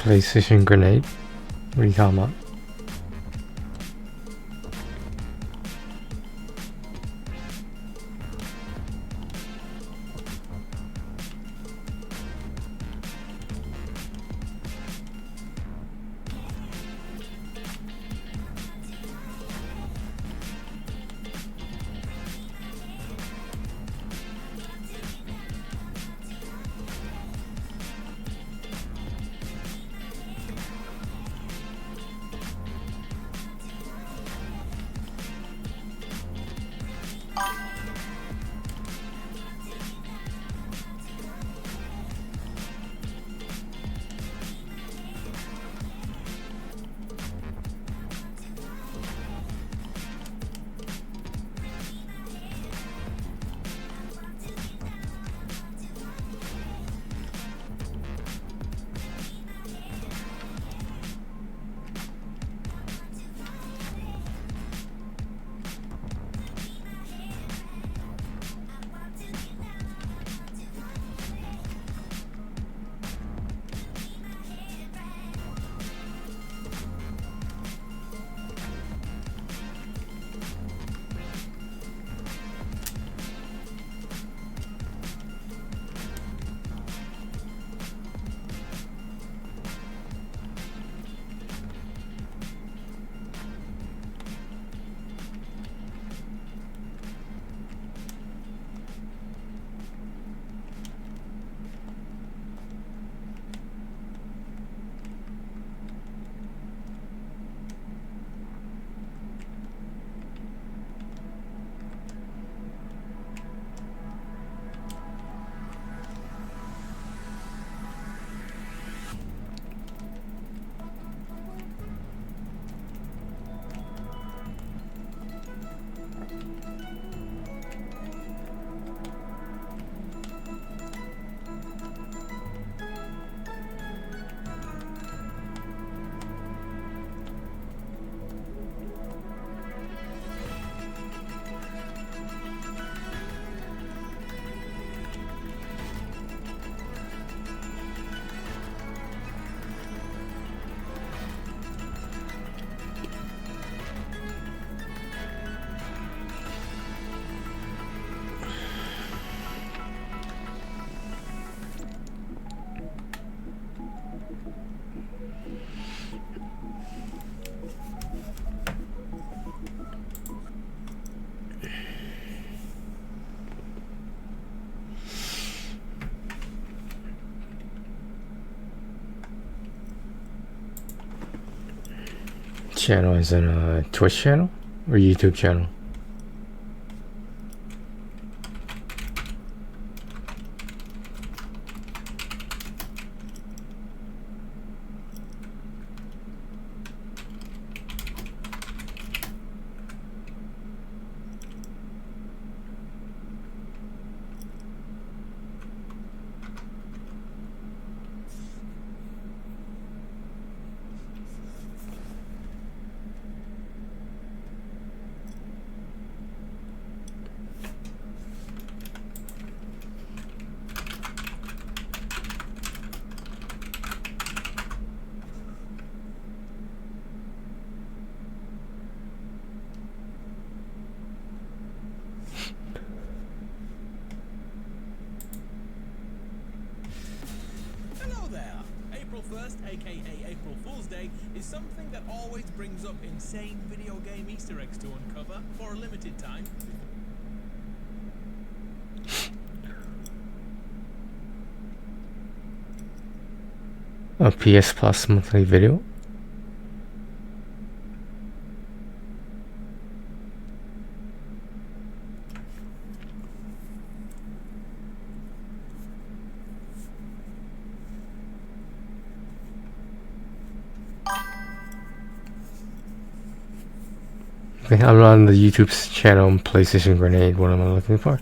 PlayStation grenade? What are you talking about? channel as in a Twitch channel or YouTube channel? Hello there! April 1st, aka April Fool's Day, is something that always brings up insane video game Easter eggs to uncover for a limited time. A PS Plus monthly video? Okay, I'm on the YouTube channel PlayStation Grenade. What am I looking for?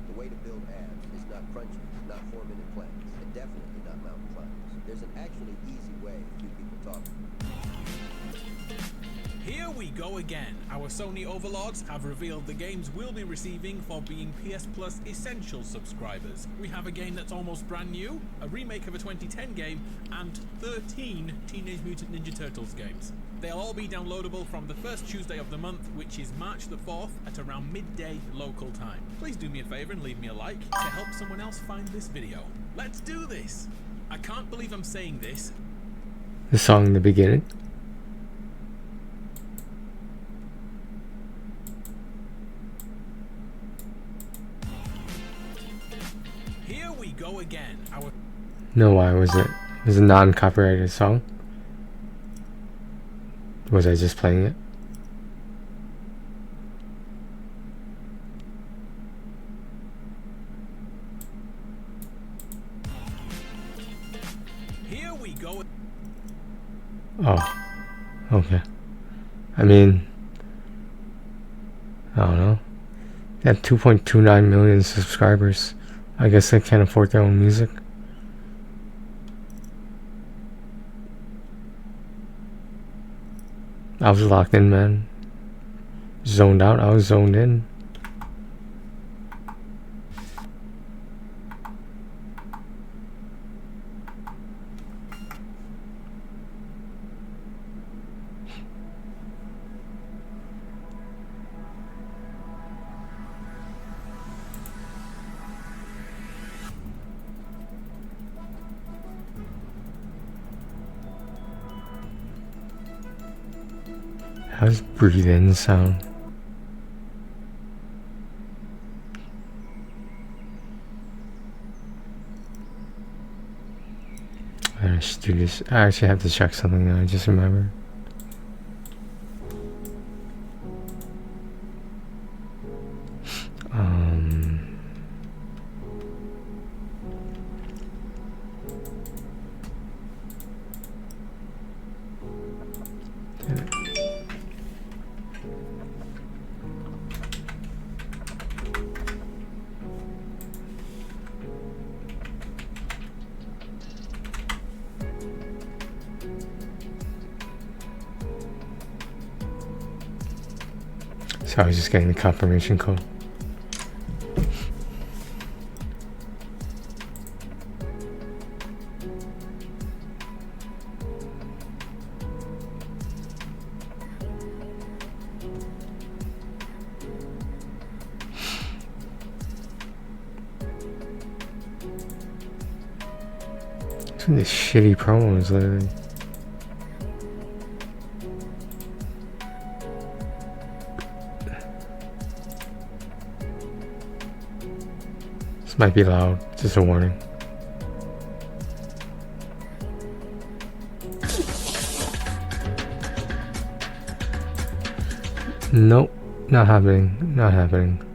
The way to build abs is not crunching, not 4-minute plans, and definitely not mountain climbers. There's an actually easy way to keep people talking. Here we go again. Our Sony overlords have revealed the games we'll be receiving for being PS Plus Essential subscribers. We have a game that's almost brand new, a remake of a 2010 game, and 13 Teenage Mutant Ninja Turtles games. They'll all be downloadable from the first Tuesday of the month, which is March the 4th at around midday local time. Please do me a favor and leave me a like to help someone else find this video. Let's do this! I can't believe I'm saying this. The song in the beginning? Here we go again. No, why was it? It was a non-copyrighted song? Was I just playing it? Here we go. Oh, okay. I mean, I don't know. They have 2.29 million subscribers. I guess they can't afford their own music. I was locked in, man. Zoned out, I was zoned in. How's breathe in sound? I should do this. I actually have to check something now. I just remembered. So I was just getting the confirmation code. This shitty promos lately. This might be loud, just a warning. Nope, not happening, not happening.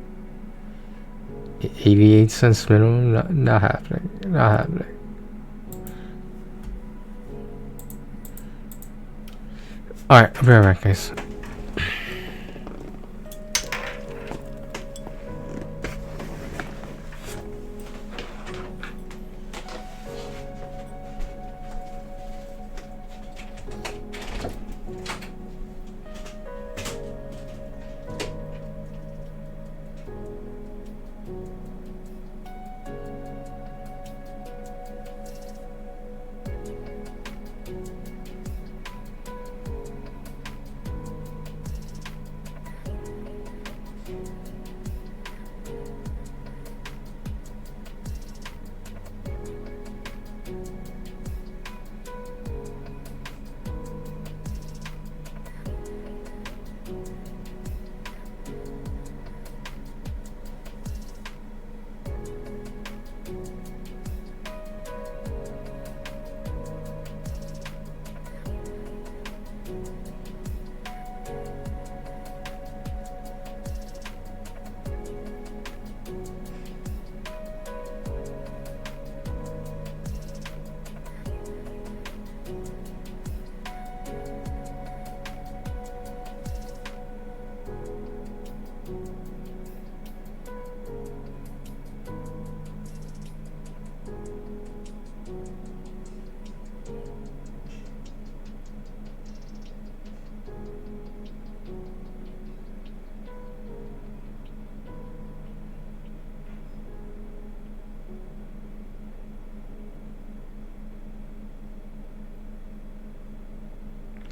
88 cents minimum, not happening, not happening. Alright, I'll be right back, guys.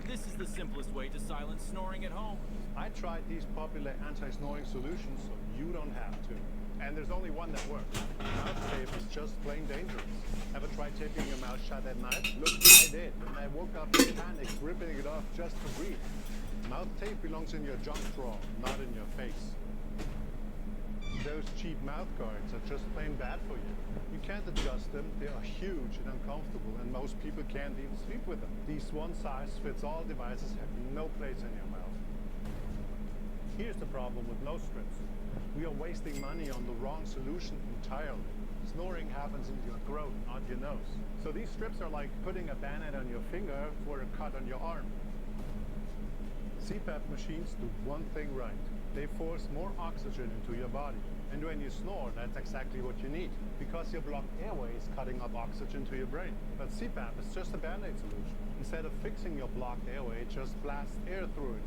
This is the simplest way to silence snoring at home. I tried these popular anti-snoring solutions so you don't have to. And there's only one that works. Mouth tape is just plain dangerous. Ever tried taping your mouth shut at night? Look, I did. And I woke up in panic, ripping it off just to breathe. Mouth tape belongs in your junk drawer, not in your face. Those cheap mouth guards are just plain bad for you. You can't adjust them, they are huge and uncomfortable, and most people can't even sleep with them. These one-size-fits-all devices have no place in your mouth. Here's the problem with nose strips. We are wasting money on the wrong solution entirely. Snoring happens in your throat, not your nose. So these strips are like putting a band-aid on your finger for a cut on your arm. CPAP machines do one thing right. They force more oxygen into your body. And when you snore, that's exactly what you need, because your blocked airway is cutting up oxygen to your brain. But CPAP is just a band-aid solution. Instead of fixing your blocked airway, it just blasts air through it.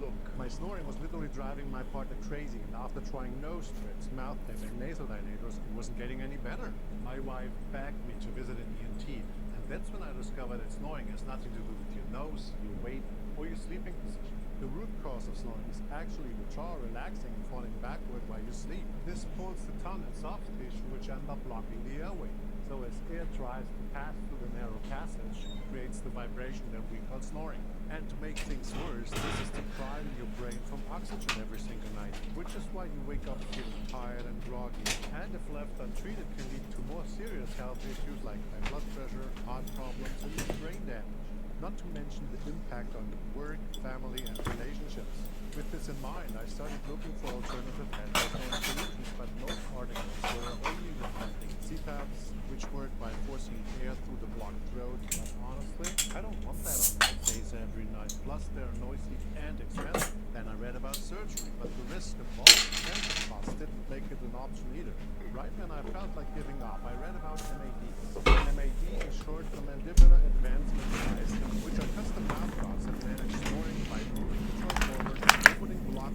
Look, my snoring was literally driving my partner crazy, and after trying nose strips, mouth tape, and nasal dilators, it wasn't getting any better. My wife begged me to visit an ENT, and that's when I discovered that snoring has nothing to do with your nose, your weight, or your sleeping position. The root cause of snoring is actually the jaw relaxing and falling backward while you sleep. This pulls the tongue and soft tissue, which end up blocking the airway. So as air tries to pass through the narrow passage, it creates the vibration that we call snoring. And to make things worse, this is depriving your brain from oxygen every single night, which is why you wake up feeling tired and groggy. And if left untreated, can lead to more serious health issues like high blood pressure, heart problems, and even brain damage. Not to mention the impact on work, family, and relationships. With this in mind, I started looking for alternative anti-snoring solutions, but most articles were only recommending CPAPs, which work by forcing air through the blocked throat. But honestly, I don't want that on my face every night. Plus, they're noisy and expensive. Then I read about surgery, but the risk involved and the cost didn't make it an option either. Right when I felt like giving up, I read about MADs. MAD is short for Mandibular Advancement Device, which are custom mouth guards that manage snoring by moving the jaw forward, opening blocked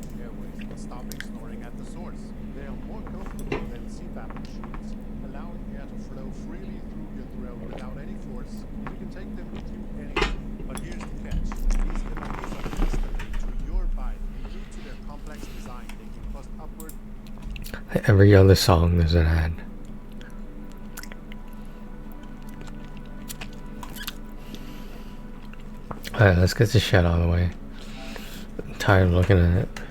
stopping snoring at the source. They are more comfortable than CPAP machines, allowing air to flow freely through your throat without any force. You can take them with you anywhere. But here's the catch. These devices are custom made to your body, and due to their complex design, they can thrust upward. Every other song there's an ad. Alright, let's get this shit out of the way. I'm tired of looking at it.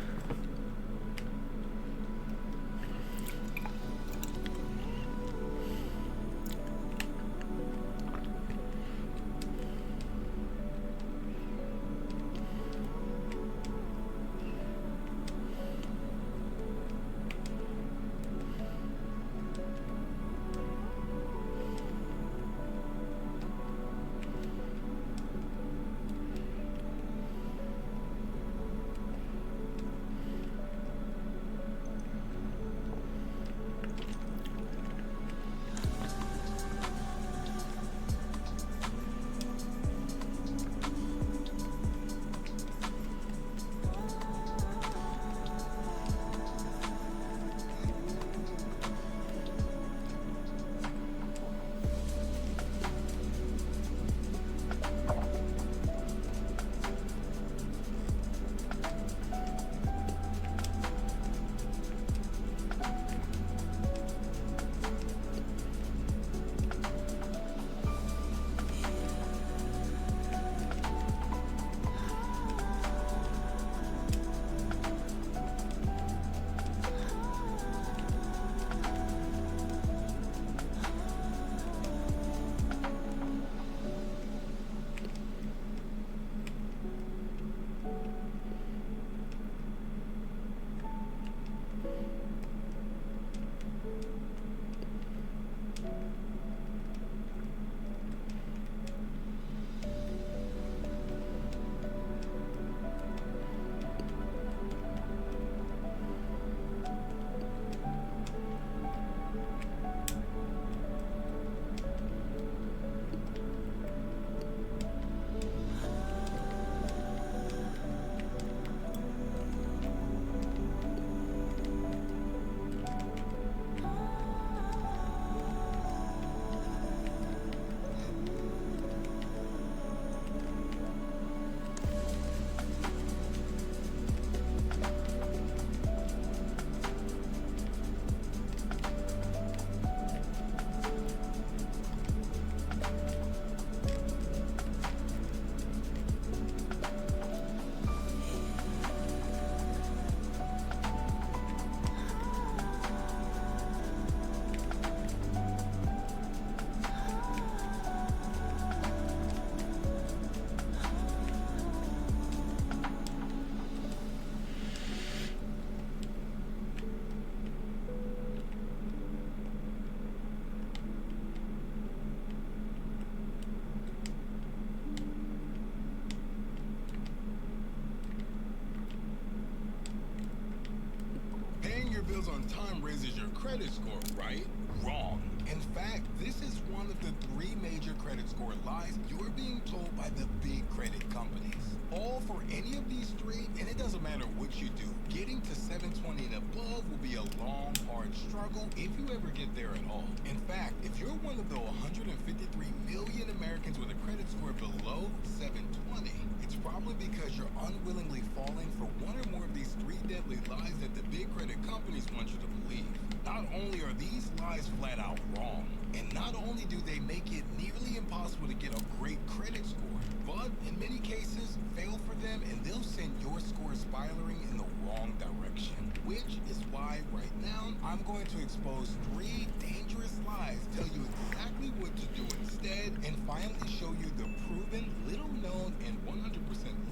bills on time raises your credit score, right? Wrong. In fact, this is one of the 3 major credit score lies you're being told by the big credit companies. Fall for any of these 3, and it doesn't matter what you do. Getting to 720 and above will be a long, hard struggle if you ever get there at all. In fact, if you're one of the 153 million Americans with a credit score below 720, it's probably because you're unwillingly falling for one or more of these 3 deadly lies that the big credit companies want you to believe. Not only are these lies flat out wrong, and not only do they make it nearly impossible to get a great credit score, but in many cases, fail for them and they'll send your score spiraling in the wrong direction. Which is why right now, I'm going to expose 3 dangerous lies, tell you exactly what to do instead, and finally show you the proven, little known, and 100%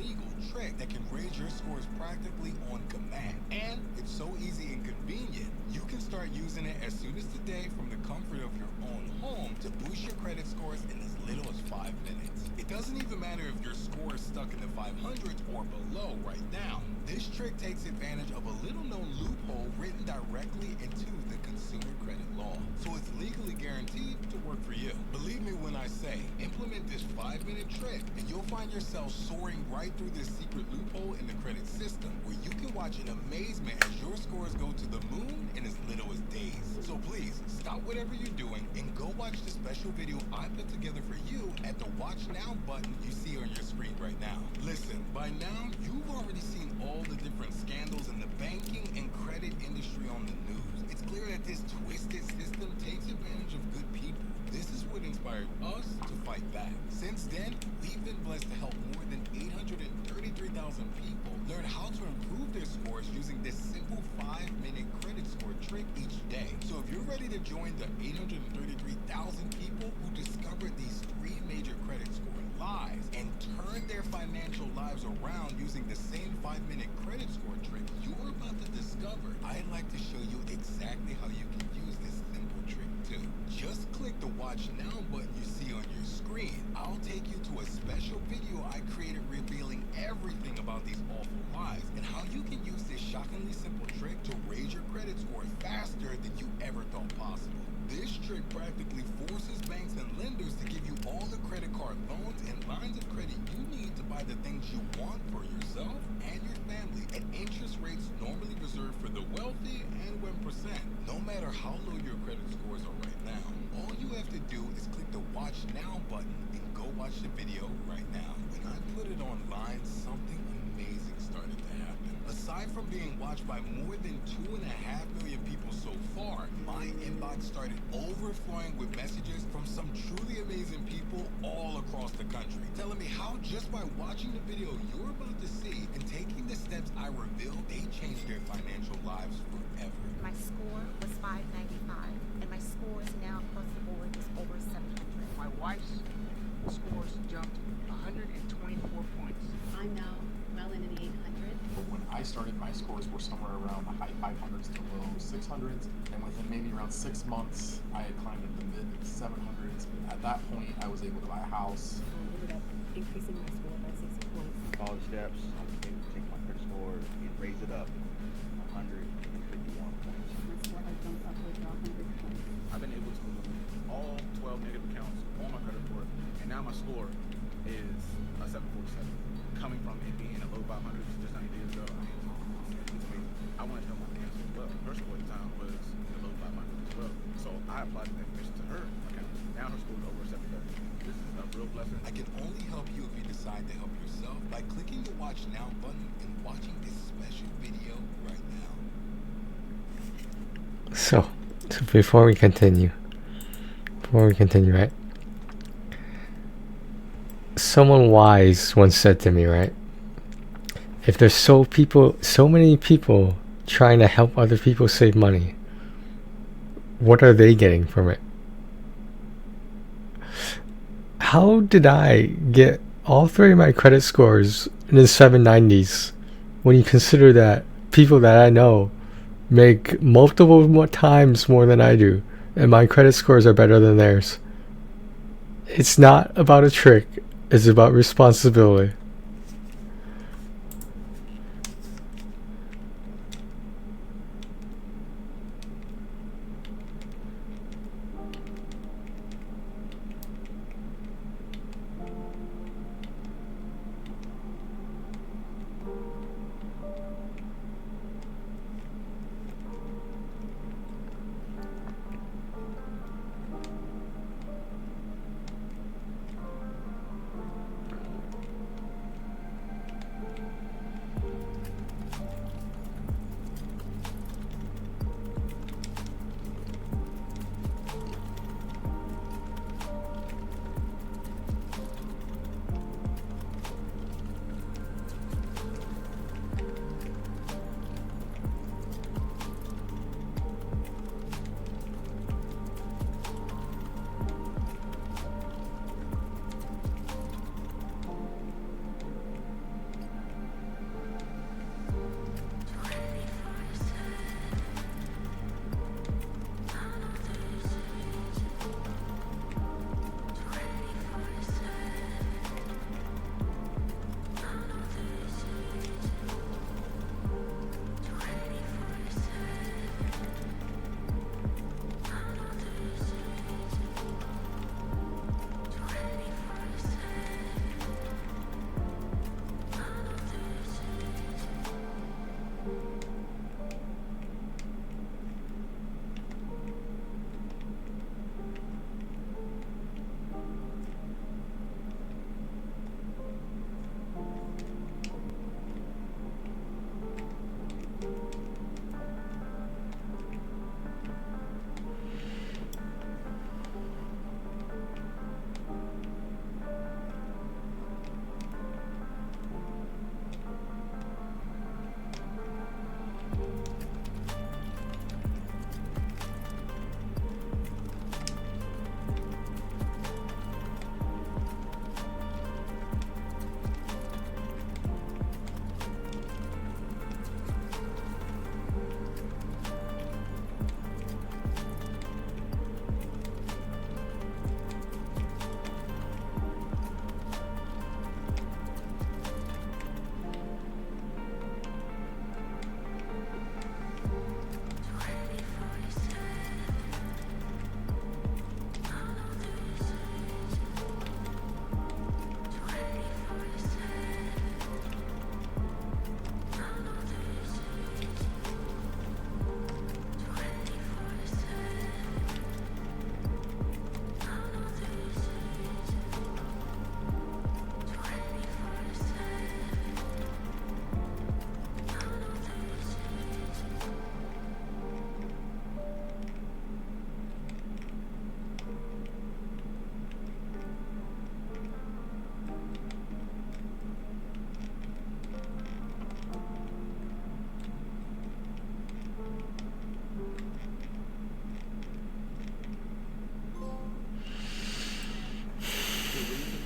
legal trick that can raise your scores practically on command. And it's so easy and convenient, you can start using it as soon as today from the comfort of your own home to boost your credit scores in as little as 5 minutes. It doesn't even matter if your score is stuck in the 500s or below right now. This trick takes advantage of a little known loophole written directly into the consumer credit law. So it's legally guaranteed to work work for you. Believe me when I say, implement this 5-minute trick and you'll find yourself soaring right through this secret loophole in the credit system where you can watch in amazement as your scores go to the moon in as little as days. So please, stop whatever you're doing and go watch the special video I put together for you at the Watch Now button you see on your screen right now. Listen, by now, you've already seen all the different scandals in the banking and credit industry on the news. It's clear that this twisted system takes advantage of good people. This is what inspired us to fight back. Since then, we've been blessed to help more than 833,000 people learn how to improve their scores using this simple 5-minute credit score trick each day. So if you're ready to join the 833,000 people who discovered these 3 major credit score lies and turn their financial lives around using the same 5-minute credit score trick you're about to discover, I'd like to show you exactly how you can use this simple trick too. Just click the Watch Now button you see on your screen. I'll take you to a special video I created revealing everything about these awful lies and how you can use this shockingly simple trick to raise your credit score faster than you ever thought possible. This trick practically forces banks and lenders to give you all the credit card loans and lines of credit you need to buy the things you want for yourself and your family at interest rates normally reserved for the wealthy and 1%. No matter how low your credit scores are right now, all you have to do is click the Watch Now button and go watch the video right now. When I put it online, something amazing started to happen. Aside from being watched by more than 2.5 million people so far, my inbox started overflowing with messages from some truly amazing people all across the country, telling me how just by watching the video you're about to see and taking the steps I revealed, they changed their financial lives forever. My score was 595, and my scores now across the board is over 700. My wife's scores jumped 124 points. I'm now well into the 800s. But when I started, my scores were somewhere around the high 500s to low 600s, and within maybe around 6 months, I had climbed into the mid 700s. At that point, I was able to buy a house. I ended up increasing my score by 60 points. Follow the steps. I was able to take my credit score and raise it up 151 points. My score has jumped upwards to 100 points. I've been able to move all 12 negative accounts on my credit report, and now my score is a 747. Coming from it being a low 500s just 90 days ago, I mean, it's amazing. I wanted to know my answer as well. Her score at the time was the low 500s as well. So I applied the information to her account. Now her score is over 730. This is a real blessing. I can only help you if you decide to help yourself by clicking the Watch Now button and watching this special video right now. So before we continue, right? Someone wise once said to me, right? If there's so many people trying to help other people save money, what are they getting from it? How did I get all 3 of my credit scores in the 790s when you consider that people that I know make multiple times more than I do and my credit scores are better than theirs? It's not about a trick. It's about responsibility.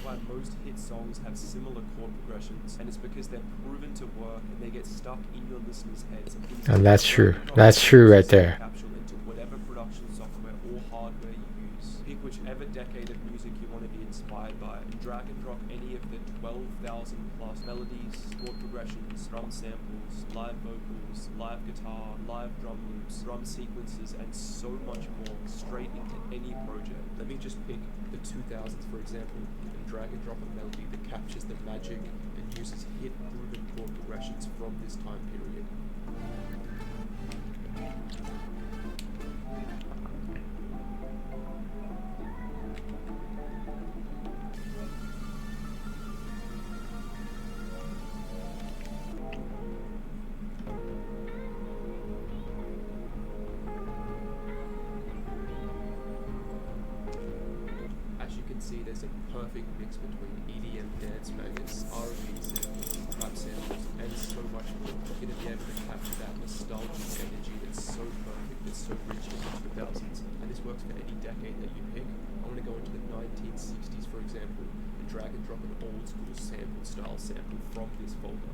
why most hit songs have similar chord progressions, and it's because they're proven to work and they get stuck in your listeners' heads. And that's true. That's true right there. Capsule into whatever production software or hardware you use. Pick whichever decade of music you want to be inspired by, and drag and drop any of the 12,000 plus melodies, chord progressions, drum samples, live vocals, live guitar, live drum loops, drum sequences, and so much more straight into any project. Let me just pick the 2000s, for example, and drag and drop a melody that captures the magic and uses hit proven chord progressions from this time period. See, there's a perfect mix between EDM dance bangers, R&B samples, rap samples, and so much more. You're going to be able to capture that nostalgic energy that's so perfect, that's so rich in the 2000s. And this works for any decade that you pick. I want to go into the 1960s, for example, and drag and drop an old school sample style sample from this folder.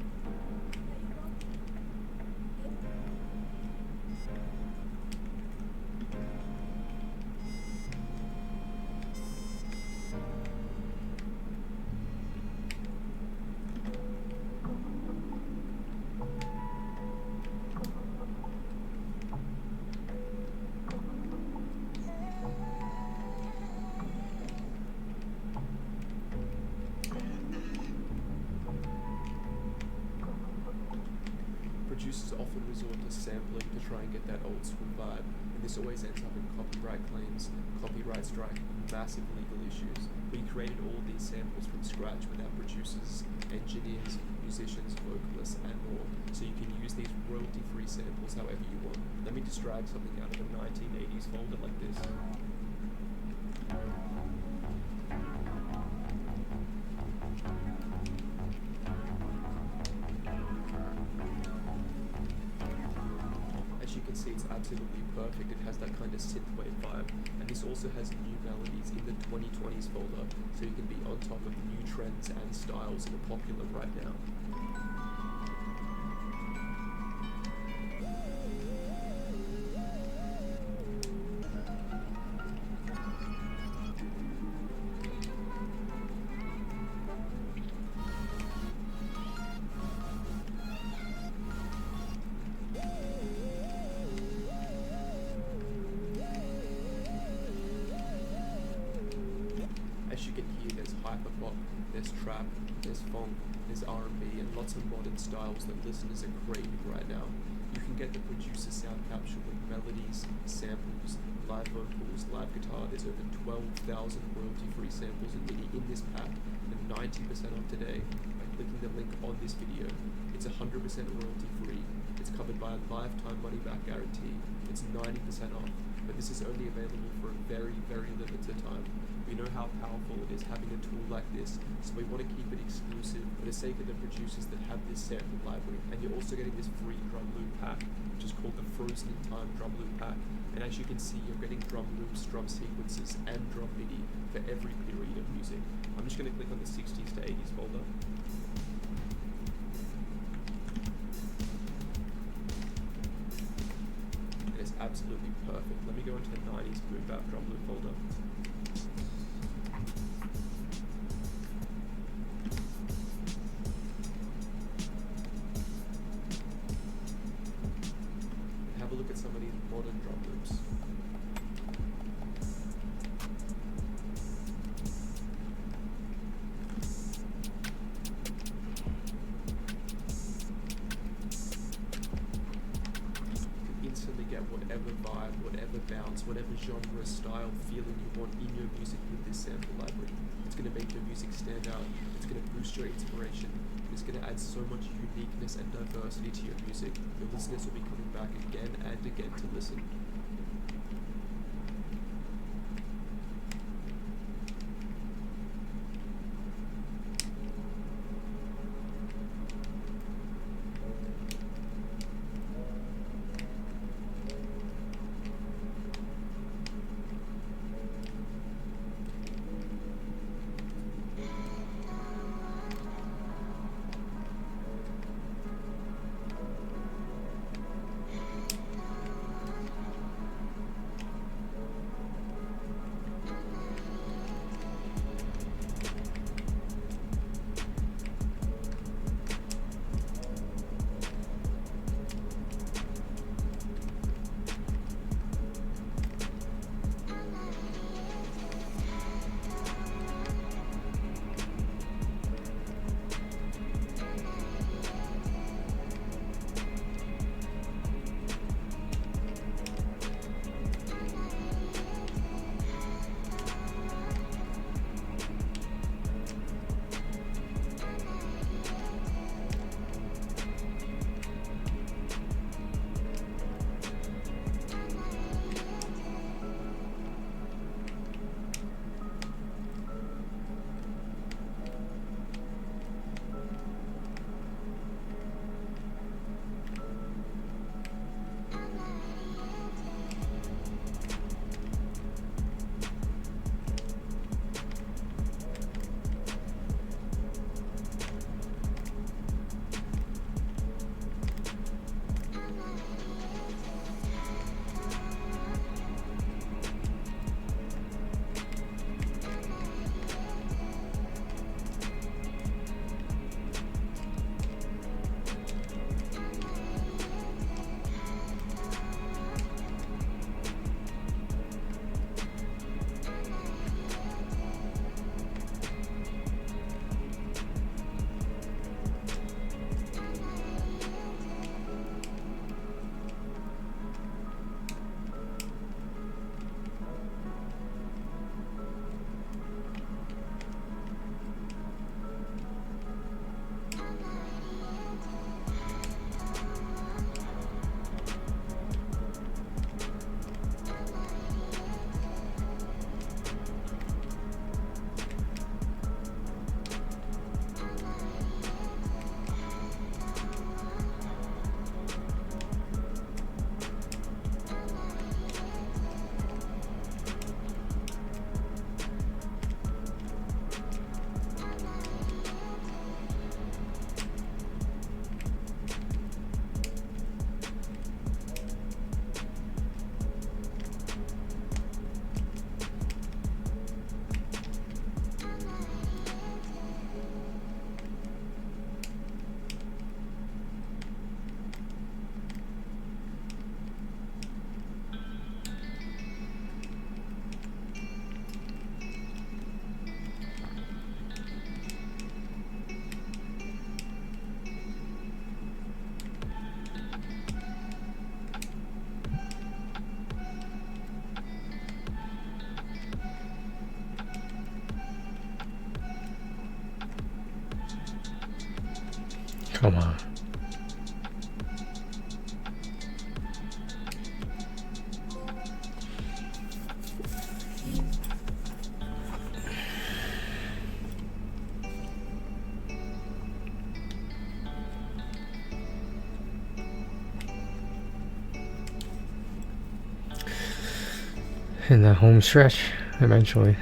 Producers often resort to sampling to try and get that old school vibe, and this always ends up in copyright claims, copyright strike, and massive legal issues. We created all these samples from scratch with our producers, engineers, musicians, vocalists, and more, so you can use these royalty-free samples however you want. Let me just drag something out of a 1980s folder like this. As you can see, it's absolutely perfect. It has that kind of synthwave vibe, and this also has new melodies in the 2020s folder, so you can be on top of new trends and styles that are popular right now. As you can hear, there's hyperpop, there's trap, there's funk, there's R&B, and lots of modern styles that listeners are craving right now. You can get the producer sound capture with melodies, samples, live vocals, live guitar. There's over 12,000 royalty-free samples and MIDI in this pack, and 90% off today by clicking the link on this video. It's 100% royalty-free. It's covered by a lifetime money-back guarantee. It's 90% off, but this is only available for a very, very limited time. We know how powerful it is having a tool like this, so we want to keep it exclusive for the sake of the producers that have this sample library. And you're also getting this free drum loop pack, which is called the Frozen in Time drum loop pack. And as you can see, you're getting drum loops, drum sequences, and drum MIDI for every period of music. I'm just going to click on the 60s to 80s folder. And it's absolutely perfect. Let me go into the 90s boom bap drum loop folder. Have a look at some of these modern drum loops. You can instantly get whatever vibe, whatever bounce, whatever genre, style, feeling you want in your music with this sample library. It's going to make your music stand out. It's going to boost your inspiration. It's going to add so much uniqueness and diversity to your music. Your listeners will be coming back again and again to listen. Come on. In the home stretch, eventually.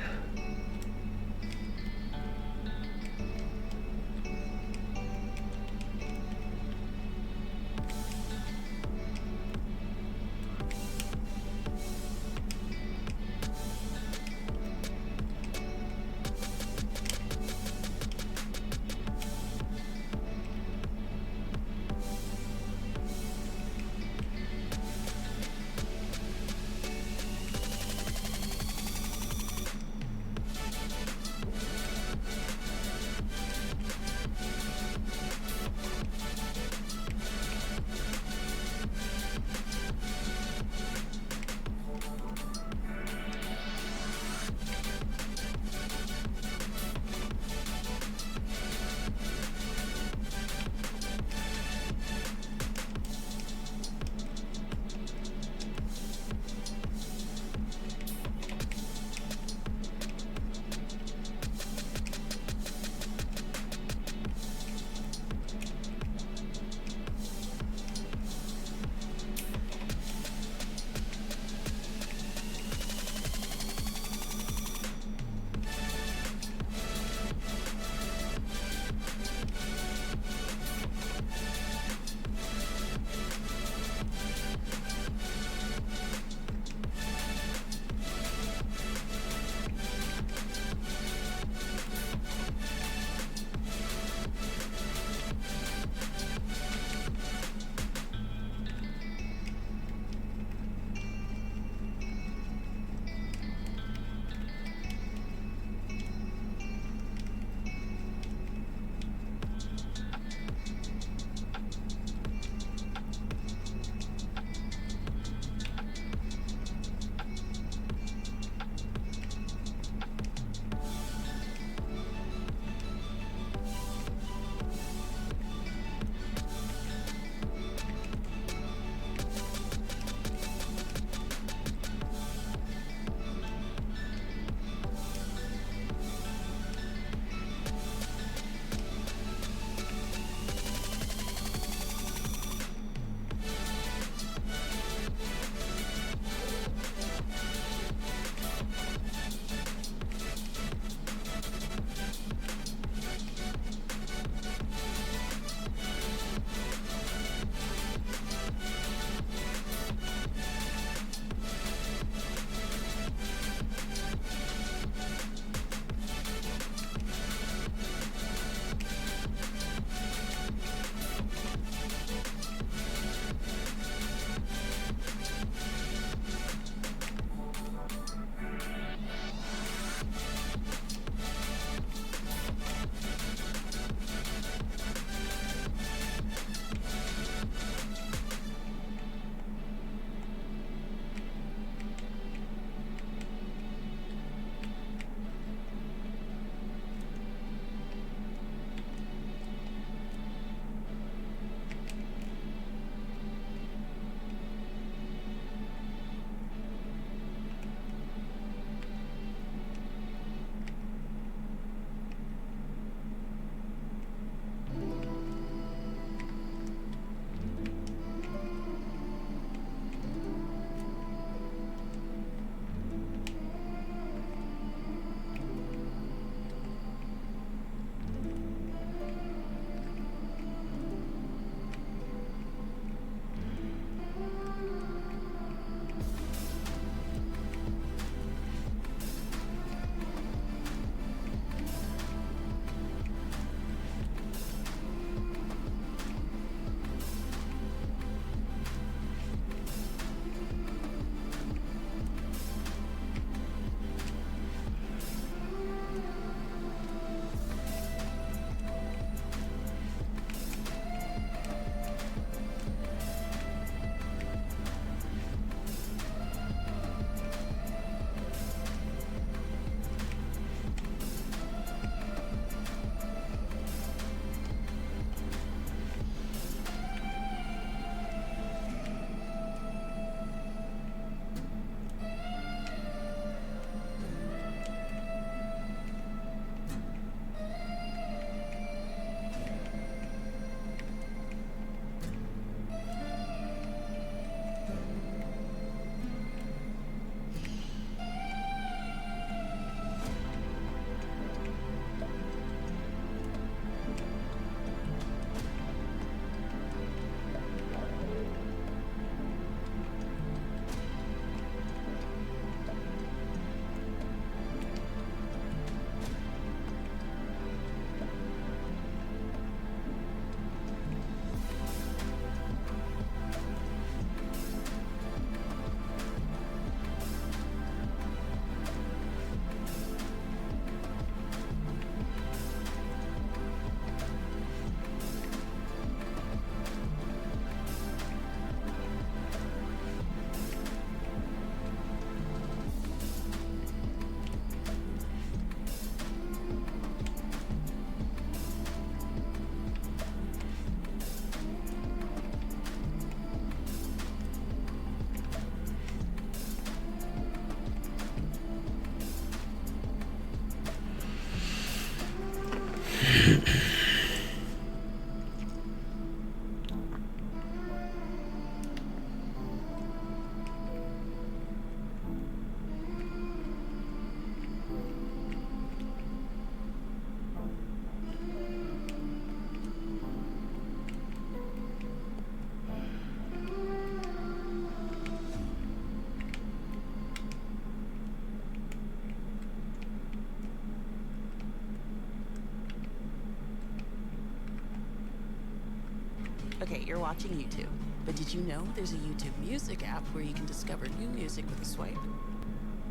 Okay, you're watching YouTube. But did you know there's a YouTube Music app where you can discover new music with a swipe?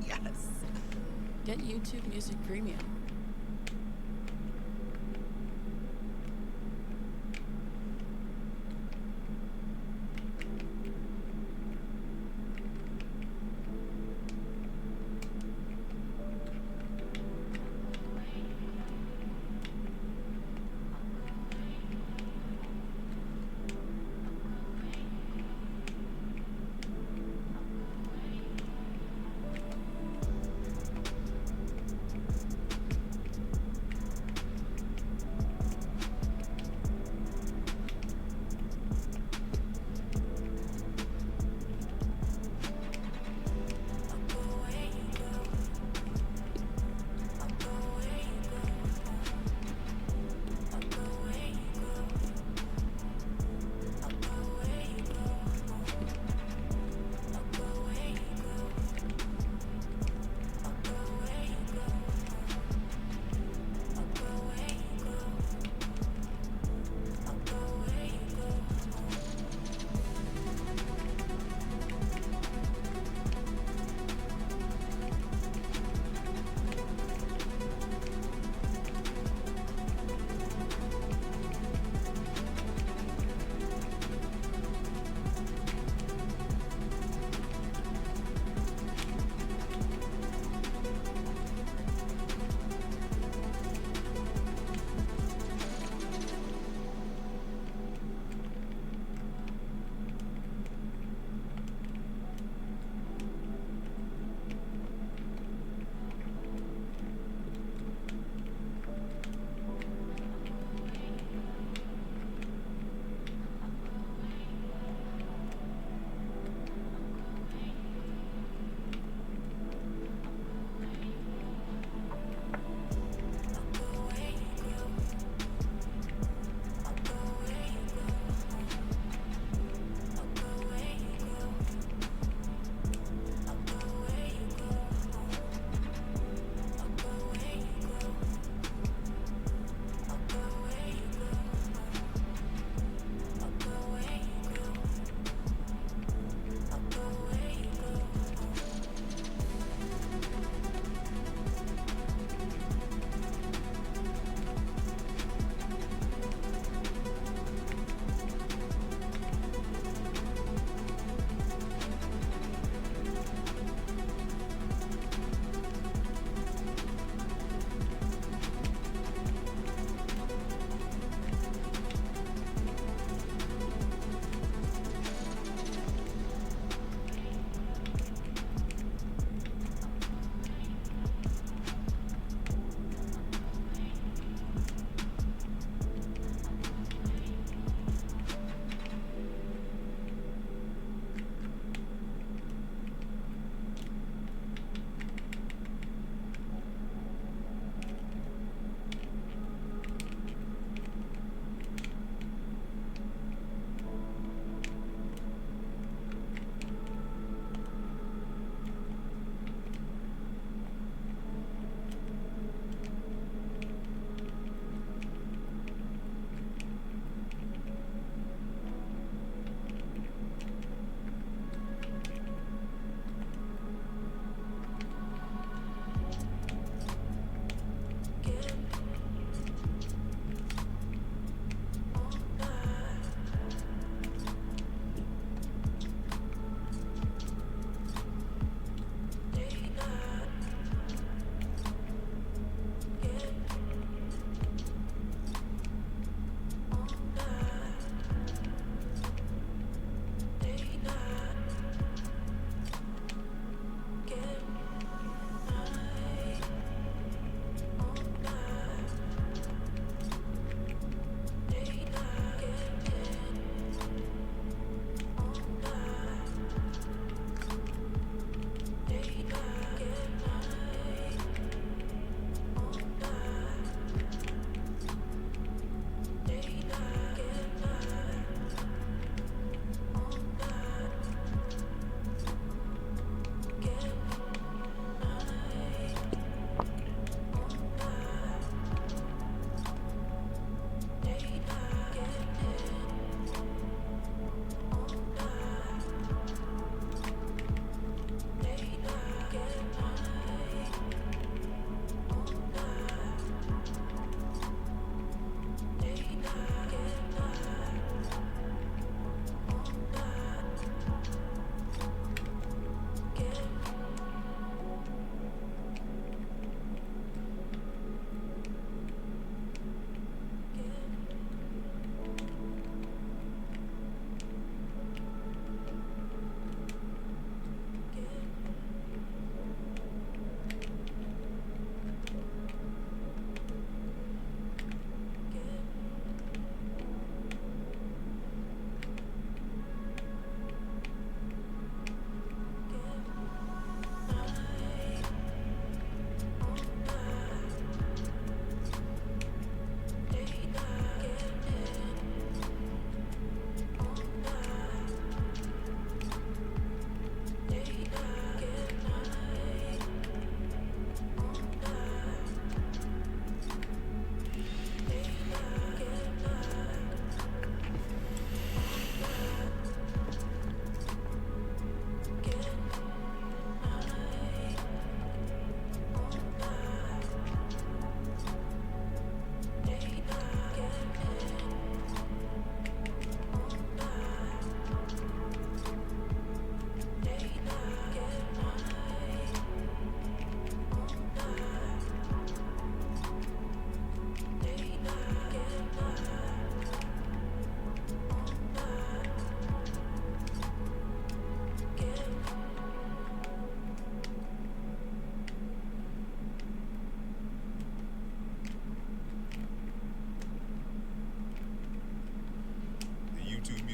Yes. Get YouTube Music Premium.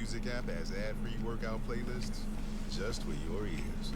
music app has ad-free workout playlists just for your ears.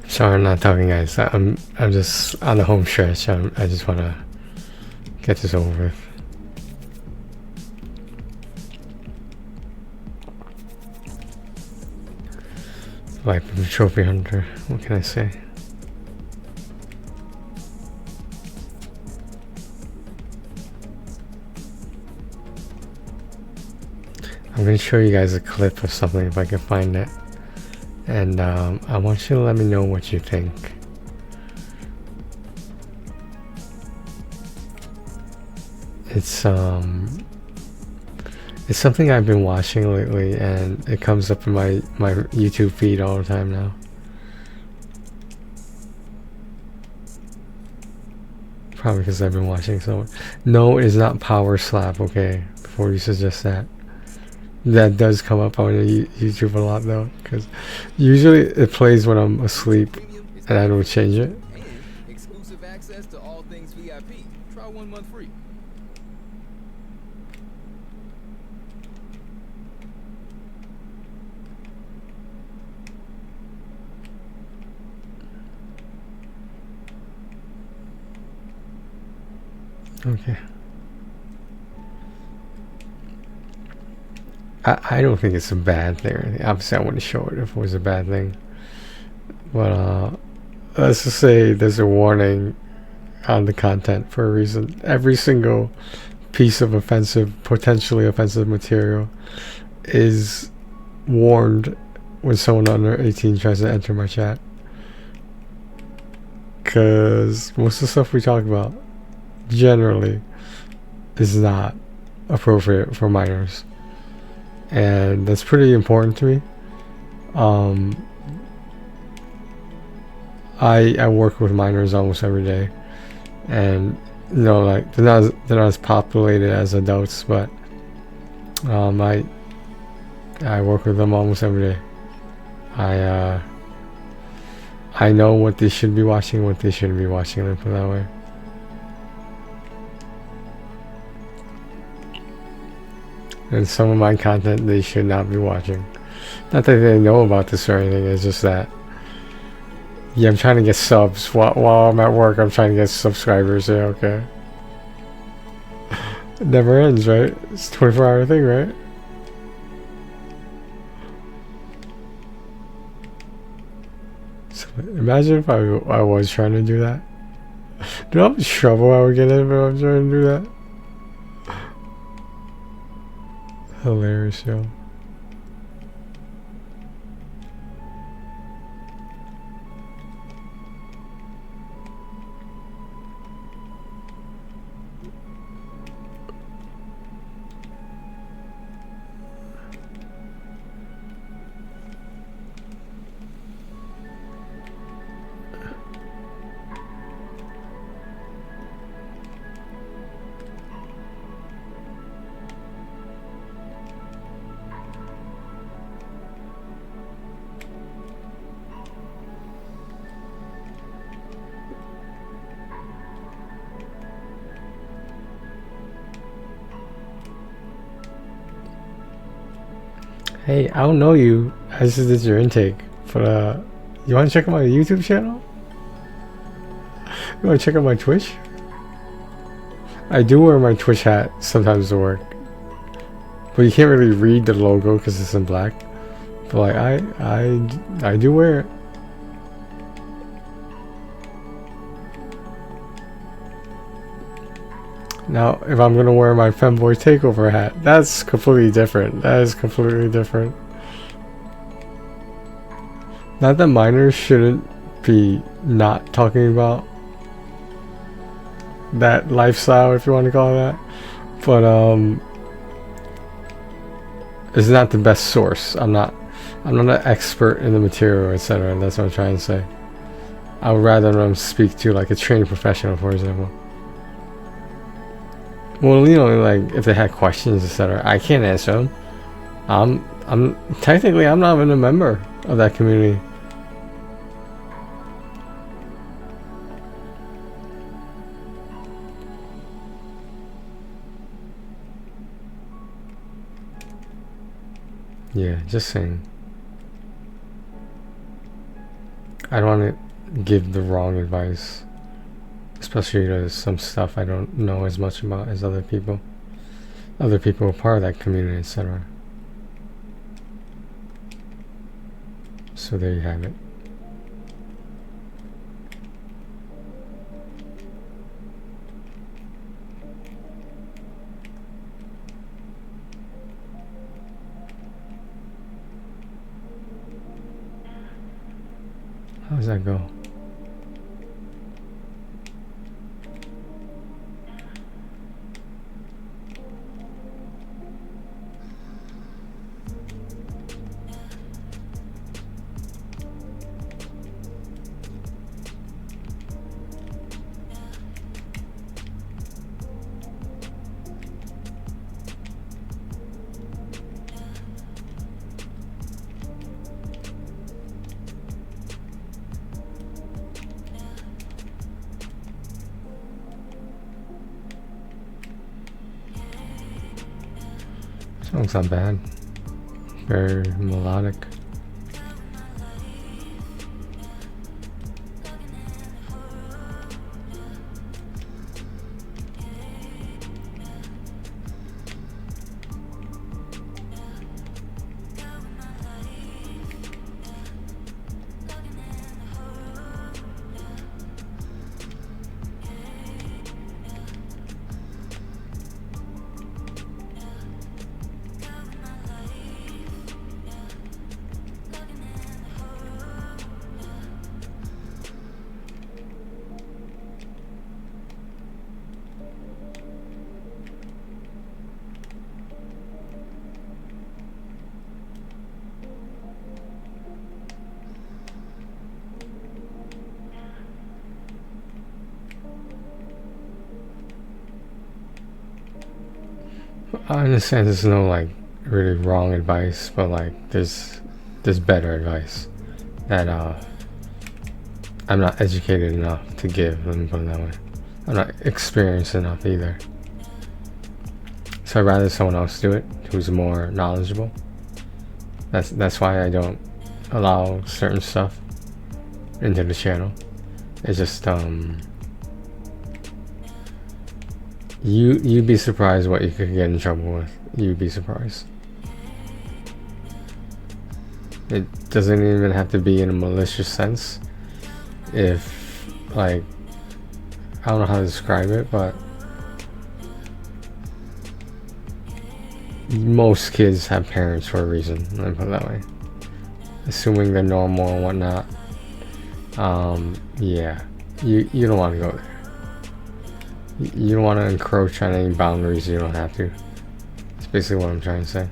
Sorry, I'm not talking, guys. I'm just on the home stretch. I just want to get this over with. Like the trophy hunter. What can I say? I'm gonna show you guys a clip of something if I can find it, and I want you to let me know what you think. It's It's something I've been watching lately, and it comes up in my YouTube feed all the time now. Probably because I've been watching so much. No, it's not Power Slap, okay? Before you suggest that. That does come up on YouTube a lot though, because usually it plays when I'm asleep and I don't change it. And exclusive access to all things VIP. Try 1 month free. Okay. I don't think it's a bad thing. Obviously, I wouldn't show it if it was a bad thing. But let's just say there's a warning on the content for a reason. Every single piece of potentially offensive material is warned when someone under 18 tries to enter my chat. Because most of the stuff we talk about generally is not appropriate for minors. And that's pretty important to me. I work with minors almost every day, and you know, like they're not as populated as adults, but I work with them almost every day. I know what they should be watching, what they shouldn't be watching. Let me put it that way. And some of my content they should not be watching. Not that they know about this or anything, it's just that, yeah, I'm trying to get subs. While I'm at work, I'm trying to get subscribers. Yeah, okay. It never ends, right? It's a 24-hour thing, right? So imagine if I was trying to do that. Do you know how much trouble I would get in if I was trying to do that? Hilarious, yo. Hey, I don't know you. I just did your intake. But you wanna check out my YouTube channel? You wanna check out my Twitch? I do wear my Twitch hat sometimes to work. But you can't really read the logo because it's in black. But like I do wear it. Now, if I'm gonna wear my Femboy Takeover hat, that's completely different. That is completely different. Not that minors shouldn't be not talking about that lifestyle, if you want to call it that, but it's not the best source. I'm not an expert in the material, etc. That's what I'm trying to say. I would rather speak to like a trained professional, for example. Well, you know, like if they had questions, etc., I can't answer them. I'm technically I'm not even a member of that community. Yeah, just saying. I don't want to give the wrong advice. Especially to some stuff I don't know as much about as other people. Other people are part of that community, etc. So there you have it. How does that go? Song's not bad. Very melodic. I understand there's no like really wrong advice, but like there's better advice that I'm not educated enough to give, let me put it that way. I'm not experienced enough either. So I'd rather someone else do it who's more knowledgeable. That's why I don't allow certain stuff into the channel. It's just you'd be surprised what you could get in trouble with. You'd be surprised. It doesn't even have to be in a malicious sense. If, like, I don't know how to describe it, but most kids have parents for a reason, let me put it that way. Assuming they're normal and whatnot. Yeah, you don't want to go there. You don't want to encroach on any boundaries you don't have to. That's basically what I'm trying to say.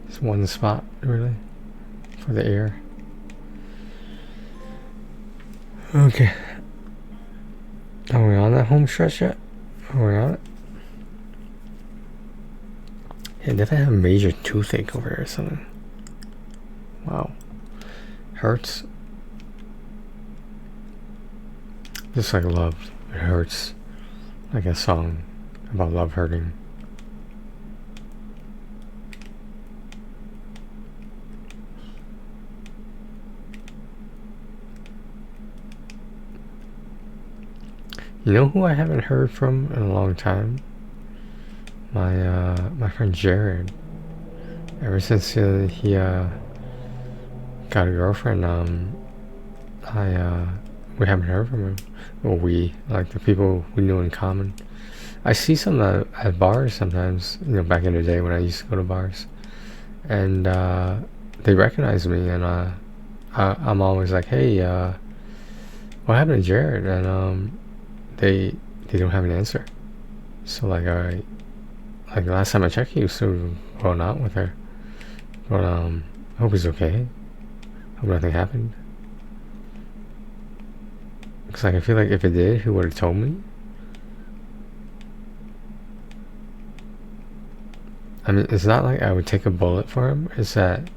It's one spot, really, for the air. Okay. Are we on that home stretch yet? Are we on it? Yeah, did I have major toothache over there or something? Wow. Hurts. Just like love. It hurts. Like a song about love hurting. You know who I haven't heard from in a long time? My friend Jared. Ever since he got a girlfriend, we haven't heard from him. Well, we, like the people we knew in common. I see some at bars sometimes, you know, back in the day when I used to go to bars. And they recognize me, and I'm always like, hey, what happened to Jared? And they don't have an answer. So like like the last time I checked, he was still going out with her. But I hope he's okay. Hope nothing happened. Cause like I feel like if it did, he would have told me. I mean, it's not like I would take a bullet for him. It's that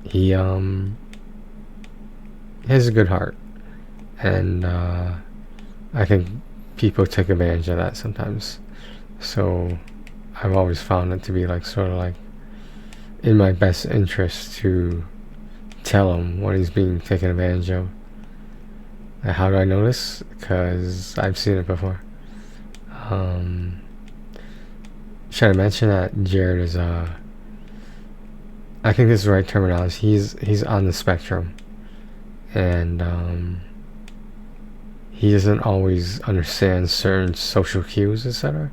he has a good heart, and I think people take advantage of that sometimes. So I've always found it to be like sort of like in my best interest to tell him when he's being taken advantage of. And how do I know this? Because I've seen it before. Should I mention that Jared is I think this is the right terminology. He's on the spectrum, and he doesn't always understand certain social cues, etc.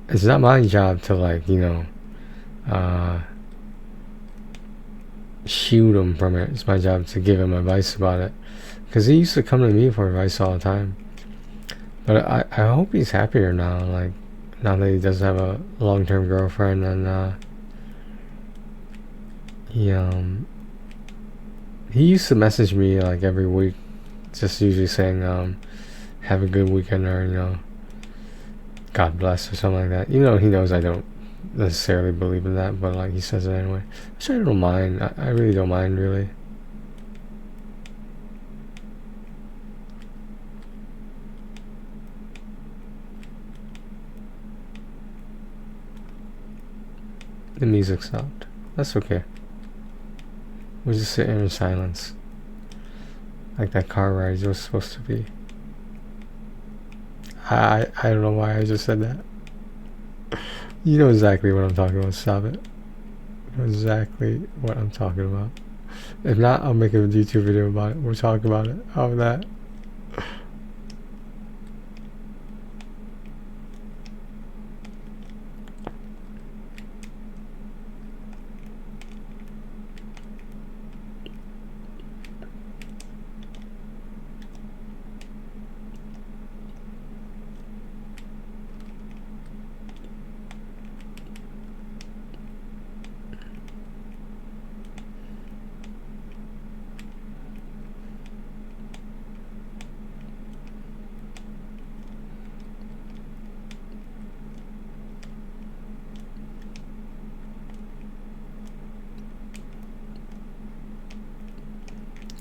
It's not my job to, like, you know, shield him from it. It's my job to give him advice about it, because he used to come to me for advice all the time. But I hope he's happier now, like now that he does have a long-term girlfriend, and he he used to message me like every week, just usually saying, have a good weekend, or God bless, or something like that. He knows I don't necessarily believe in that, but like he says it anyway. Which I don't mind. I really don't mind, really. The music stopped. That's okay. We'll just sit here in silence. Like that car ride was supposed to be. I don't know why I just said that. You know exactly what I'm talking about. Stop it. You know exactly what I'm talking about. If not, I'll make a YouTube video about it. We'll talk about it. How about that?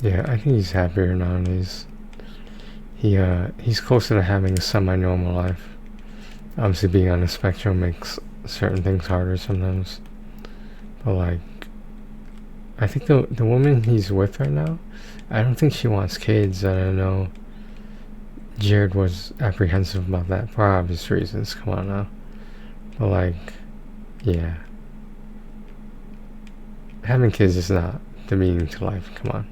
Yeah, I think he's happier nowadays. He's closer to having a semi-normal life. Obviously, being on the spectrum makes certain things harder sometimes. But like, I think the woman he's with right now, I don't think she wants kids. And I know Jared was apprehensive about that for obvious reasons. Come on now. But like, yeah, having kids is not the meaning to life. Come on.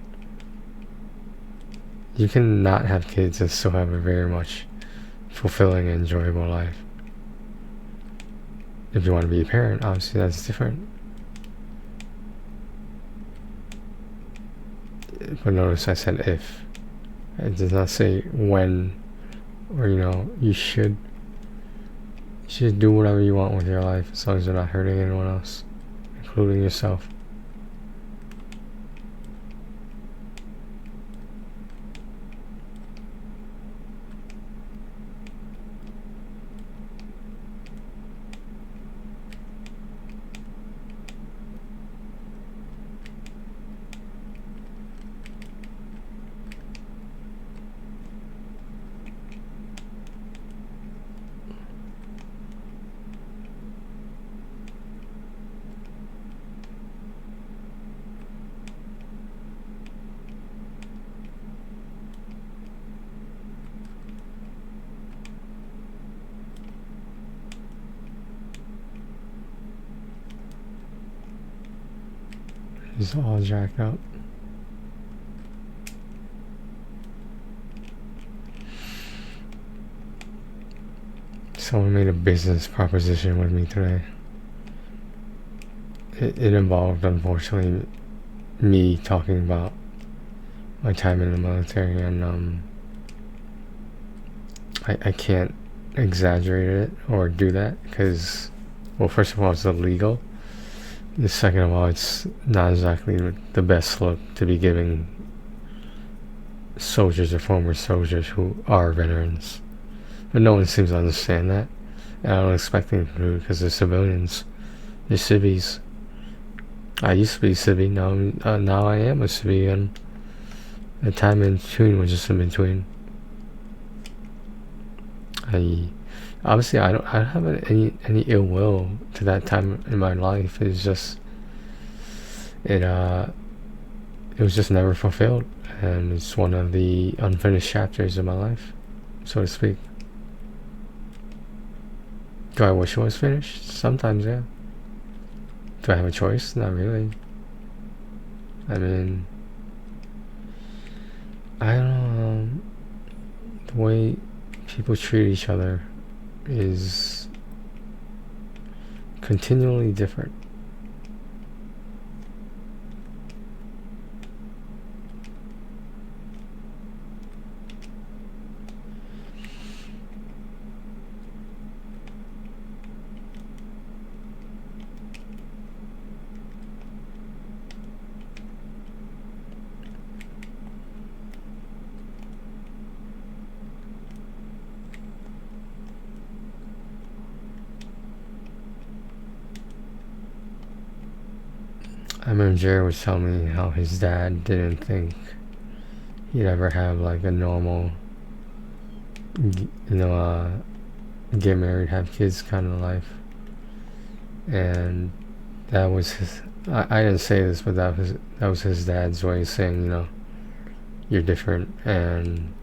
You can not have kids and still have a very much fulfilling and enjoyable life. If you want to be a parent, obviously that's different. But notice I said if. It does not say when, or you should do whatever you want with your life as long as you're not hurting anyone else, including yourself. He's all jacked up. Someone made a business proposition with me today. It involved, unfortunately, me talking about my time in the military, and I can't exaggerate it or do that because, well, first of all, it's illegal. The second of all, it's not exactly the best look to be giving soldiers or former soldiers who are veterans. But no one seems to understand that. And I don't expect them to, because they're civilians. They're civvies. I used to be a civvy, now I am a civilian. The time in between was just in between. Obviously, I don't have any ill will to that time in my life. It's just it was just never fulfilled, and it's one of the unfinished chapters of my life, so to speak. Do I wish it was finished? Sometimes, yeah. Do I have a choice? Not really. I mean, I don't know. The way people treat each other is continually different. I remember Jerry was telling me how his dad didn't think he'd ever have like a normal, get married, have kids kind of life. And that was his. I didn't say this, but that was his dad's way of saying, you're different, and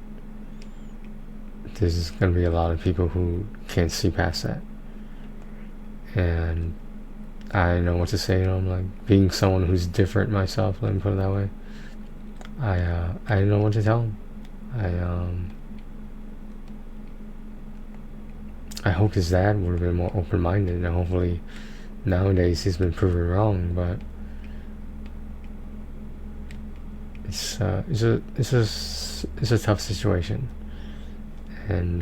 there's gonna be a lot of people who can't see past that. And I didn't know what to say to him. Like, being someone who's different myself, let me put it that way. I didn't know what to tell him. I hope his dad would have been more open-minded, and hopefully nowadays he's been proven wrong. But it's a tough situation, and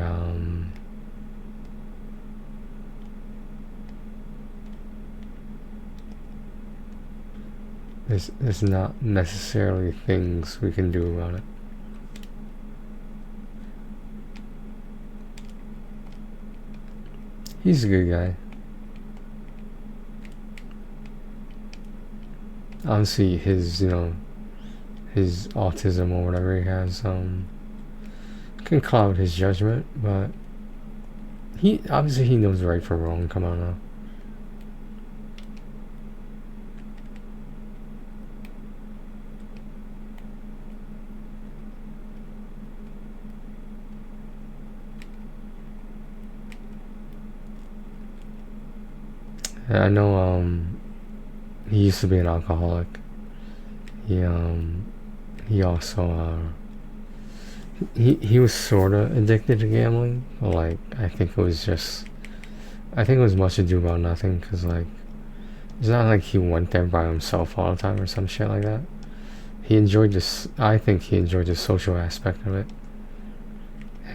there's not necessarily things we can do about it. He's a good guy. Honestly, his autism or whatever he has, can cloud his judgment, but he knows right from wrong. Come on now. I know he used to be an alcoholic. He also he was sorta addicted to gambling, but like I think it was much ado about nothing, cause like it's not like he went there by himself all the time or some shit like that. He enjoyed this. I think he enjoyed the social aspect of it,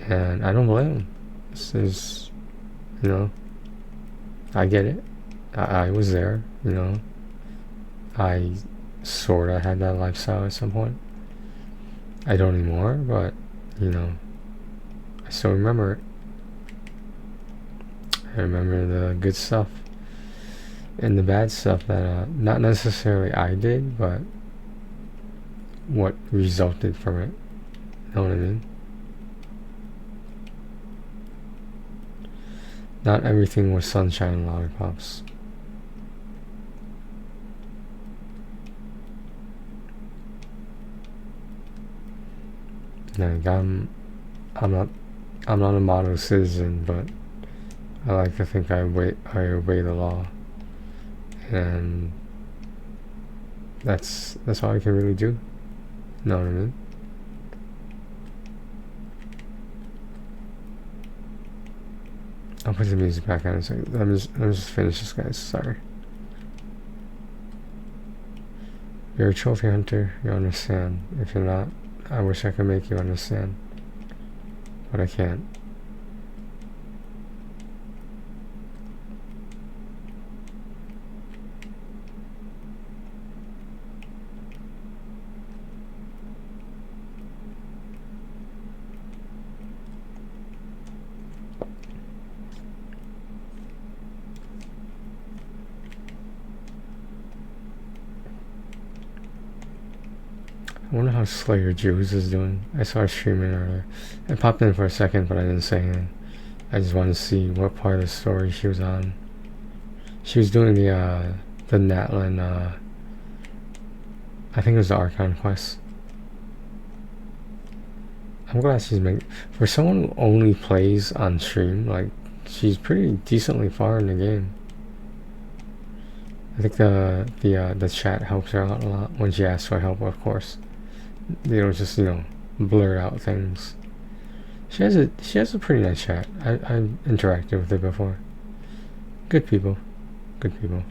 and I don't blame him. This is, I get it. I was there, I sorta had that lifestyle at some point. I don't anymore, but, I still remember it. I remember the good stuff and the bad stuff that, not necessarily I did, but what resulted from it. You know what I mean? Not everything was sunshine and lollipops. Like, I'm not a model citizen, but I like to think I obey the law, and that's all I can really do. You know what I mean? I'll put the music back on in a second. Let me just finish this, guys. Sorry. You're a trophy hunter, you understand. If you're not, I wish I could make you understand, but I can't. I wonder how Slayer Jews is doing. I saw her streaming earlier. I popped in for a second, but I didn't say anything. I just wanted to see what part of the story she was on. She was doing the Natlin, I think it was the Archon quest. I'm glad she's making... For someone who only plays on stream, like, she's pretty decently far in the game. I think the chat helps her out a lot when she asks for help, of course. They don't just, blur out things. She has a pretty nice chat. I've interacted with her before. Good people. Good people.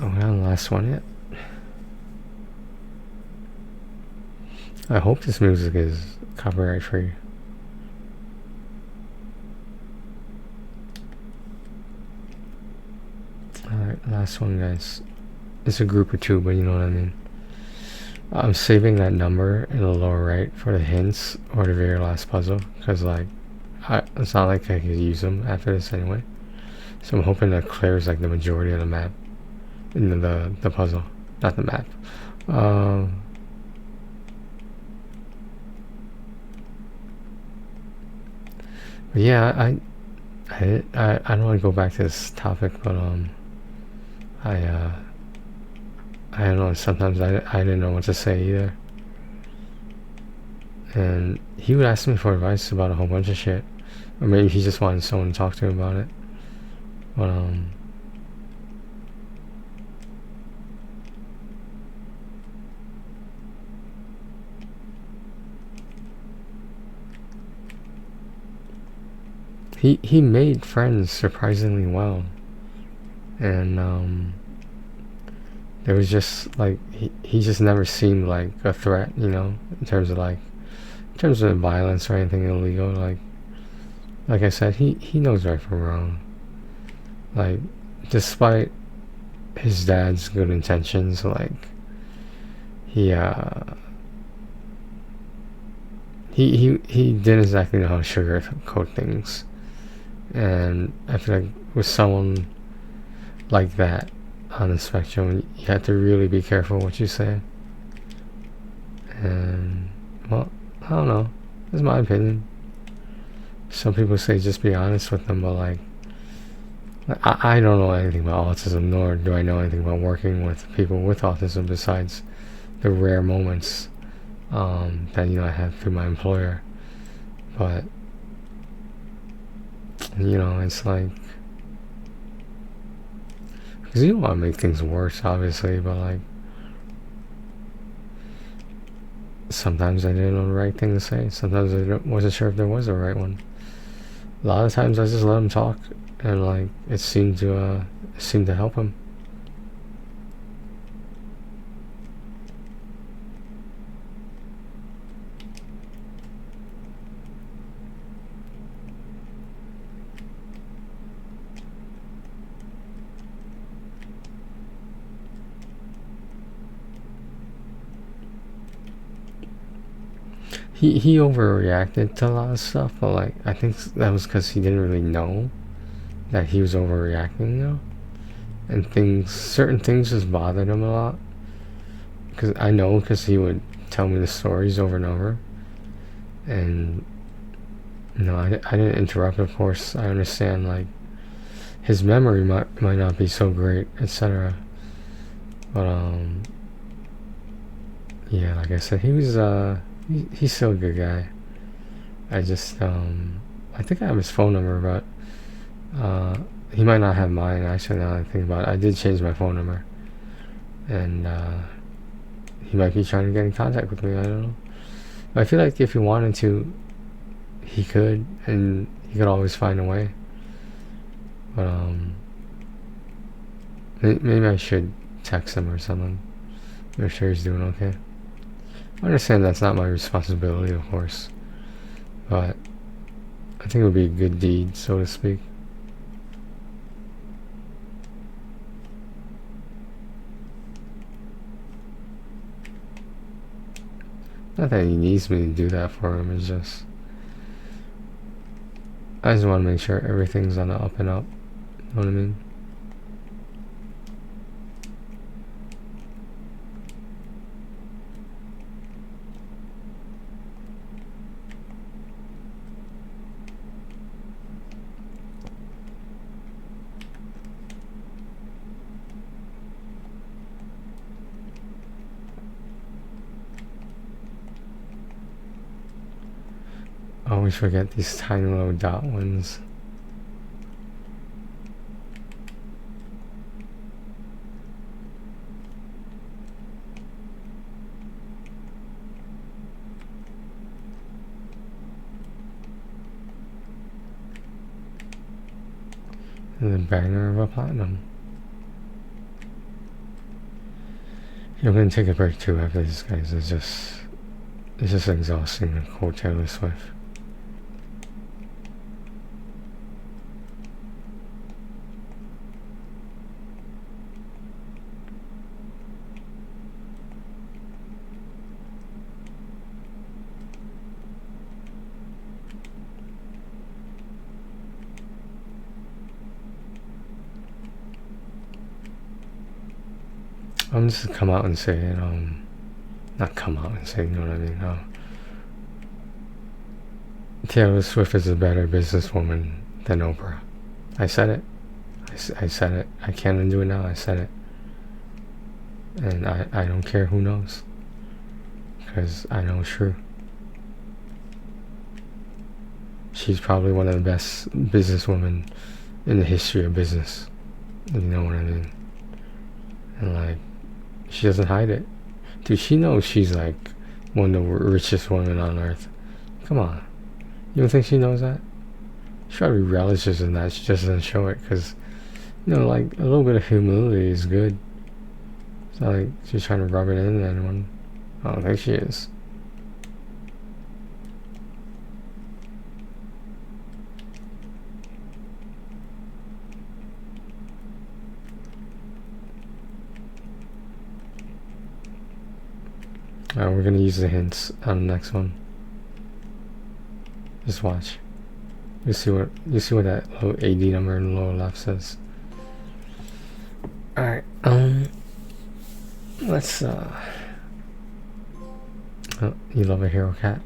Oh, we're on the last one yet. I hope this music is copyright free. Alright, last one, guys. It's a group of two, but you know what I mean. I'm saving that number in the lower right for the hints or the very last puzzle, because like it's not like I could use them after this anyway. So I'm hoping that clears like the majority of the map, in the puzzle, not the map. But yeah, I don't want to go back to this topic, but I don't know. Sometimes I didn't know what to say either, and he would ask me for advice about a whole bunch of shit, or maybe he just wanted someone to talk to him about it. But he made friends surprisingly well, and there was just like he just never seemed like a threat, you know, in terms of violence or anything illegal. Like I said, he knows right from wrong. Like, despite his dad's good intentions, like he didn't exactly know how to sugarcoat things. And I feel like with someone like that on the spectrum, you have to really be careful what you say. And, well, I don't know. That's my opinion. Some people say just be honest with them, but like, I don't know anything about autism, nor do I know anything about working with people with autism besides the rare moments that, you know, I have through my employer. But, you know, it's like, because you don't want to make things worse, obviously, but like, sometimes I didn't know the right thing to say. Sometimes I wasn't sure if there was a right one. A lot of times I just let him talk, and like, it seemed to help him. He overreacted to a lot of stuff, but like, I think that was because he didn't really know that he was overreacting, you know? And certain things just bothered him a lot. Because he would tell me the stories over and over. And, you know, I didn't interrupt, of course. I understand, like, his memory might not be so great, etc. But, yeah, like I said, he was, he's still a good guy. I just, I think I have his phone number, but, he might not have mine, actually, now that I think about it. I did change my phone number. And, he might be trying to get in contact with me, I don't know. But I feel like if he wanted to, he could, and he could always find a way. But, maybe I should text him or something. Make sure he's doing okay. I understand that's not my responsibility, of course, but I think it would be a good deed, so to speak. Not that he needs me to do that for him, it's just, I just want to make sure everything's on the up and up, you know what I mean? I always forget these tiny little dot ones. And the banger of a platinum. I'm gonna take a break too after this, guys. It's just exhausting to quote Taylor Swift. I'm just come out and say it. Not come out and say, you know what I mean? Taylor Swift is a better businesswoman than Oprah. I said it. I said it. I can't undo it now. I said it. And I don't care who knows. Because I know it's true. She's probably one of the best businesswomen in the history of business. You know what I mean? And like, she doesn't hide it. Dude, she knows she's like one of the richest women on earth. Come on. You don't think she knows that? She probably relishes in that. She just doesn't show it because, you know, like a little bit of humility is good. It's not like she's trying to rub it in to anyone. I don't think she is. Alright, we're gonna use the hints on the next one. Just watch. You see what that little AD number in the lower left says. Alright, let's oh, you love a hero cat.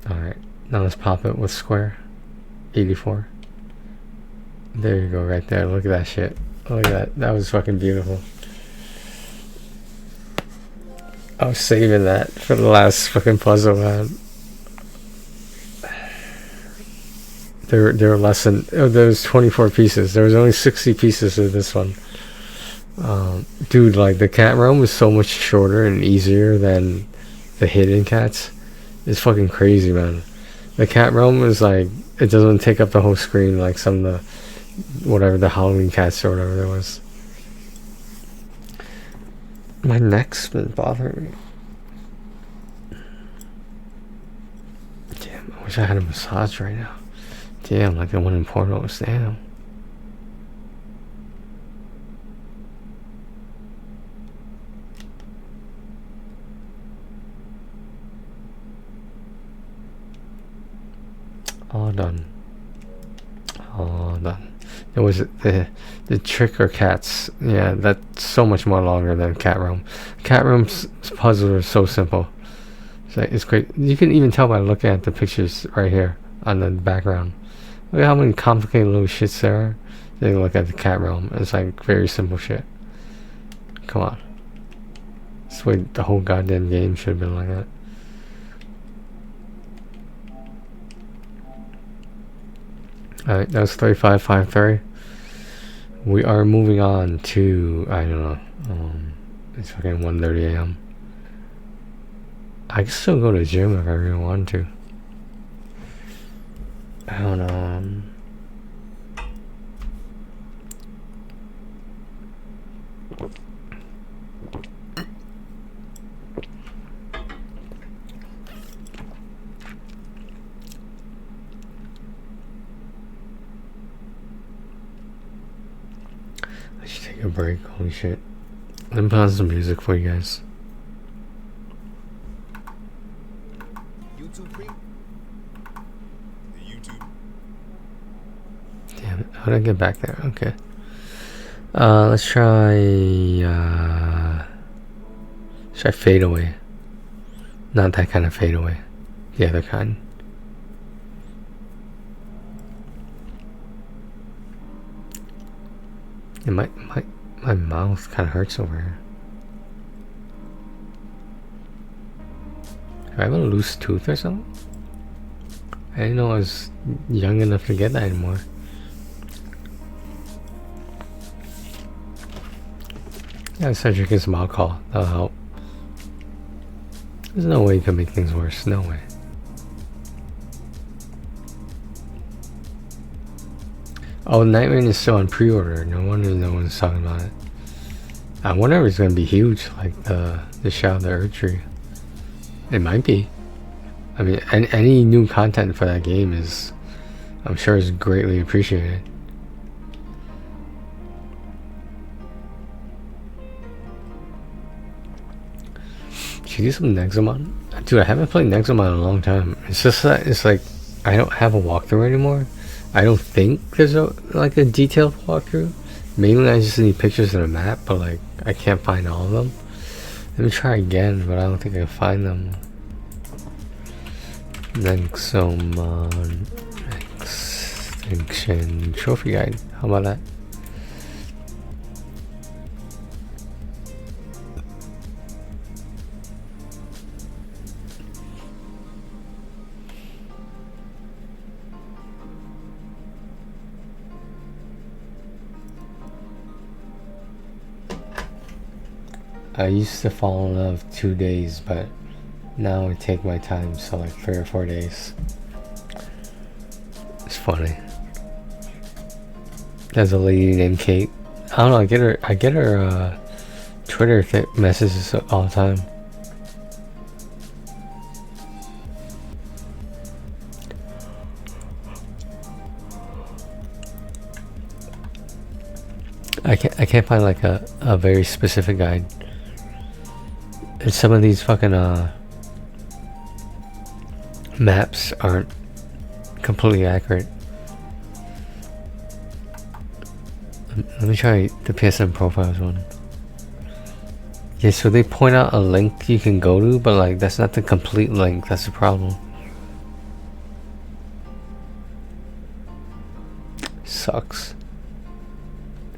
Alright, now let's pop it with square. 84. There you go, right there. Look at that shit. Look at that. That was fucking beautiful. I was saving that for the last fucking puzzle, man. There were less than... Oh, there was 24 pieces. There was only 60 pieces of this one. Dude, like, the cat realm was so much shorter and easier than the hidden cats. It's fucking crazy, man. The cat realm was like... It doesn't take up the whole screen like some of the... Whatever, the Halloween cats or whatever there was. My neck's been bothering me. Damn, I wish I had a massage right now. Damn, like the one in Portos. Damn. All done. All done. It was the trick or cats. Yeah, that's so much more longer than Cat Realm. Cat Realm's puzzles are so simple. It's great. You can even tell by looking at the pictures right here on the background. Look at how many complicated little shits there are. Then you look at the Cat Realm. It's like very simple shit. Come on. That's the way the whole goddamn game should have been like that. Alright, that was 3553. We are moving on to, I don't know, it's fucking 1:30 a.m. I can still go to the gym if I really want to. I don't know. I should take a break. Holy shit. Let me put on some music for you guys. Damn it. How did I get back there? Okay. Let's try fade away. Not that kind of fade away. The other kind. And my mouth kind of hurts over here. Do I have a loose tooth or something? I didn't know I was young enough to get that anymore. Yeah, start drinking some alcohol. That'll help. There's no way you can make things worse. No way. Oh, Night Rain is still on pre-order. No wonder no one's talking about it. I wonder if it's going to be huge, like the Shadow of the Earth Tree. It might be. I mean, any new content for that game is, I'm sure, is greatly appreciated. Should you get some Nexomon? Dude, I haven't played Nexomon in a long time. It's just that it's like I don't have a walkthrough anymore. I don't think there's like a detailed walkthrough. Mainly I just need pictures of the map, but like I can't find all of them. Let me try again, but I don't think I can find them. Nexomon Extinction Trophy Guide. How about that? I used to fall in love 2 days, but now I take my time, so like 3 or 4 days. It's funny. There's a lady named Kate. I don't know. I get her Twitter messages all the time. I can't find like a very specific guide. And some of these fucking maps aren't completely accurate. Let me try the PSN profiles one. Yeah, so they point out a link you can go to, but like that's not the complete link. That's the problem. Sucks.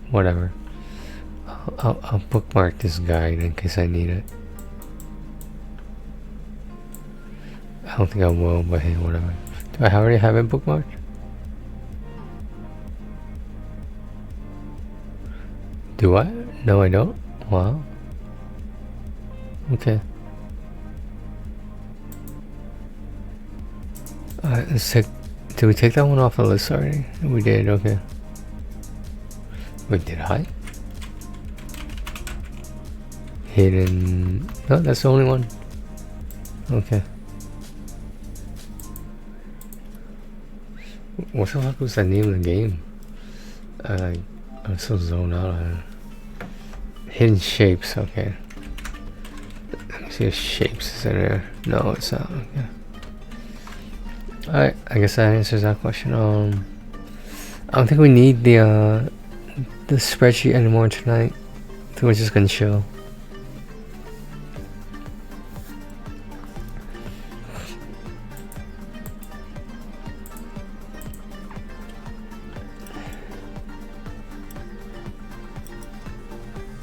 Whatever. I'll bookmark this guide in case I need it. I don't think I will, but hey, whatever. Do I already have it bookmarked? Do I? No, I don't. Wow. Okay. Alright, let's take. Did we take that one off the list already? We did. Okay. Wait, did I? Hidden. No, that's the only one. Okay. What the fuck was the name of the game? I'm so zoned out on it. Hidden shapes, okay. Let me see if shapes is in there. No, it's not. Okay. Alright, I guess that answers that question. I don't think we need the spreadsheet anymore tonight. I think we're just gonna chill.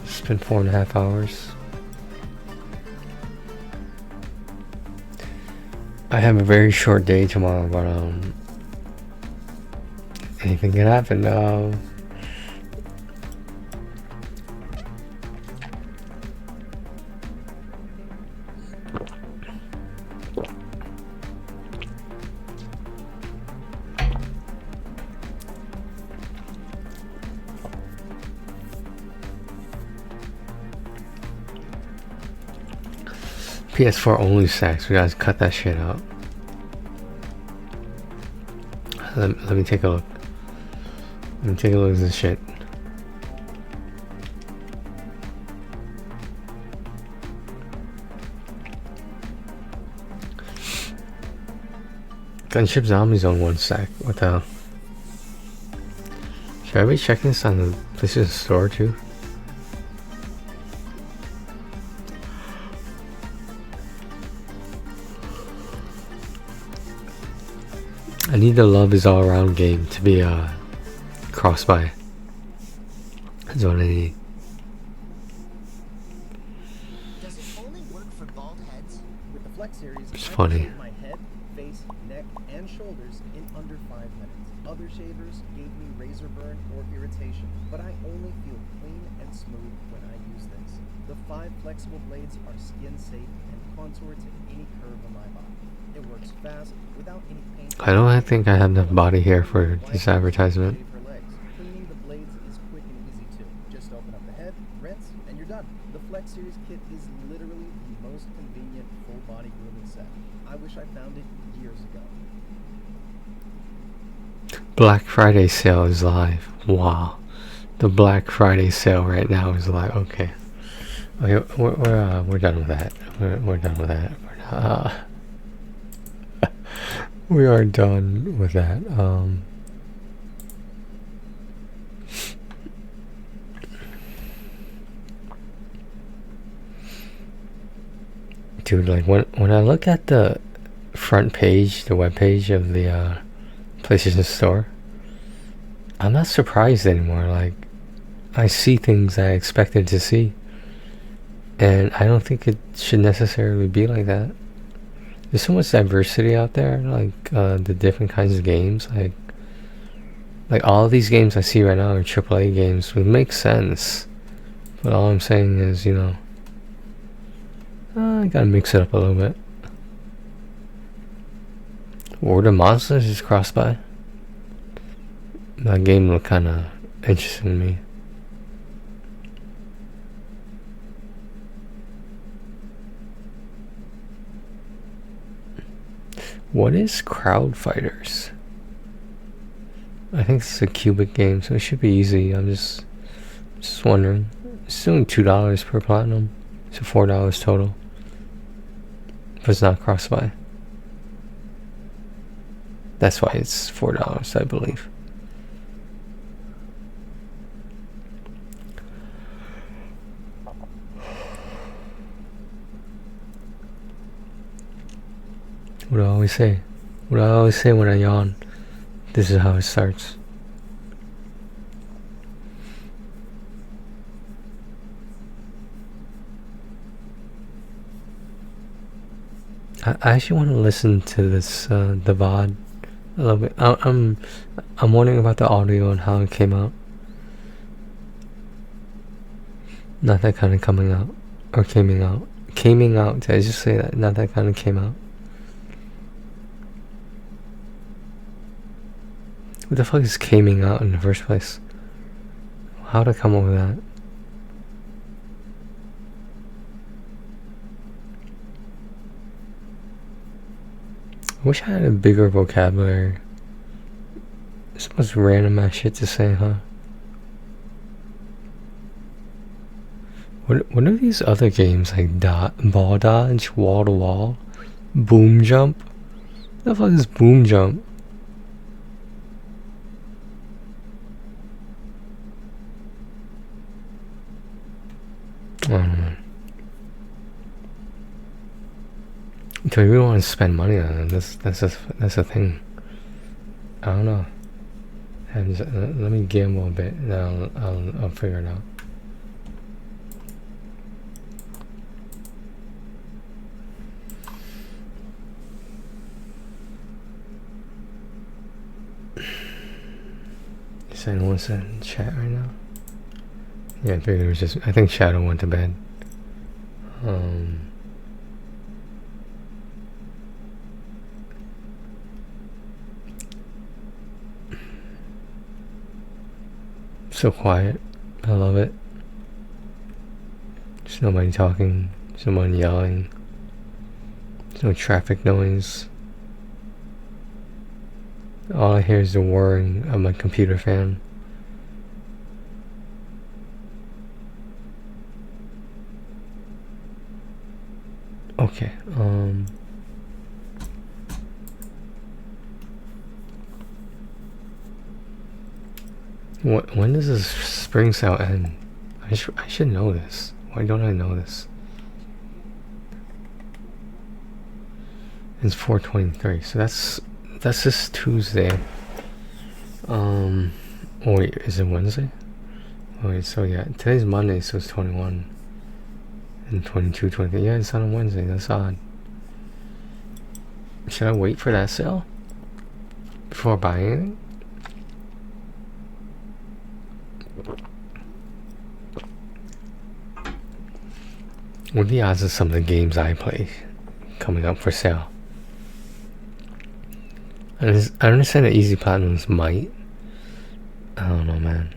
It's been 4.5 hours. I have a very short day tomorrow, but anything can happen. PS4 only stacks. We gotta cut that shit out. Let me take a look. Let me take a look at this shit. Gunship Zombies on 1 stack. What the hell? Should I be checking this on the PlayStation Store too? I need the Love Is All Around game to be cross-buy. That's what I need. Does it only work for bald heads? With the Flex series, It's I funny. shaved my head, face, neck, and shoulders in under 5 minutes. Other shavers gave me razor burn or irritation, but I only feel clean and smooth when I use this. The 5 flexible blades are skin safe and contour to any curve on my body. It works fast without any pain. I think I have enough body hair for this advertisement. Cleaning the blades is quick and easy too. Just open up the head, rinse, and you're done. The Flex Series kit is literally the most convenient full body grooming set. I wish I found it years ago. Black Friday sale is live. Wow. The Black Friday sale right now is live. Okay. Okay, we're done with that. We're done with that. We are done with that. Dude, like when I look at the front page, the web page of the PlayStation Store, I'm not surprised anymore. Like, I see things I expected to see, and I don't think it should necessarily be like that. There's so much diversity out there, like the different kinds of games. Like all of these games I see right now are AAA games, which makes sense. But all I'm saying is, you know, I gotta mix it up a little bit. World of Monsters is cross-buy. That game looked kind of interesting to me. What is Crowd Fighters? I think it's a cubic game, so it should be easy. I'm just wondering. It's only $2 per platinum, so $4 total. If it's not cross-buy. That's why it's $4, I believe. What do I always say? What do I always say when I yawn? This is how it starts. I actually want to listen to this the VOD a little bit. I'm wondering about the audio and how it came out. Not that kind of coming out or caming out. Caming out. Did I just say that? Not that kind of came out. What the fuck is caming out in the first place? How'd I come up with that? I wish I had a bigger vocabulary. It's the most random ass shit to say, huh? What are these other games like ball dodge, wall to wall, boom jump? What the fuck is boom jump? I don't know. Do I really want to spend money on it? That's the thing. I don't know. Let me gamble a bit, and I'll figure it out. Is anyone in chat right now? Yeah, I figured it was just. I think Shadow went to bed. So quiet. I love it. There's nobody talking. Someone yelling. There's no traffic noise. All I hear is the whirring of my computer fan. Okay, when does this spring sale end? I should know this. Why don't I know this? It's 4/23, so that's this Tuesday. Oh wait, is it Wednesday? Oh wait, so yeah, today's Monday, so it's 21. And 22, 23. Yeah, it's on a Wednesday. That's odd. Should I wait for that sale before buying anything? What are the odds of some of the games I play coming up for sale? I understand that easy platinums might. I don't know, man.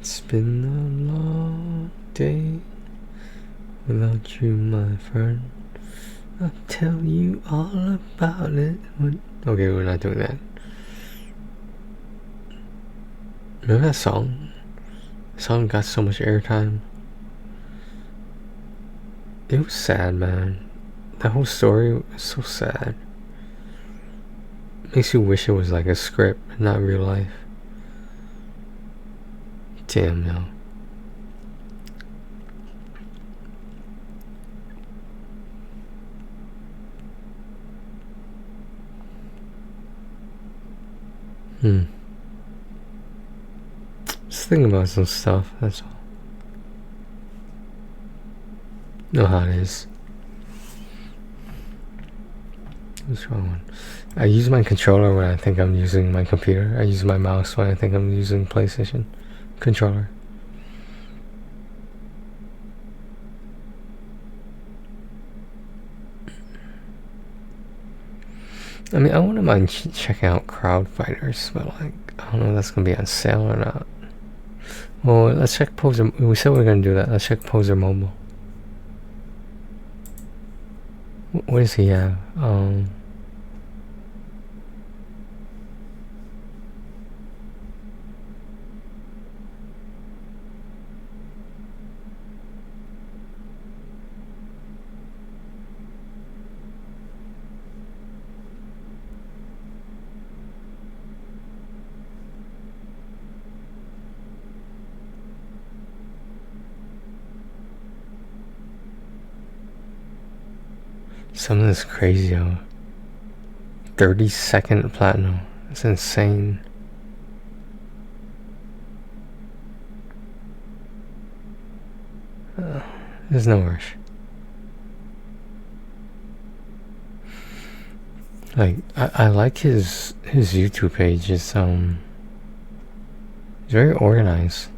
It's been a long day without you, my friend. I'll tell you all about it. Okay, we're not doing that. Remember that song? The song got so much airtime. It was sad, man. That whole story was so sad. Makes you wish it was like a script, not real life. Damn, no. Just thinking about some stuff, that's all. Know how it is. What's wrong? I use my controller when I think I'm using my computer. I use my mouse when I think I'm using PlayStation controller. I mean, I wouldn't mind checking out Crowd Fighters, but like, I don't know if that's gonna be on sale or not. Well, let's check Poser. We said we were gonna do that. Let's check Poser Mobile. What does he have? Some of this Crazier. 30-second platinum. That's insane. There's no rush. Like, I like his YouTube page. It's very organized.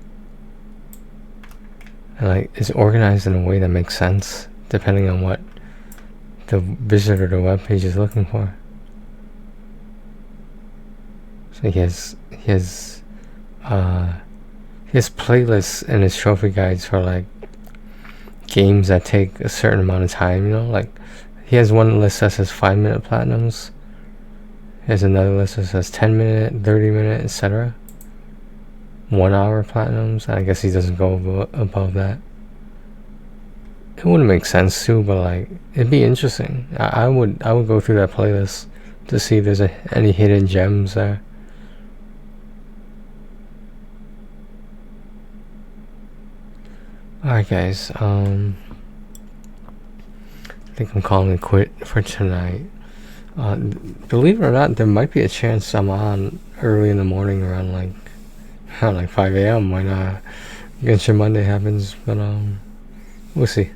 And like, it's organized in a way that makes sense depending on what the visitor to the webpage is looking for. So he has playlists and his trophy guides for like games that take a certain amount of time, you know, like he has one list that says 5-minute platinums. He has another list that says 10-minute, 30-minute, etc. 1 hour platinums. I guess he doesn't go above that. It wouldn't make sense to, but like it'd be interesting. I would go through that playlist to see if there's any hidden gems there. Alright guys, I think I'm calling it quit for tonight. Believe it or not, there might be a chance I'm on early in the morning around like 5 a.m. when Genshin Monday happens, but we'll see.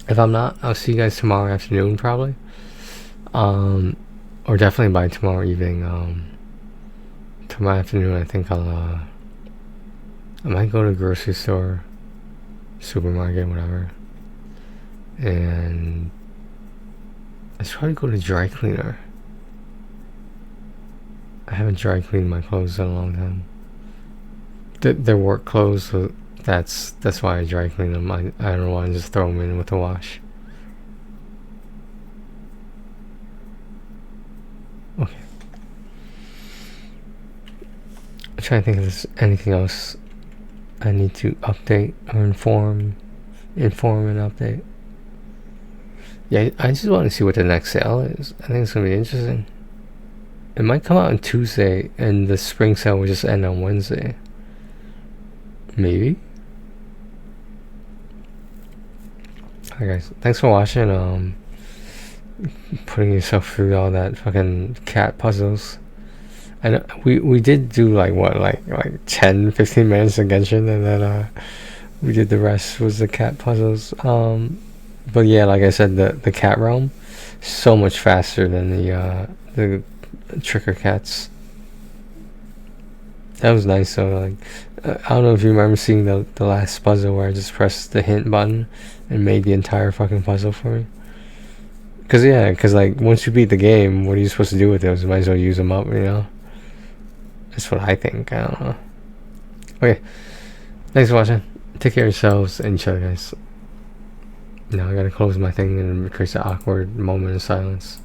If I'm not, I'll see you guys tomorrow afternoon probably. Or definitely by tomorrow evening. Tomorrow afternoon I think I might go to the grocery store, supermarket, whatever. And I should probably go to dry cleaner. I haven't dry cleaned my clothes in a long time. They're work clothes, so that's why I dry clean them. I don't want to just throw them in with the wash. Okay. I'm trying to think if there's anything else I need to update or inform and update. Yeah, I just want to see what the next sale is. I think it's gonna be interesting. It might come out on Tuesday, and the spring sale will just end on Wednesday. Maybe. Alright guys, thanks for watching. Putting yourself through all that fucking cat puzzles. And we did do like 10-15 minutes of Genshin, and then we did the rest was the cat puzzles. But yeah, like I said, the cat realm so much faster than the tricker cats. That was nice. So like, I don't know if you remember seeing the last puzzle where I just pressed the hint button and made the entire fucking puzzle for me. Cause like once you beat the game, what are you supposed to do with those? You might as well use them up, you know. That's what I think. I don't know. Okay, thanks for watching. Take care of yourselves and each other, guys. Now I gotta close my thing and create an awkward moment of silence.